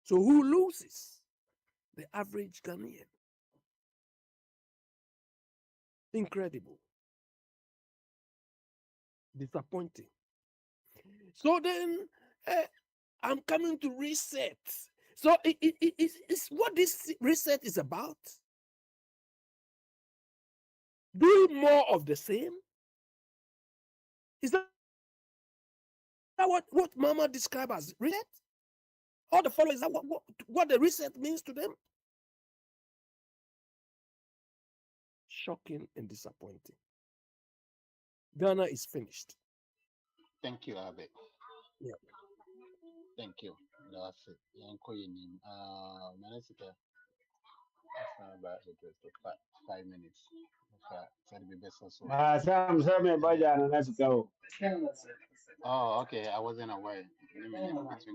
So who loses? The average Ghanaian. Incredible. Disappointing. So then I'm coming to reset. So it's what this reset is about. Doing more of the same. Is that what Mama described as reset? All the followers, is that what the reset means to them? Shocking and disappointing. Ghana is finished. Thank you, Abe. Yeah. Thank you. That's it. Minister, about it was 5 minutes. Sam, let's go. Oh, okay. I wasn't aware.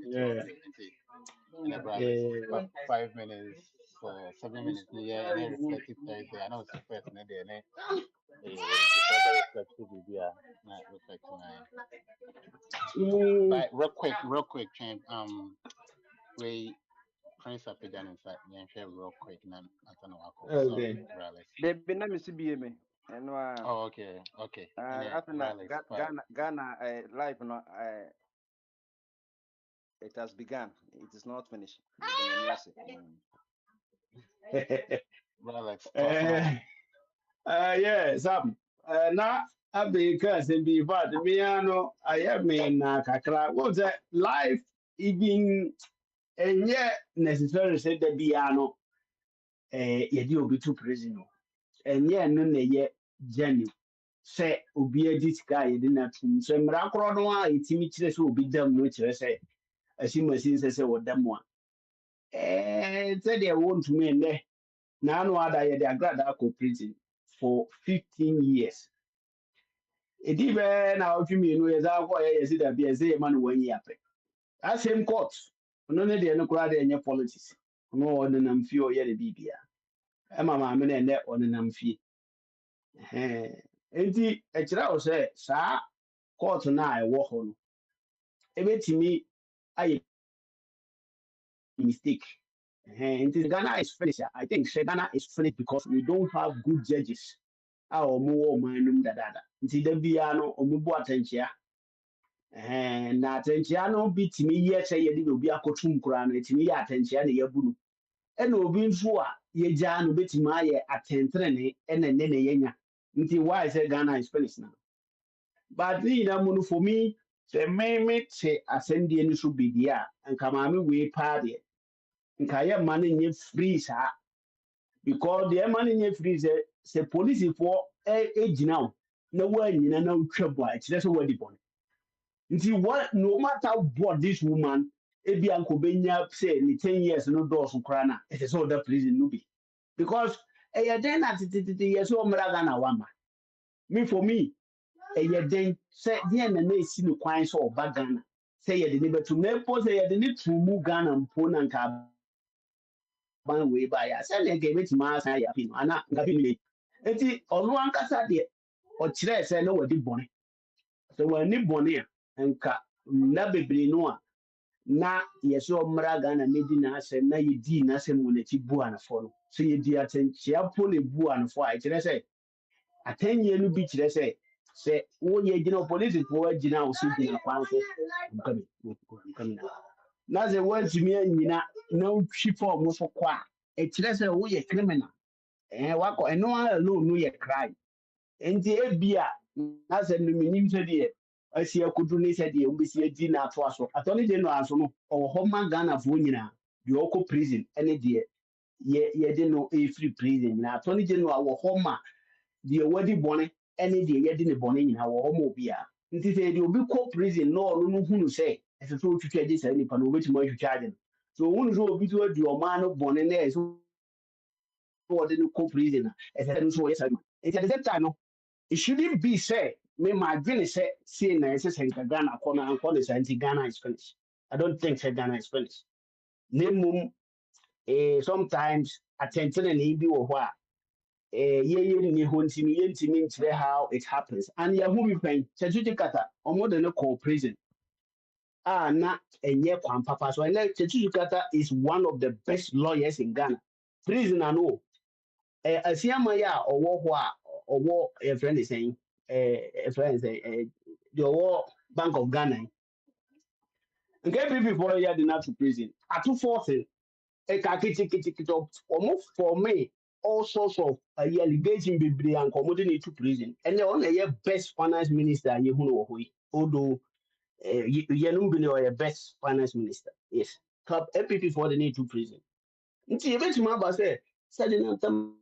Yeah. And 5 minutes for 7 minutes. Yeah, and then reflective Thursday. I know it's the first and then but real quick, champ. We Prince Apidan in fact, real quick, and I don't know. Okay. They been a me and Oh, okay. after Ghana life no it has begun. It is not finished. Yeah, Sam. Now, I've been cursing before the piano. I have me na kakra. What's that life? Even and yet necessarily said the piano. You be too prison. And yet, no, yet Jenny. Say, Ubi a this guy didn't so Mrakrodwa, it's images will be done, which I say, as you must say, what them one. Said they won't to me, and there. Now, no other, they are glad I could prison for 15 years. It even now, if you mean, where's our boy, is it a BSA man 1 year? That same court, no, they are not glad in your politics. No, on an amphiо, yet a BBA. Emma, I'm in a net on an amphi. Enti ekira o say sa court na I wo ho no ebetimi aye mistake enti Ghana is finished. I think Ghana is finished because we don't have good judges our more manum dadada enti da bia no omubu atanchia na atanchia no bitimi ye say ye de obi akotum kura no etimi ye atanchia na yabu no ɛna obi nso a yɛgyaa no bɛtumi ayɛ atɛntenene ɛna ɛnɛ na yɛnya nti why sɛ Ghana is finished now but ne nyinaa mu no for me sɛ mete asɛndeɛ no so biribi a nka maame wei paa deɛ nka yɛ ma no nyɛ free saa because deɛ ɛma no nyɛ free sɛ polisifoɔ gyina wo na woanyina na wotwa bɔ a ɛkyerɛ sɛ woadi bɔne nti no matter what this woman ebi ankɔbɛnya sɛ ne 10 years no dɔɔso koraa na ɛsɛ sɛ ɔda prison no bi because ɛyɛ den na tetetete yɛ sɛ ɔmmra Ghana wama me for me ɛyɛ den sɛ deɛ na esi no kwan sɛ ɔba Ghana sɛ yɛde ne bɛtum na mpo sɛ yɛde ne tu mu Ghana mpo na nka ban wei ba ya sɛ ne nka ɛbɛtumi asan ayɛ afi no ana nka bi ne nti ɔno ankasa deɛ ɔkyerɛ sɛ na wɔde bɔne sɛ wɔani bɔne a nka na bebree no a na yɛsɛ ɔmmra Ghana na di n'asɛm na yɛdi n'asɛm wɔ n'akyi bu anafo no sɛ yɛdi atɛnkyea po na bu anafo a ɛkyerɛ sɛ atɛnyɛ no bi kyerɛ sɛ woyɛ gyina polisifoɔ agyina wo so gyina kwan so na sɛ woantumi anyina na wotwi fa ɔmo so kɔ a ɛkyerɛ sɛ woyɛ criminal wakɔ ɛno ara no yɛ crime nti ebia na sɛ no menim sɛ deɛ asi akodu ne sɛ deɛ wombɛsi adi na atoa so atɔne general so no ɔwɔ hɔ ma Ghanafoɔ nyinaa deɛ ɔkɔ prison ɛne deɛ yɛde no ɛfiri prison nyinaa atɔne general wɔ hɔ ma deɛ wadi bɔne ɛne deɛ yɛde ne bɔne nyinaa wɔ hɔ ma obiara nti sɛ deɛ obi kɔ prison na ɔno no hunu sɛ ɛsɛ sɛ ɔtwitwa agye saa nipa no wɔbɛtumi atwitwa agye no so ɔhunu sɛ obi so adi ɔmaa no bɔne na ɛsɛ wɔde no kɔ prison a ɛsɛ sɛ no so wɔyɛ saa nti at the same time no it shouldn't be say me my dream is say na ɛsɛ sɛ nka Ghana kɔ na ankɔ ne saa nti Ghana is finished I don't think say Ghana is finished na mmom sometimes atɛntene ne bi wɔ hɔ a yɛyɛ ne ho nti no yɛntumi nkyerɛ how it happens and yɛho bi pɛn Chetuti Kata ɔmo de no kɔ prison na ɛnyɛ kwan papa so ɛnɛ Chetuti Kata is one of the best lawyers in Ghana prison ano asiama yɛ a ɔwɔ hɔ a ɔwɔ yɛfrɛ ne sɛn deɛ ɔwɔ Bank of Ghana nka people yɛ de no to prison ato 40 ɛka ketekete ɔmo for me all sorts of allegation bebree and commodity to prison and on a best finance minister you know although you know best finance minister yes club FPP for the need to prison nti ebeti ma ba say said na tam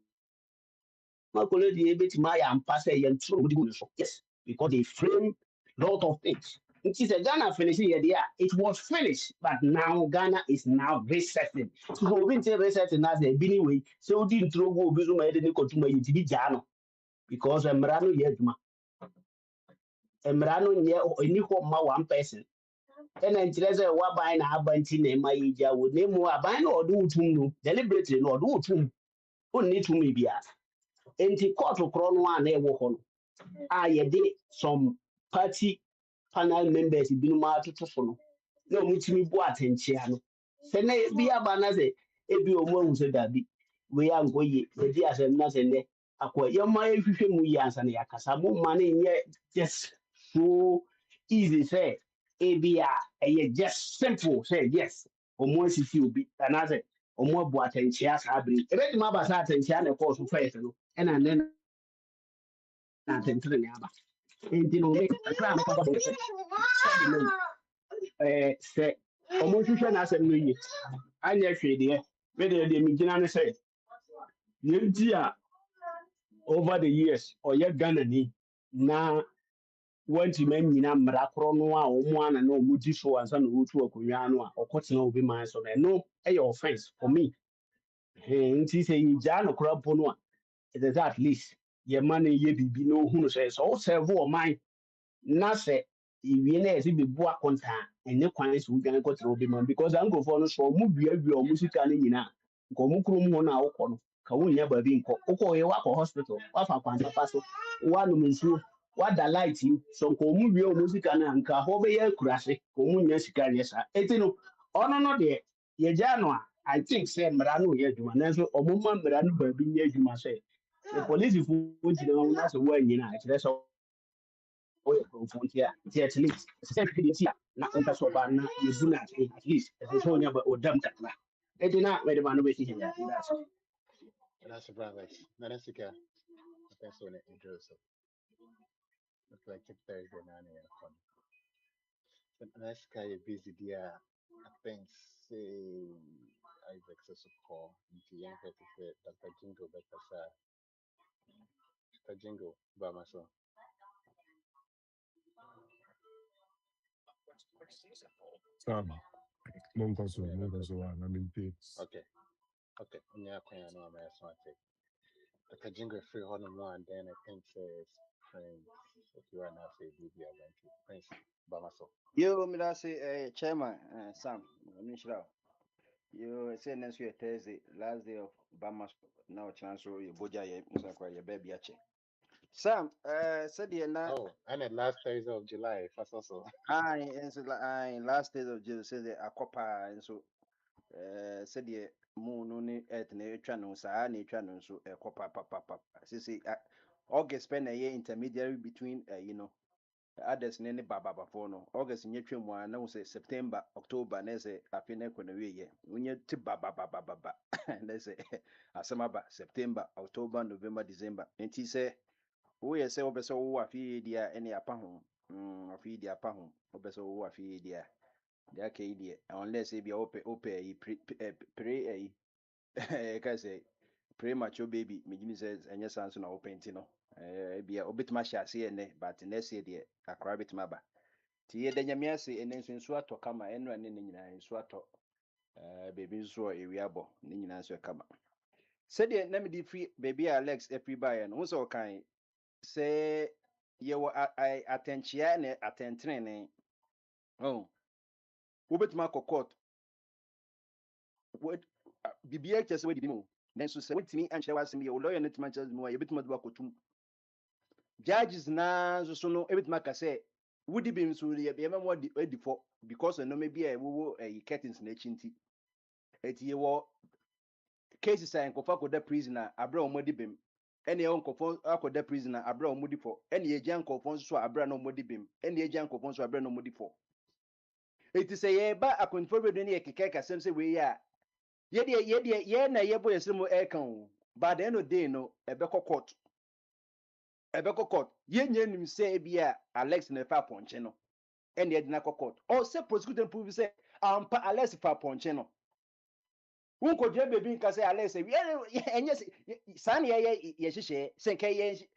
ma koledi ebeti ma ya ampa say yen true yes because they frame lot of things nti say Ghana finish here there it was finished but now Ghana is now resetting so we been resetting as a bini way so di ntro go obi so ma de ne kotuma yi tibi ja no because emra no ye aduma emra no nye eni ho ma one person ena ntire say wa ban na abanti na ma yi ja wo ne mu aban na odo utum no deliberately no odo utum onni tumi bia enti court kro no a na e wo ho no a ye de some party panel members binom atoto so no na omutimi bu atenkyea no sɛ na bi aba na sɛ ebi omu ahu sɛ dabi we ankoye edi asɛm na sɛ ne akɔ yɛma ehwehwɛ mu yi ansa na yakasa mo ma na nyɛ just so easy sɛ ebi a ɛyɛ just simple say yes omu asisi obi ana sɛ omu abu atenkyea saa bere ebedi ma ba sa atenkyea na ɛkɔ so first no ɛna ne na atenkyea ne aba enti no make akra na kaba say omo hwehwɛ na asɛm no yi anya hwɛ deɛ me de me gina ne sɛ yɛnti a over the years ɔyɛ Ghana ni na wanti man nyina mmara koro no a ɔmo ana na ɔmo di so ansa na wotu akonwa no a ɔkɔtena obi man so no ɛyɛ offense for me nti sɛ yigya no kora po no a it is at least ye man ye bibi no hunu sɛ so serve o man na sɛ iwie na yɛsɛ bebu akonta ɛne kwan sɛ wodwan kɔtena obi man because ankrofo no so ɔmo duadua ɔmo sika no nyina nka ɔmo krom ho na wokɔ no ka wonya baabi nkɔ wokɔ yɛ wakɔ hospital wafa kwan papa so wanom nsuo wada light yi so nka ɔmo wie ɔmo sika no nka hɔ bɛyɛ akurase ka ɔmo nya sika yɛ saa eti no ɔno no deɛ yɛgya no a I think say mmara no yɛ adwuma nanso ɔmo ma mmara no baabi nyɛ adwuma sɛ the police fo gyina hɔ na sɛ wɔanyina akyerɛ sɛ ɔyɛ nkurɔfoɔ nti a nti at least sɛ hwede nti a na ɔmpɛ sɛ ɔba na yɛbu no at least ɛsɛ sɛ ɔnya ɔdam kakra Edina, where the man will see him. That's a brand like Nanasika. I think so. It goes up. It's like Thursday, 9 a.m. So Nanasika is busy there. I think say Isaac says a call into young person Dr. Jingo Bekasa. Dr. Jingo Bamaso. Okay. Okay. Dr. Jingo free on one, then I think says Prince. If you are now say BB Prince Bamaso. Yo, me da say, chairman, Sam, Mishra. You say next week Thursday, last day of Bamas. Now chance for your boja, your baby. Sam, said the na. Oh, and the last Thursday of July, first also. And so last days of July, say the Akopa, and so said the moon only at nature no sa nature no so Akopa papa. See, August spend a year intermediary between others nene baba before no August nye twem wa na say September October na say afi na ko na we ye unye ti baba na say asema ba September October November December enti say wo ye say obese wo afi dia ene apa ho afi dia apa ho obese wo afi dia dia ke dia unless e bia ope yi pre ka say premature baby me give me says enye sanso na open ti no bia obetuma hye ase ene but next year de akra betuma ba ti ye danya me ase ene nso ato kama eno ene ne nyina nso ato baby nso ewia bo ne nyina nso kama said de na me di free baby Alex every buy no so kan say ye wo attentia ne attentrene oh obetuma kokot what bibia chese we di mo nenso se wetimi anche wasem ye wo lawyer ne tuma chese mo ye betuma do akotum judges na so no ebituma ka say would be so ye be ma di for because no maybe a wo curtains na chinti eti ye wo cases a enkofa ko da prisoner abra o modi bem ene ye nkofo akoda prisoner abra o modi for ene ye jan nkofo so abra no modi bem ene ye jan nkofo so abra no modi for eti say ye ba akonfo be do ne ye keke kasem say we ya ye na ye boy esem e kan but the end of day no ebeko court ye nye nim say bia Alex na fa ponche no ene ye dina court or say prosecutor prove say ampa Alex fa ponche no unko je baby nka say Alex enye san ye hyehyɛ senka ye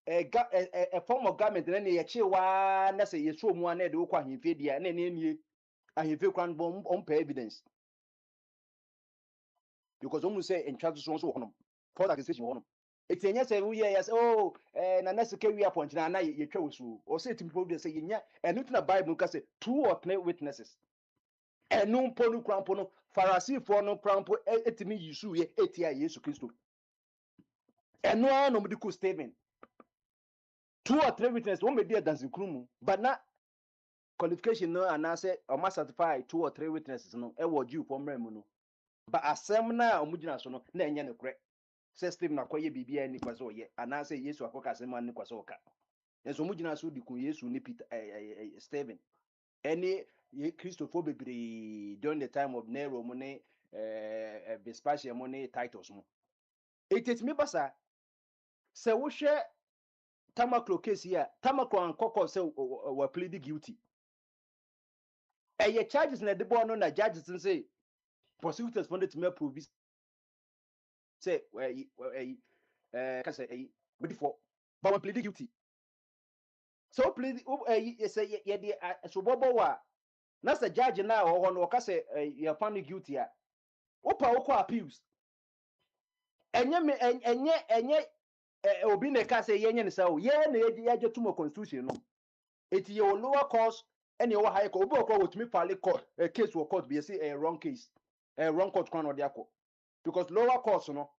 a form of government na ye chewa na say ye so mu na de ukwa himfe dia na nie ahimfe kwan bom on evidence because omu say in charge so honom for accusation honom etinye say we yes oh na nesike we appoint na ye twa osu o say timpo be say yenya enu na Bible ka say 2 or 3 witnesses enu mponu krampo no Pharisee no krampo etimi yisu ye etia Yesu Kristo enu no medical statement 2 or 3 witnesses won be there dancing krumu but na qualification no and I say o must certify 2 or 3 witnesses no e wo due for mremu no but asem na omugina so no na enye ne kure say Stephen akoye bibia ni kwaso ye and I say Yesu akoka asem ni kwaso oka enso omugina so di kun Yesu ni Peter Stephen any Christopher bebre during the time of Nero money Vespasian money Titus mo it me basa say wo hwe Tamaklo case here Tamaklo and Koko say were pleading guilty your charges na the boy no na judges say prosecutors wanted to make prove say before but pleading guilty so plead say ye so bobo wa na say judge na ho no ka say you found guilty a opa appeals enye obi na ka say yenye ne say ye na ye jetumo constitution no eti ye lower court and ye high court obi okwa wotumi file court case wo court be say wrong case wrong court kwan no dey akọ because lower court no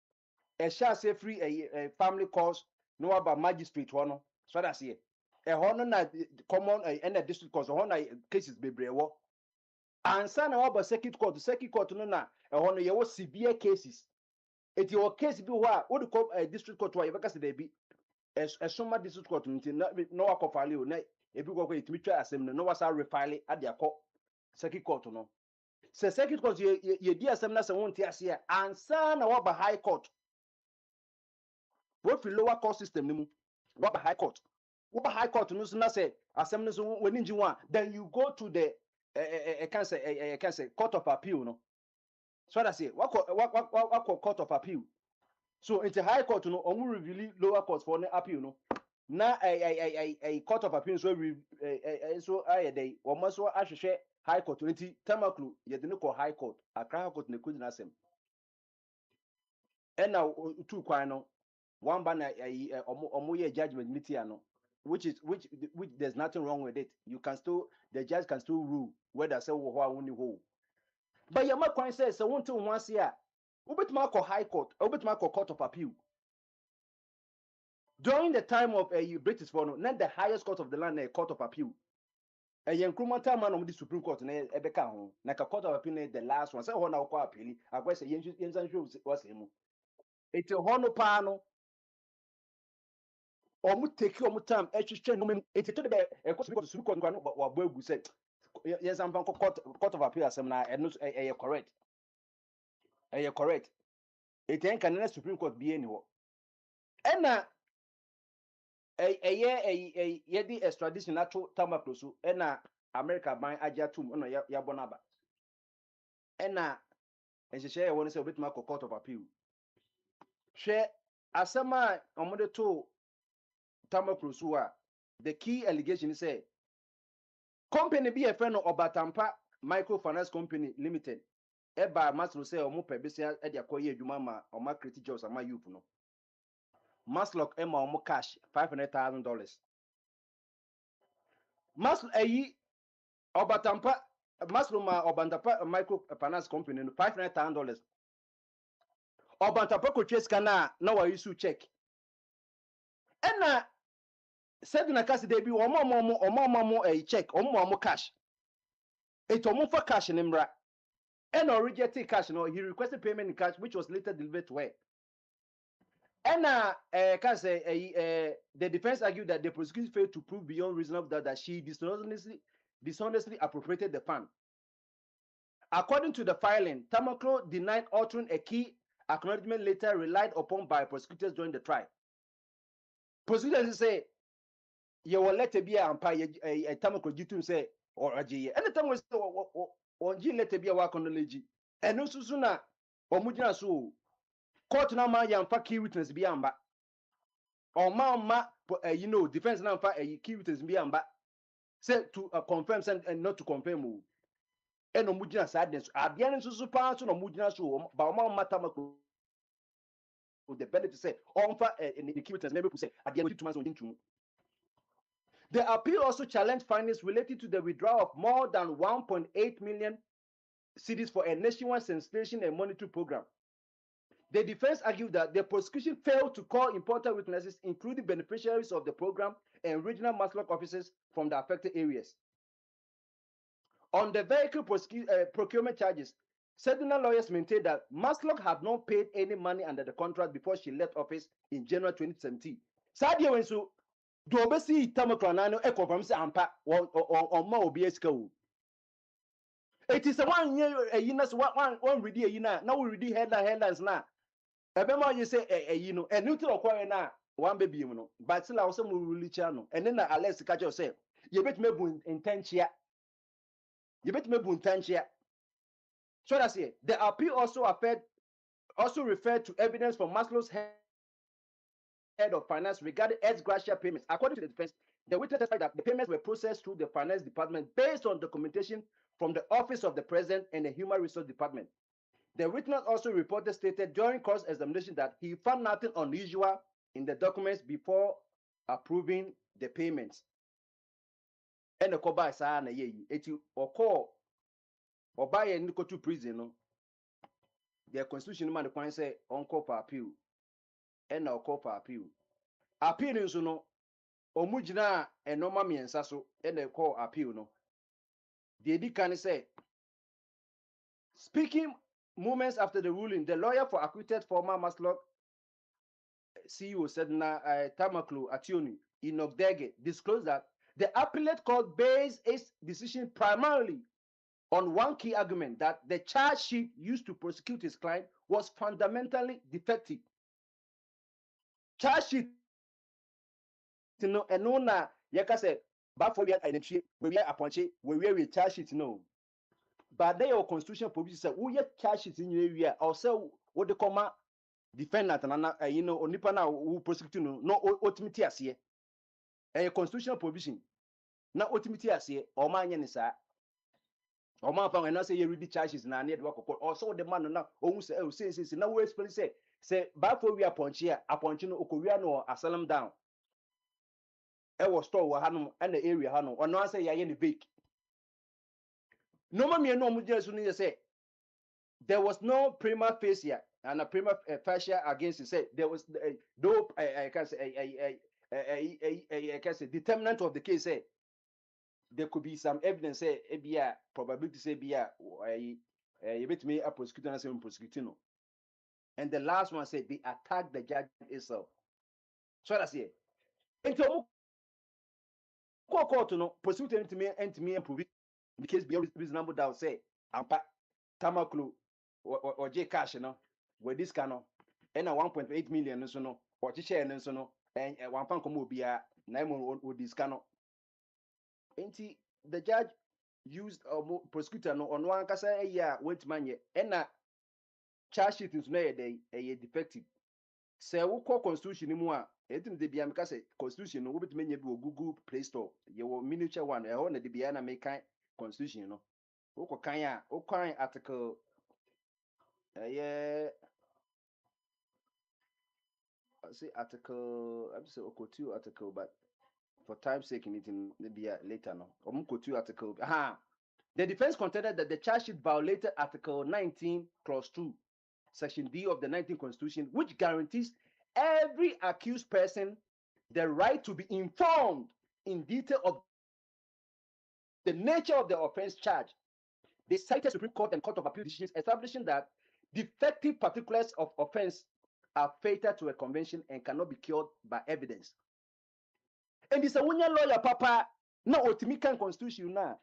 shall say free family court no about magistrate ho no so that's here ho no na common and district court ho na cases bebre wo ansa na about circuit court no na ho no ye wo severe cases eti your case bi ho a wo de district court wa ye beka se dey bi soma district court nti no akofale o na ebi go etimi twa asem no wasa refile ade akọ circuit court no Se circuit court ye di asem na se won te ase a ansa na waba high court. What lower court system ni mu. Waba high court. Waba high court no so na se asem no so woni nji one, then you go to the can say court of appeal no. So that say what court of appeal. So into high court no omu reveal lower court for the appeal no. Na a court of appeal so so day omo so ahwehwe high court nti tamaklu ye de ne ko high court Accra high court ne ko dina asem. E na two kwan no one ban omo ye judgment meeting no which there's nothing wrong with it. You can still the judge can still rule whether say wo ho a woni ho. But your kwan says so won't once here. Ubetuma ko high court, ubetuma ko court of appeal. During the time of British for not the highest court of the land, a court of appeal. A young Krumata man of the Supreme Court, Ebeka home, like a court of appeal, the last one. So, now quite appeal. I guess a young was him. It's a honor panel. Or would take your time, exchange. It's a court of Supreme Court, what Bogu said. Yes, I'm court of appeal seminar, and not a correct. A correct. It ain't can Supreme Court be anywhere. And a yedi extradition to tamaklosu ena America ban ajatum no ya bonaba ena enhyehyɛ won say obetuma court of appeal hwɛ asema omode to tamaklosu a the key allegation say company be a friend of Obatampa Microfinance Company Limited eba maslo say omo pebisia e de akoye adwuma ma omo create jobs ama youth no Maslock Emma omo cash $500,000. Maslow Obatampa Masluma Obantampa Microfinance Company no $500,000. Obantampa ko chase kana na wa issue check. Ena said na kasi dey bi omo check omo cash. It omo for cash in mra. Ena rejected cash no he requested payment in cash which was later delivered to her. And the defense argued that the prosecution failed to prove beyond reasonable doubt that she dishonestly appropriated the fund. According to the filing, Tamaklo denied altering a key acknowledgement later relied upon by prosecutors during the trial. Prosecutors say, "You will let it be a Tamaklo Jitum say or a G." And the time was on G let it be a work on the legi. And no sooner or Mujina so. Court na ma yamfa key witness bi amba or ma defense na mfa key witness bi amba say to confirm and not to confirm o eno mugina sadness abia ne susu pa so no mugina so ba ma mata mako the benefit say onfa the key witness maybe say abia go 2 months on tintu. The appeal also challenged findings related to the withdrawal of more than 1.8 million cedis for a nationwide sensation and monitoring program. The defense argued that the prosecution failed to call important witnesses, including beneficiaries of the program and regional Maslock officers from the affected areas. On the vehicle procurement charges, Sedona lawyers maintained that Maslock had not paid any money under the contract before she left office in January 2017. Sadia when so do obesi tamakranano e confirm say ampa on ma obi esika. It is a 1 year a yinas one ready a yina now we ready headlines now. Ebema you say and you to acquire na one baby no but still also mu really channel and then Alex catch yourself you bet me bu intentia so that's it. The appeal also referred to evidence from Maslow's head of finance regarding ex gratia payments. According to the defense, the witness testified that the payments were processed through the finance department based on documentation from the office of the president and the human resource department. The witness also stated during cross-examination that he found nothing unusual in the documents before approving the payments. And the koba sa na ye eti oko oba ye niko to prison no. The constitution man the kwan say onko for appeal. And na oko for appeal. Appeal nso no omugina enoma miensa so and the call appeal no. The edikan say speaking moments after the ruling, the lawyer for acquitted former Maslock CEO Sedna Tamaklo Ationi Inogdege disclosed that the appellate court based its decision primarily on one key argument that the charge sheet used to prosecute his client was fundamentally defective. Charge sheet, you know, and no na yaka say, but for we identity, we are appointed, we are charge sheet, no. But they are constitutional provision say, we are charge sheet in your area, also what the comma defendant and you know, onipa na who prosecute no ultimate as here. A constitutional provision, not ultimate as here, or my yenisa. Or my family, and I say you read the charges and I need work or also the man now, oh, say, now we explain say, back for we are ponchia, upon you know, Okuriano, Asalam down. I was store Hanum and the area Hano, or no, say, I any big. No, mammy, no, just say there was no prima facie and a prima facie against it. Say there was no, I can say, I can say, determinant of the case, say. There could be some evidence, say, a probability, say, be a bit me a prosecutor and say, prosecuting. And the last one said they attacked the judge itself. So that's it. Into court, no, prosecutor and me and prove it because be reasonable doubt, say, Ampa Tamaklu or J Cash, no, where this cano, and a 1.8 million, so no, or share and so no, and 1 pound come be a 9 with this cano. The judge used a prosecutor no on one case a year wait man and a charge sheet is made a defective. Say we call constitution in more. It is the BMK constitution no bit many Google Play Store. You will miniature one a one the Biana make constitution no. Oko kanya article say article I'm say Oko 2 article but for time's sake, in it in maybe later no. Omuko 2 article. The defense contended that the charge sheet violated Article 19, Clause 2, Section D of the 19th Constitution, which guarantees every accused person the right to be informed in detail of the nature of the offense charged. They cited Supreme Court and Court of Appeal decisions establishing that defective particulars of offense are fatal to a convention and cannot be cured by evidence. And this a wunya lawyer papa na otimikan constitution na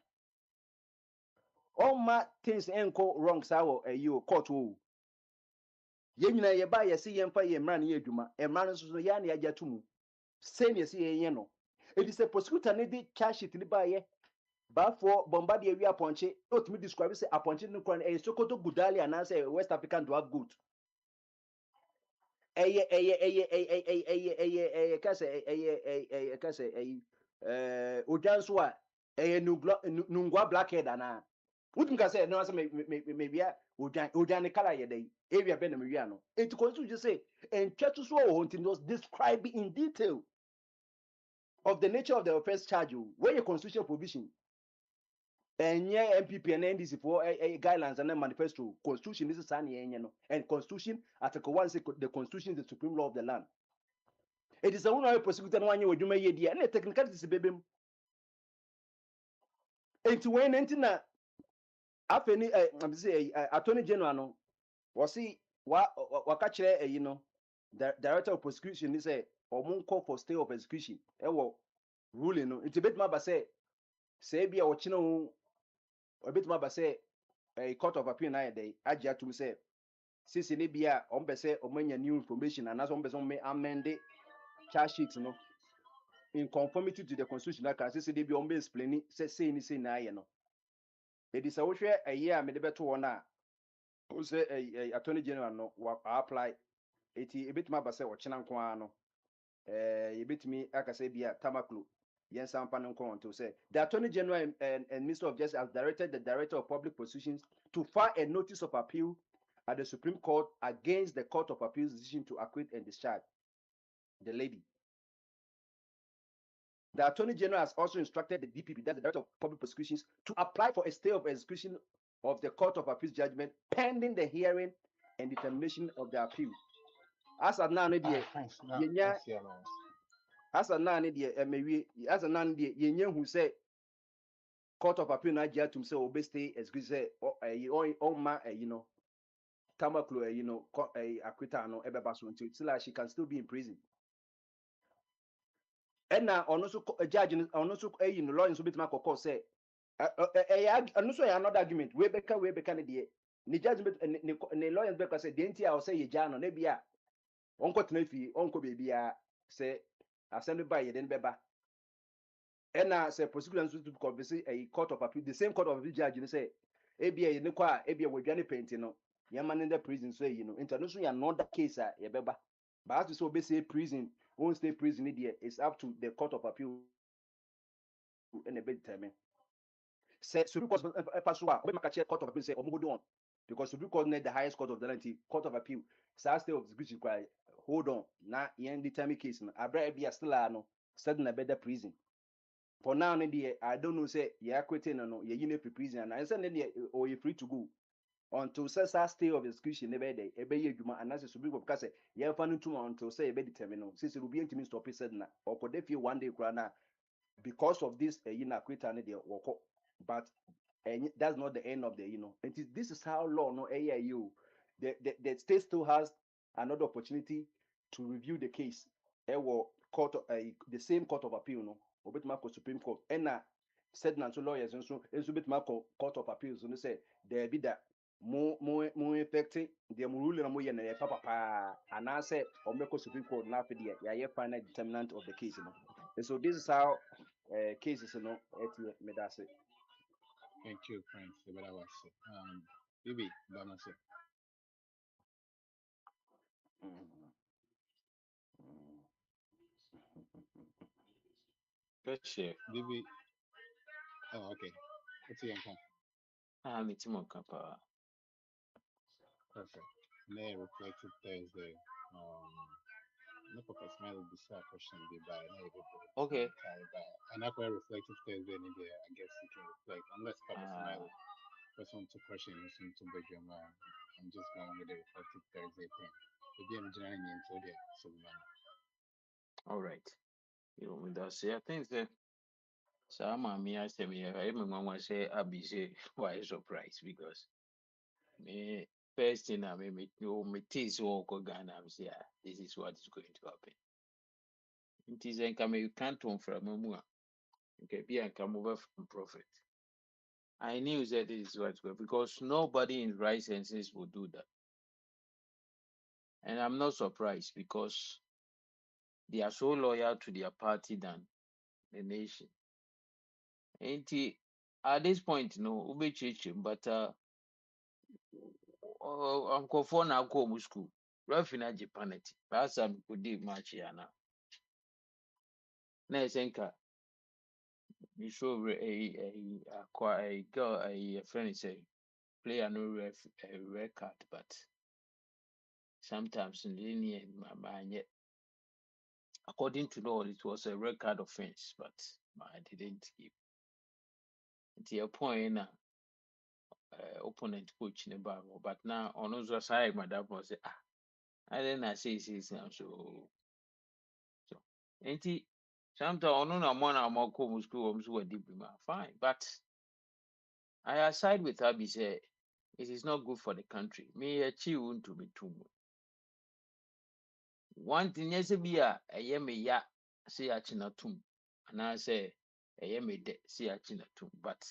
all my things ain't go wrong sawo you court wo ye nyina ye ba ye se ye mfa ye mra na ye adwuma emra no so ya na ya jatumu same ye se ye no it is a prosecutor ne di charge sheet ni ba ye ba for bombardie wi aponche otimi describe say aponche no kwan e Sokoto Gudali and say West African drug good ojanso a nungwa blackhead ana wutum ka say no say maybe ojan ne kala ye dey area be na me wi ano it constitution just say and church so o was describe in detail of the nature of the offense charge where your constitutional provision and yeah MPP and NDC for guidelines and manifesto constitution is and constitution article 1 say the constitution is the supreme law of the land. It is the one prosecutor one you do my idea and the technicalities baby. And to when entina afeni I'm say attorney general no was see wa catch you know the director of prosecution is say or call for stay of execution ruling no it's a bit more say be a watching a bit more say a court of appeal na day agia to say since ne bia on be say omanya new information and as on be some amend charge sheet no in conformity to the constitution that can say they be on be explaining say na ye no it is a wo hwe a year me de beto wona o say a attorney general no apply eti a bit more say ochina nko ano ye bit me aka say bia tamaklu Yes, I'm to say the Attorney General and Minister of Justice has directed the Director of Public Prosecutions to file a notice of appeal at the Supreme Court against the Court of Appeal's decision to acquit and discharge the lady. The Attorney General has also instructed the DPP, that's the Director of Public Prosecutions, to apply for a stay of execution of the Court of Appeal's judgment pending the hearing and determination of the appeal. As of now, as a nan who say Court of Appeal na jia tum say obey stay excuse say you know tamaklo you know acquittal no ebeba so until she can still be in prison. And now on also a judge on also you know law so bit ma say And also another argument. We beka ne die. Ni judgment ne lawyers beka say the entity I say ye jano ne bia. Onko tenafi, onko baby say assembly by ye den beba. And say prosecutor to convince a court of appeal, the same court of appeal judge you say ebia ye ne kwa ebia we dwane paint no. Ye man in the prison so you know. International another case ye beba. But as to so be say prison, won't stay prison it's up to the court of appeal in a bit time. Say Supreme Court Pasua, we make a court of appeal say omugo on because Supreme Court need the highest court of the land, court of appeal. So stay of execution cry. Hold on, now yen determine case no. Abra be still no study in a better prison. For now, I don't know say you are quitting no you in prison and I said or you free to go until say stay of execution never day. Ebe ye juma and as Supreme Court say you find to until say ebe determine no. Since it will be intimate stop it said na or could they feel one day crana because of this quit and they walk. But that's not the end of the this is how law no AIU the state still has another opportunity to review the case court the same court of appeal no obet mark Supreme Court and said na lawyers and so bit mark court of appeals no say there be that more affecting the rule na mo ye na papa and I say or Supreme Court na for the ya final determinant of the case no. And so this is how cases no me that's it. Thank you, Prince. But I was Bibi, Bamase. Gotcha. Bibi. Oh, okay. What's your name? It's more kapa. Perfect. Nay, reflective Thursday. No papa smile be sa question be by Okay. And after reflective Thursday, I guess you can reflect unless papa smile. Person to question is into bedroom. I'm just going with the reflective Thursday thing. Maybe I'm joining into there. So all right. You know, that's I think that some me I say me I remember say I be say why surprised because me first thing I mean me tease walk Ghana I say this is what is going to happen. It is in come you can't turn from a mua. Okay, be and come over from prophet. I knew that this is what's going because nobody in right senses would do that. And I'm not surprised because they are so loyal to their party than the nation. And at this point, no, ube church, but Uncle for now go school. Rafina Japaneti. Perhaps I could do much yana. Nesenka, you show a girl, a friend say, play a no record, but sometimes in linear my mind yet. According to law, it was a record offense, but I didn't give. Until a point now, opponent coach in the Bible, but now on other side, my dad was say, I then say now so. Ain't sometimes I don't know more more come school were deep fine, but I aside with Abby say it is not good for the country. Me achieve to be too much. One thing yes be a me ya say a chinatum, and I say a me de say a chinatum, but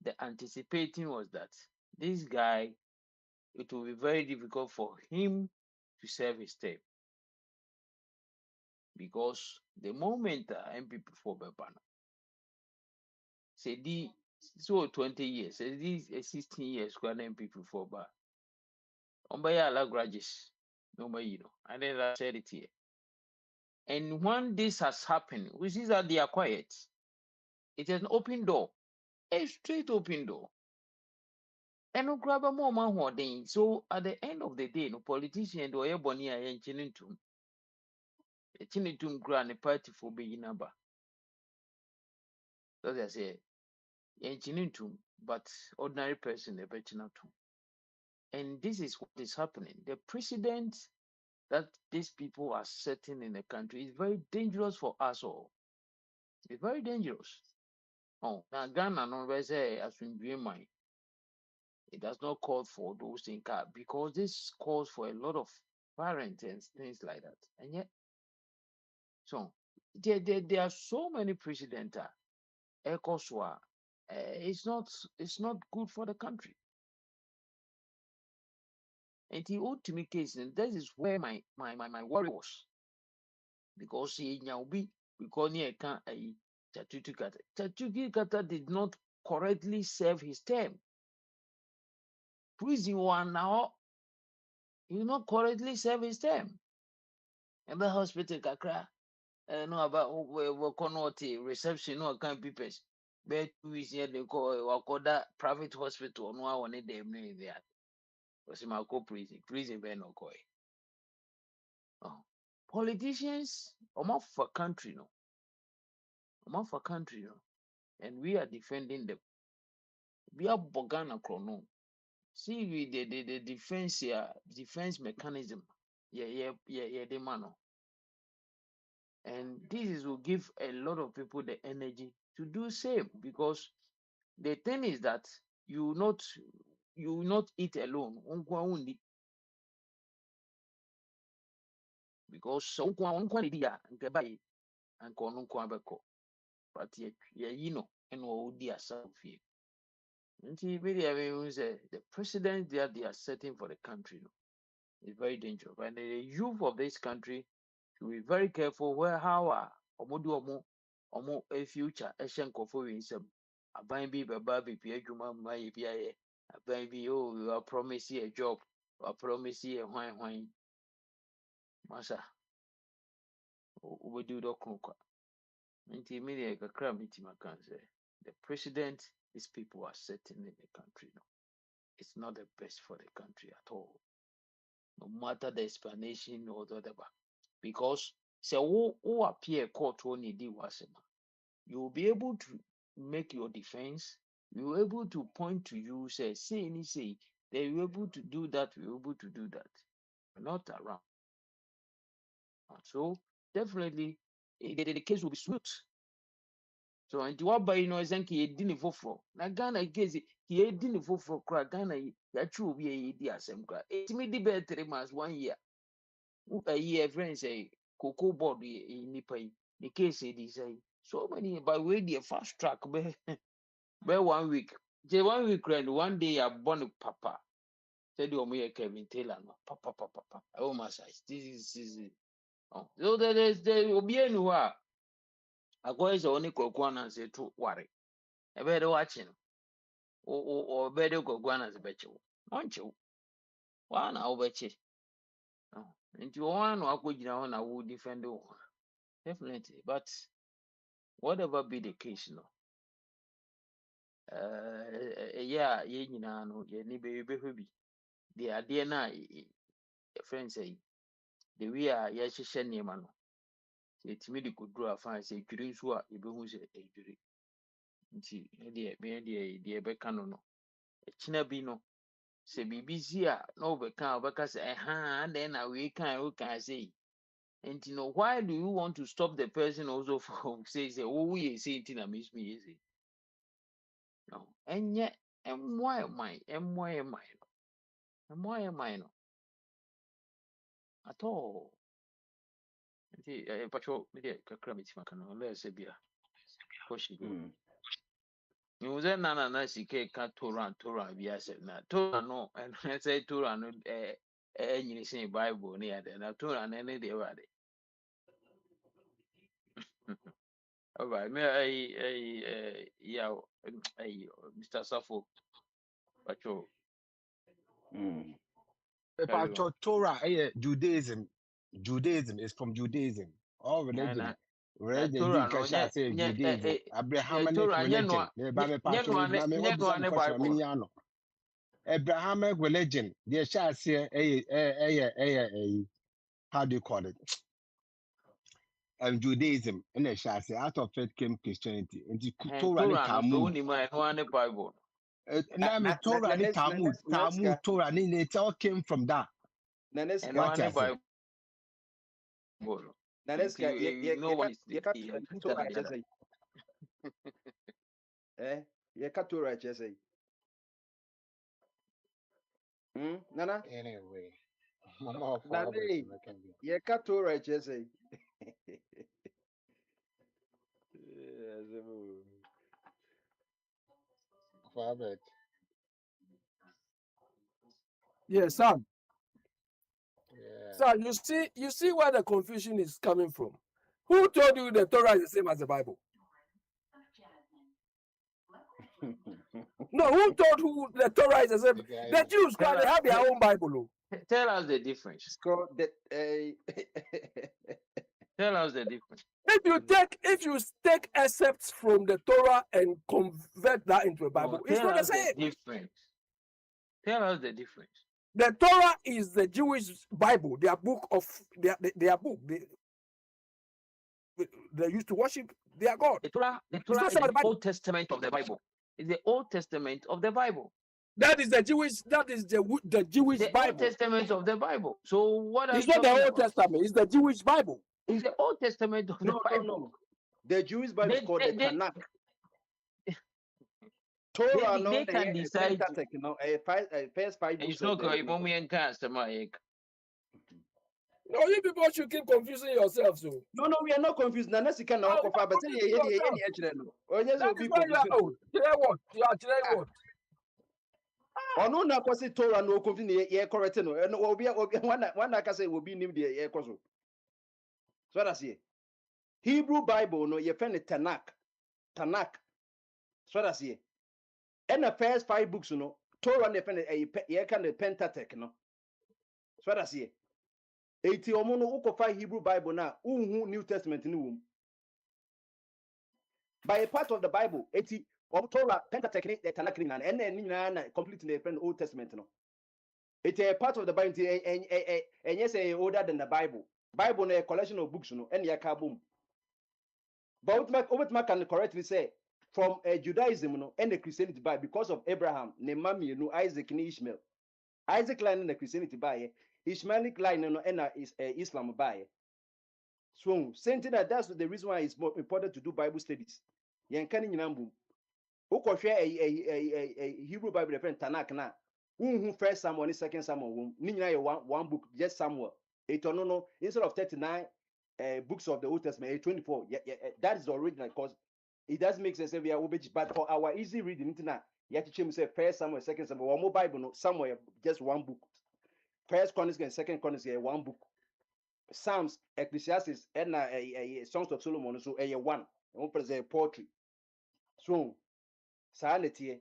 the anticipating was that this guy it will be very difficult for him to serve his term because the moment MPP for Bebana say the so 20 years, say these 16 years, MPP for Ba. Ombaya la grudges, nobody and then I said it here. And when this has happened, we see that they are quiet. It is an open door, a straight open door. And no grab a more man hoarding. So at the end of the day, no politician do a bonia and chinitum. A chinitum grand a party for being number. As I say, chinitum, but ordinary person a betchinatum. And this is what is happening. The precedent that these people are setting in the country is very dangerous for us all. It's very dangerous. Oh, now Ghana no say as we mind. It does not call for those things because this calls for a lot of violence and things like that. And yet, so there are so many precedents. Ekoswa, it's not good for the country. And the ultimate case, and that is where my worry was, because he now be because he can't Chatutu Kata. Chatutu Kata did not correctly serve his term. Prison one now, he did not correctly serve his term. And the hospital kakra, no about we cannot reception no account papers. But 2 weeks here they call that private hospital no one need them there. Because my prison be no koi. Oh. Politicians, for country, no. For country, no. And we are defending them. We are Bogana Chrono. See, we the defense here, defense mechanism. Yeah, the man. And will give a lot of people the energy to do same, because the thing is that you will not eat alone. Because so and but and all the assumption. The president that they are setting for the country is very dangerous. And the youth of this country should be very careful where how omo a future Asian kofo winsem. Aban bi baba bi pia dwuma ma ye bia ye. Aban bi oh you are promising a job, you are promising a hwan. Masa we do the konka. Nti media kakra mitima kan say the president these people are setting in the country no. It's not the best for the country at all. No matter the explanation or whatever. Because say who appear court only did wasema. You will be able to make your defense. You will be able to point to you, say any say they were able to do that, we were able to do that. We're not around. So definitely the case will be smooth. So and what by he didn't vote for. Na Ghana case he didn't vote for Ghana ya true be a DSM cry. It me debate 3 months, 1 year. A year friends say cocoa board in Nipa. The case say so many by way the fast track be 1 week. Just 1 week and 1 day I born papa. Said you Kevin Taylor no papa. Oh my size. This is oh. So there is the obian who are akwa only kokwana say to worry. Ebe watching or better go guanas becho. Won't you? One overche. And you one or good I would defend you. Definitely. But whatever be the case, no. Yeah, no, ye baby. The idea na friend say the way yes, she man. It's me the good draw fine say during so you be who say a jury. The becano no. A china be no. Say BBC no becca say and then we can say. And why do you want to stop the person also from say oh we say it in miss me easy? No. And yet and why am I? No? At all. Patrol media kakramiti makano let's say beer. Koshi go. You was na sike ka Toran bi asem na Toran no and I say Toran no nyini say Bible ne ade na Toran ne de wade. Alright, me yeah Mr. Safo Patrol. Carry on. Torah, Judaism is from Judaism. All religion. Religion Torah did no Kasha say Judaism. Abrahamic religion. Abrahamic religion. The shall say how do you call it? Judaism. And they shall say out of it came Christianity. And the Torah and Talmud. Bible. Torah and Talmud, Torah, and it all came from that. What I say? Naneska, ye katura chese. Nana? Anyway. Nane, ye katura chese. alphabet. Yes, Sam. Yeah. So you see where the confusion is coming from. Who told you the Torah is the same as the Bible? No, who told who the Torah is the same? The guy The Jews, Tell they us, have their own Bible. tell us the difference. It's called the Tell us the difference. If you take excerpts from the Torah and convert that into a Bible, No, it's tell not the us the same. difference. Tell us the difference. The Torah is the Jewish Bible, their book of their book. They used to worship their God. The Torah It's is not about the the Bible. Old Testament of the Bible. It's the Old Testament of the Bible. That is the Jewish. That is the Jewish The Old Bible. Testament of the Bible. So what are It's you not the talking Old about? Testament. It's the Jewish Bible. It's the Old Testament of the no. Bible. The Jewish Bible is They, called they, the they, Tanakh. they, Torah, no, they can the decide. Pentateuch, no, first 5 books It's of not the. going to No, you people should keep confusing yourselves. So. No, we are not confused. Nanasika na Oh, you okofa, are but confusing yourselves. That is why you are old. Today what? You are today what? Ono na kwasi Torah no confused ye correct no. No obi one aka say obi nim de ye koso. So that's it. Hebrew Bible no ye friend Tanakh. So that's it. And the first 5 books no Torah ne friend ye kan the Pentateuch no. So that's it. Eti omo no ukofa Hebrew Bible na unhu New Testament ni wom. By a part of the Bible, eti Torah, Pentateuch, the Tanakh, and then completely the Old Testament. No, it's a part of the Bible, and yes, older than the Bible. Bible is a collection of books, no, and boom. But what can correctly say from Judaism, no, and the Christianity by because of Abraham, Nemami, no, Isaac, and Ishmael. Isaac line in the Christianity by Ishmaelic line, no, and Islam by. So, saying that that's the reason why it's more important to do Bible studies. Yankani Nambu. Ukoshe a Hebrew Bible friend Tanakh na. First Samuel and second Samuel. Nina one book, just Samuel. No. Instead of 39 books of the Old Testament, 24. That is the original because it doesn't make sense if we are but for our easy reading, you have to change say first Samuel, second Samuel. One more Bible, no, somewhere just one book. First Chronicles and second Chronicles, one book. Psalms, Ecclesiastes, and Songs of Solomon, so one. One present poetry. So sanity,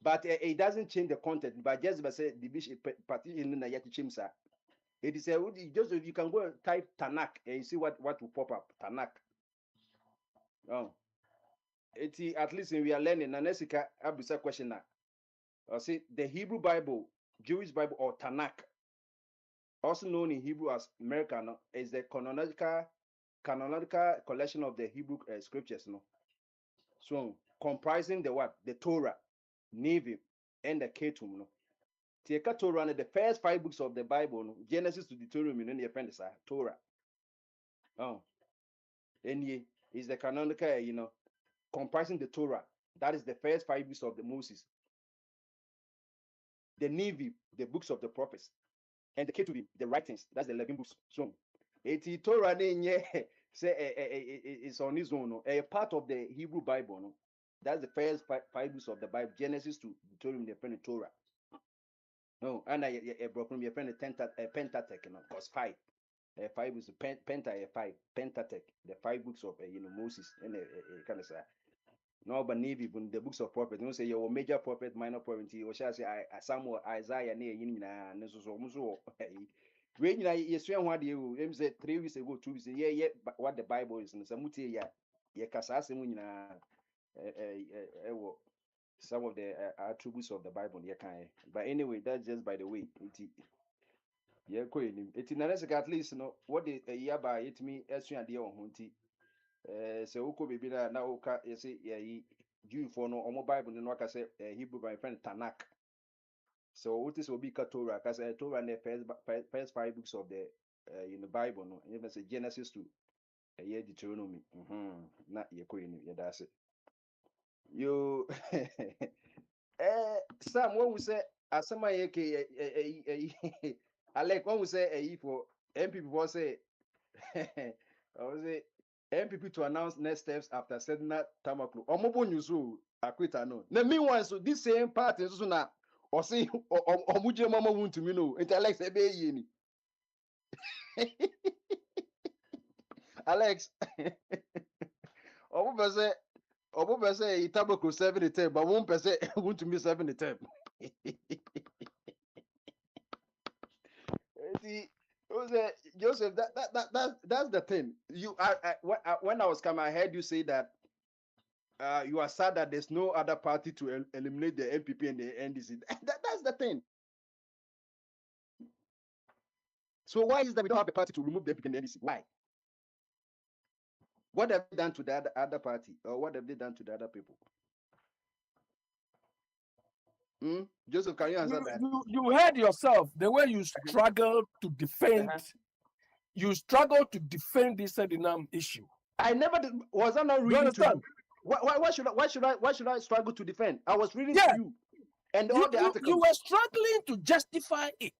but it doesn't change the content. But just by say division partition in the yet it is just you can go and type Tanakh and you see what will pop up. Tanakh. Oh, it at least we are learning. And next abisa question now. I see the Hebrew Bible, Jewish Bible or Tanakh, also known in Hebrew as American, is the canonical collection of the Hebrew scriptures. No, so comprising the what? The Torah, Nevi'im, and the Ketuvim. No, Tieka Torah, the first 5 books of the Bible, no, Genesis to Deuteronomy, and the appendix Torah. Oh, and ye is the canonical, comprising the Torah. That is the first 5 books of the Moses. The Nevi'im, the books of the prophets, and the Ketuvim, the writings. That's the 11 books. So, eti Torah say it's on its own. No, a part of the Hebrew Bible. No, that's the first 5 books of the Bible, Genesis to Deuteronomy, the friend Torah. No, and I broke your friend Pentateuch, because 5. 5 is Penta 5 Pentateuch, the 5 books of Moses and kind of say. No, but Navy, the books of prophets, you say your major prophet, minor prophet, or shall say Samuel, Isaiah, near Yina, Neso. When you say what you say 3 weeks ago, 2 weeks, yeah, but what the Bible is, and some mutia, ye Casasimun, some of the attributes of the Bible, but anyway, that's just by the way. Yeah, it's in at least, what the year by it me as soon as the on Hunty. So Uko be now, Oka, you see, Jew for no Bible, and what I say, Hebrew, my friend Tanakh. So what this will be Torah, because I Torah and the first 5 books of the in the Bible, no, even say Genesis to a year Deuteronomy. Not your queen, yeah, that's it. You, Sam, what we say, as some I like when we say for MP before say, I was it MPP to announce next steps after Sedna Tamaklu. Omobo Nyusu, Akwita no. Na meanwhile, so this same party, so na, or say, or Muje Mama won't to me no, it's Alex Ebe Yeni. Alex, Obo Pese, Itabako 70 but 1% want to miss 70. See, Joseph, that's the thing. When I was coming, I heard you say that you are sad that there's no other party to eliminate the MPP and the NDC. That's the thing. So why is that we don't have a party to remove the MPP and the NDC? Why? What have they done to the other party, or what have they done to the other people? Joseph, can you answer that? You heard yourself the way you struggle to defend. You struggle to defend this Suriname issue. I never did. Was I not reading to you? Why should I struggle to defend? I was reading to you, and all the articles. You were struggling to justify it.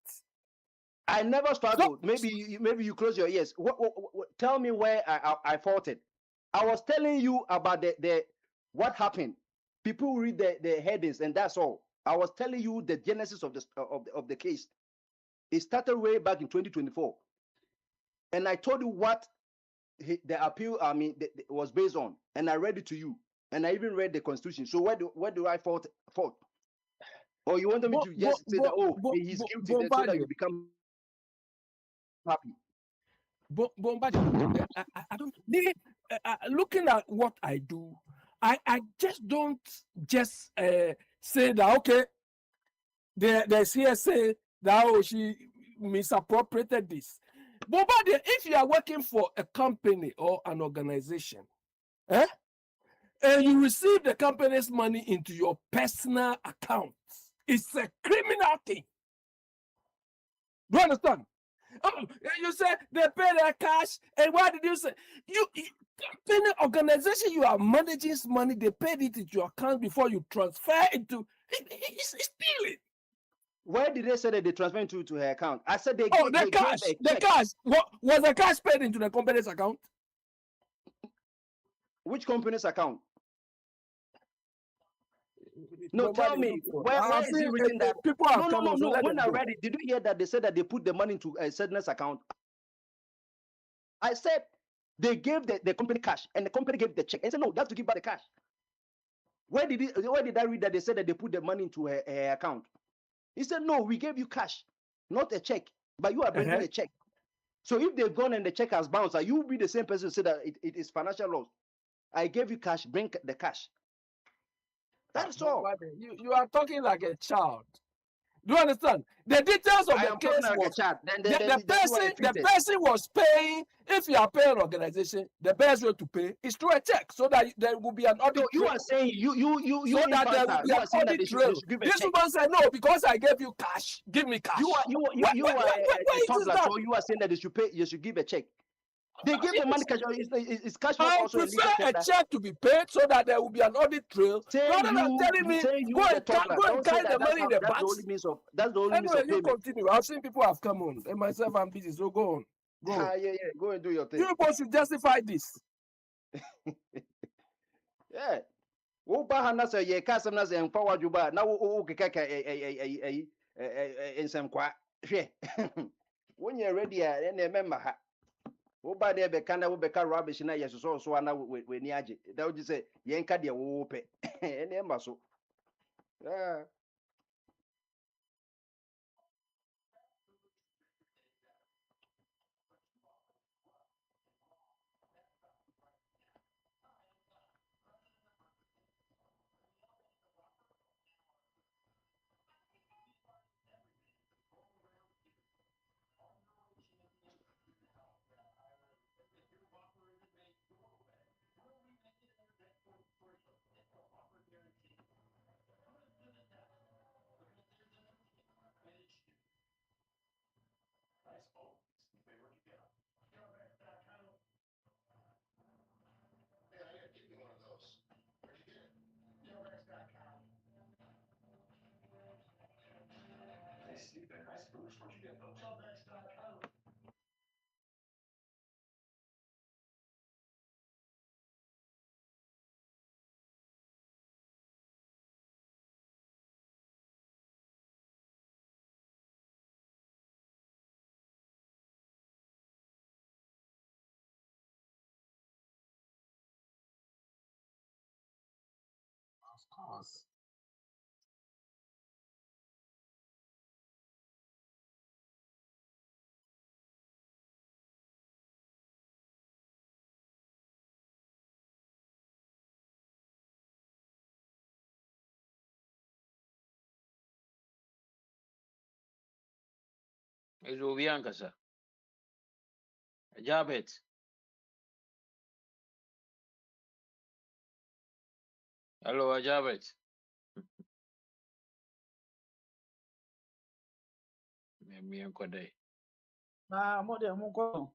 I never struggled. So, maybe you close your ears. Tell me where I faulted. I was telling you about the what happened. People read the headings, and that's all. I was telling you the genesis of the case. It started way back in 2024, and I told you what the appeal was based on, and I read it to you, and I even read the constitution. So where do I fault? Or you wanted me to just say that he's guilty, so that you become happy? I don't. Looking at what I do, I just don't just say that okay. There's here say that she misappropriated this. But if you are working for a company or an organization, and you receive the company's money into your personal account, it's a criminal thing. Do you understand? You say they pay their cash, and why did you say company organization you are managing money? They paid it into your account before you transfer it to. It's stealing. Where did they say that they transfer into to her account? I said they. The cash. The cash. What was the cash paid into the company's account? Which company's account? No, tell me. Where is it written that people have come? No. When I read it, did you hear that they said that they put the money into a Sedna's account? I said they gave the company cash, and the company gave the check. And said no, they have to give back the cash. Where did I read that they said that they put the money into her account? He said, no, we gave you cash, not a check, but you are bringing a check. So if they've gone and the check has bounced, you will be the same person who said that it is financial loss. I gave you cash, bring the cash. That's all. You are talking like a child. Do you understand? The details of the case was the person was paying. If you are paying an organization, the best way to pay is through a check, so that there will be an audit. So you are saying you so that there will be an audit trail. This woman said no because I gave you cash. Give me cash. You are a toddler, so you are saying that they should pay. You should give a check. They give the money cash. It's cash. I prefer a check to be paid so that there will be an audit trail. Rather than telling me go and carry the money in the bank. That's the only means of Anyway, you continue. I've seen people have come on, and myself I'm busy, so go on. Go on. Yeah. Go and do your thing. You people should justify this. Yeah. Wo ba hana say ye ka sam na say emfa wadwuba na wo keka ensem kwa hwe. Wonye ready a na emema ha. Wo ba de be kana wo be ka rubbish na yeso so na we ni age. Da wo ji say ye nka de wo pe. Ene emba so. Yeah. Is Obianca, sir? Jabet. Hello, Jabet. Me and Kode. More than one.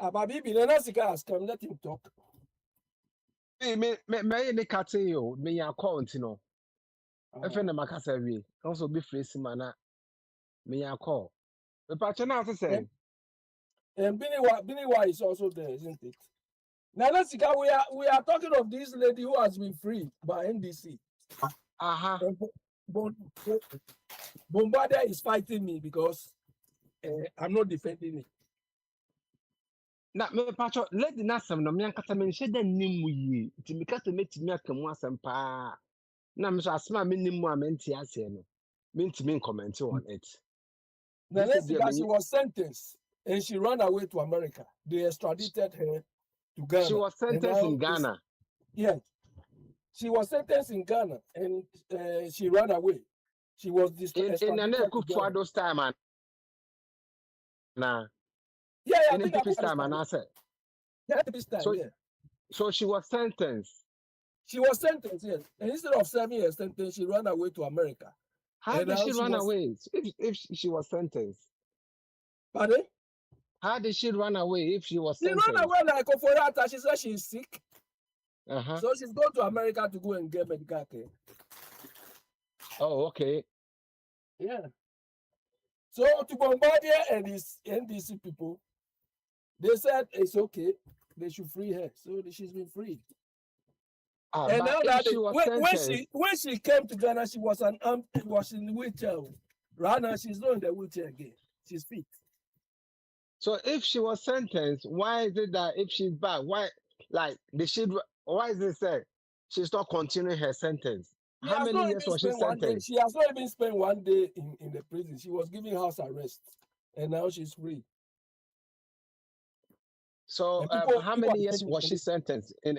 Ababi, Nanasika has come, let him talk. Me ne cutting you, me ya account no. If na makasa we, also be free simana. Me ya call. Me patch na say. And Biniwa is also there, isn't it? Nanasika, we are talking of this lady who has been freed by NDC. Bombardier is fighting me because I'm not defending it. Na me patch lady na sam no me ankata me nhye da nim yi. Ti me kata metimi akamu asem pa. Na me so asema me nim mu a me ntia ase no. Me ntimi comment on it. Nanasika, she was sentenced and she ran away to America. They extradited her to Ghana. She was sentenced in Ghana. Yeah. She was sentenced in Ghana and she ran away. She was in an those time and nah. Yeah, in this time and I said. Yeah, this time, so, yeah. So she was sentenced. She was sentenced, yes. And instead of serving her sentence, she ran away to America. How did she run away if she was sentenced? Pardon? How did she run away if she was sentenced? She ran away like Oforata. She said she's sick. Uh-huh. So she's going to America to go and get medical care. Oh, okay. Yeah. So to Bombardier and his NDC people, they said it's okay. They should free her. So she's been freed. And now that when she came to Ghana, she was in the wheelchair. Right now she's not in the wheelchair again. She's fit. So if she was sentenced, why is it that if she's back, why is it said she's not continuing her sentence? How many years was she sentenced? She has not even spent 1 day in the prison. She was given house arrest, and now she's free. So how many years was she sentenced in